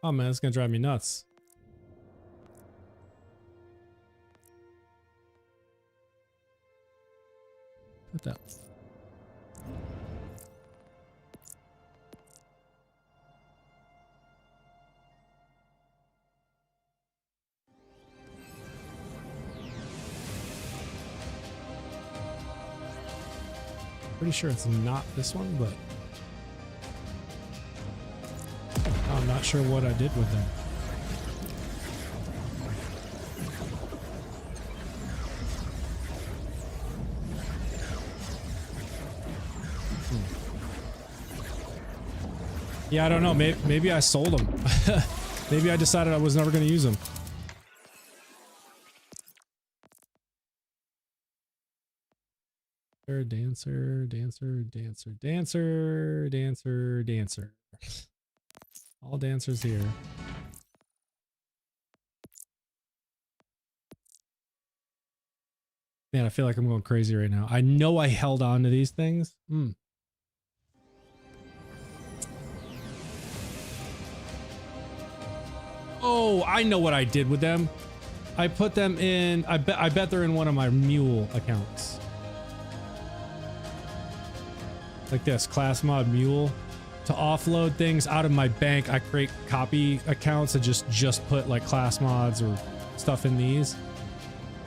Oh man, it's gonna drive me nuts. Put that. Pretty sure it's not this one, but I'm not sure what I did with them. Yeah, I don't know. Maybe I sold them. Maybe I decided I was never going to use them. Dancer, dancer, dancer, dancer, dancer, dancer. All dancers here. Man, I feel like I'm going crazy right now. I know I held on to these things. Oh, I know what I did with them. I put them in, I bet they're in one of my mule accounts. Like this, class mod mule. To offload things out of my bank, I create copy accounts and just put like class mods or stuff in these.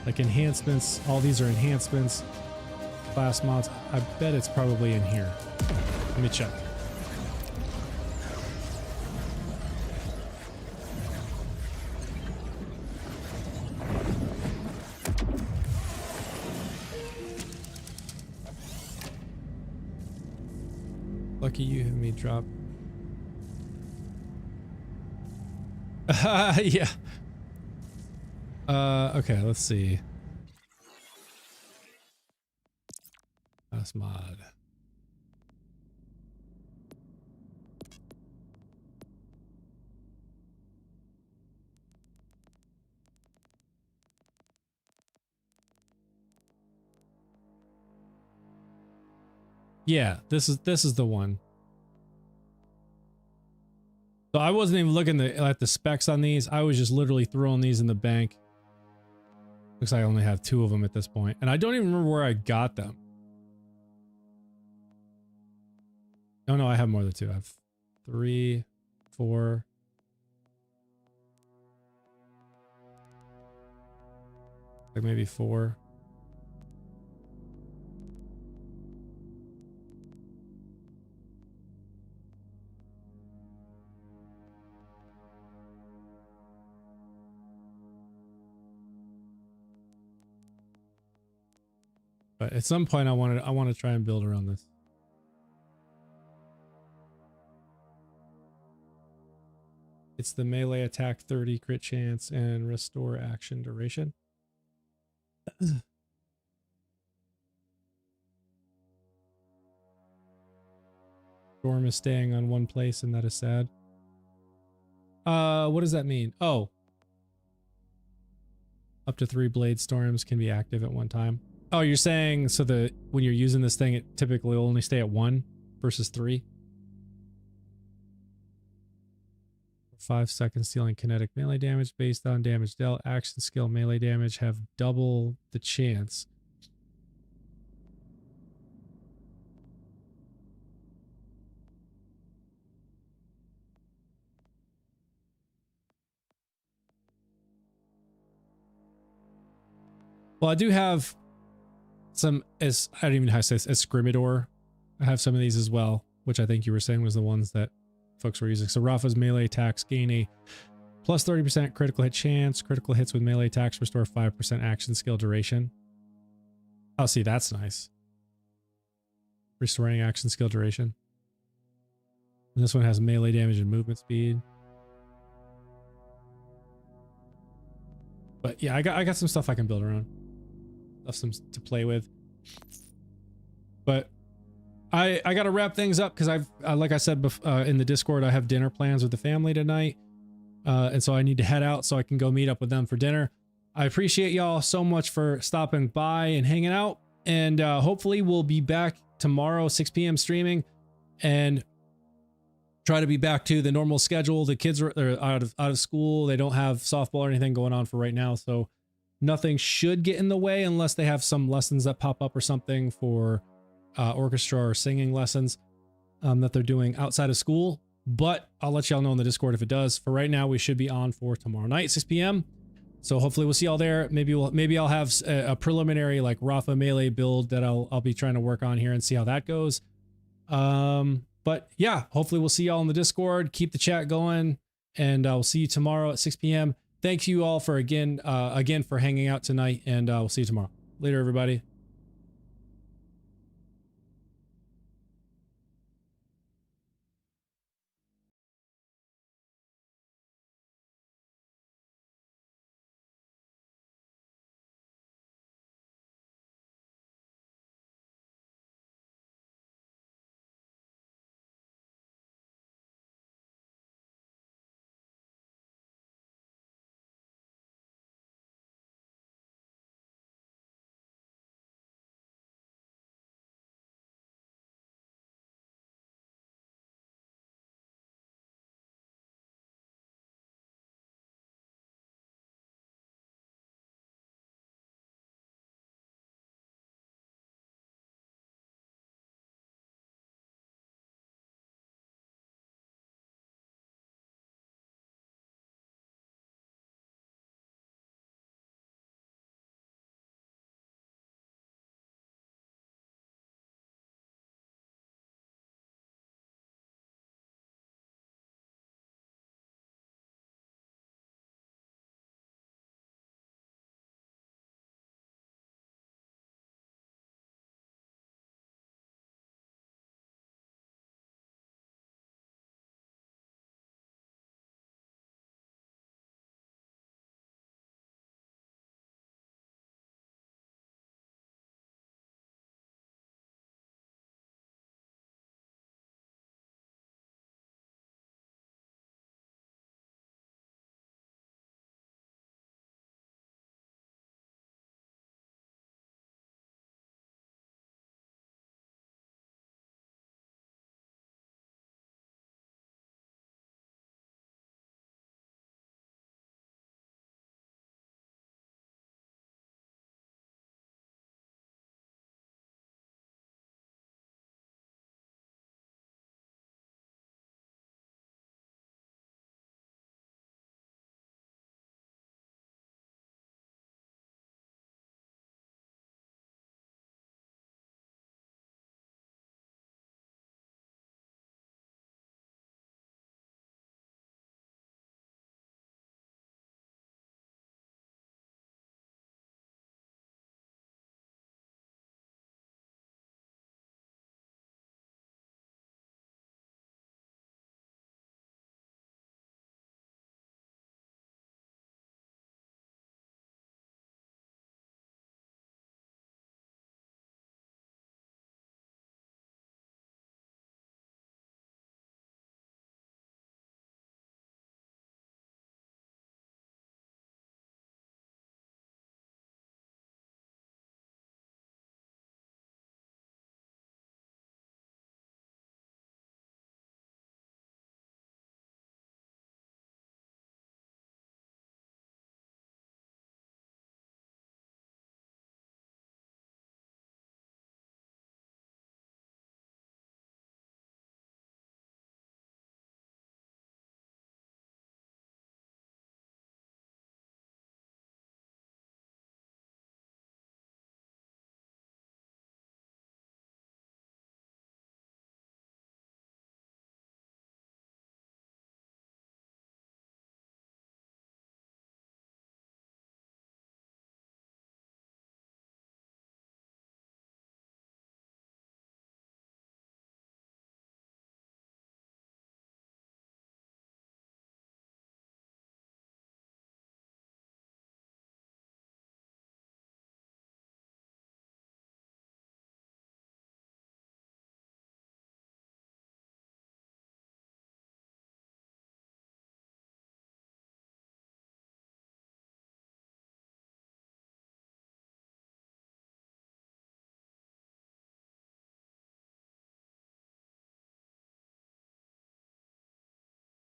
Like enhancements, all these are enhancements. Class mods, I bet it's probably in here. Let me check. Lucky you have me drop. Yeah. Okay, let's see. Class mod. Yeah, this is the one. So I wasn't even looking at the specs on these. I was just literally throwing these in the bank. Looks like I only have 2 of them at this point, and I don't even remember where I got them. Oh no, I have more than 2. I have 3, 4. Like maybe 4. But at some point I want to try and build around this. It's the melee attack 30 crit chance and restore action duration. Storm is staying on one place and that is sad. What does that mean? Oh. Up to 3 blade storms can be active at one time. Oh, you're saying so that when you're using this thing, it typically will only stay at 1 versus 3? 5 seconds dealing kinetic melee damage based on damage dealt. Action skill melee damage have double the chance. Well, I do have some, as I don't even know how to say this, as Scrimidor. I have some of these as well, which I think you were saying was the ones that folks were using. So Rafa's melee attacks gain a plus 30% critical hit chance. Critical hits with melee attacks restore 5% action skill duration. Oh, see, that's nice. Restoring action skill duration. And this one has melee damage and movement speed. But yeah, I got some stuff I can build around. Some to play with. But I got to wrap things up because I've like I said in the Discord, I have dinner plans with the family tonight, and so I need to head out so I can go meet up with them for dinner. I appreciate y'all so much for stopping by and hanging out, and hopefully we'll be back tomorrow 6 p.m. streaming and try to be back to the normal schedule. The kids are out of school. They don't have softball or anything going on for right now, so nothing should get in the way unless they have some lessons that pop up or something for orchestra or singing lessons that they're doing outside of school. But I'll let y'all know in the Discord if it does. For right now, we should be on for tomorrow night, 6 p.m. So hopefully we'll see y'all there. Maybe I'll have a preliminary like Rafa melee build that I'll be trying to work on here and see how that goes. But yeah, hopefully we'll see y'all in the Discord. Keep the chat going, and I'll see you tomorrow at 6 p.m. Thank you all for again for hanging out tonight, and we'll see you tomorrow. Later, everybody.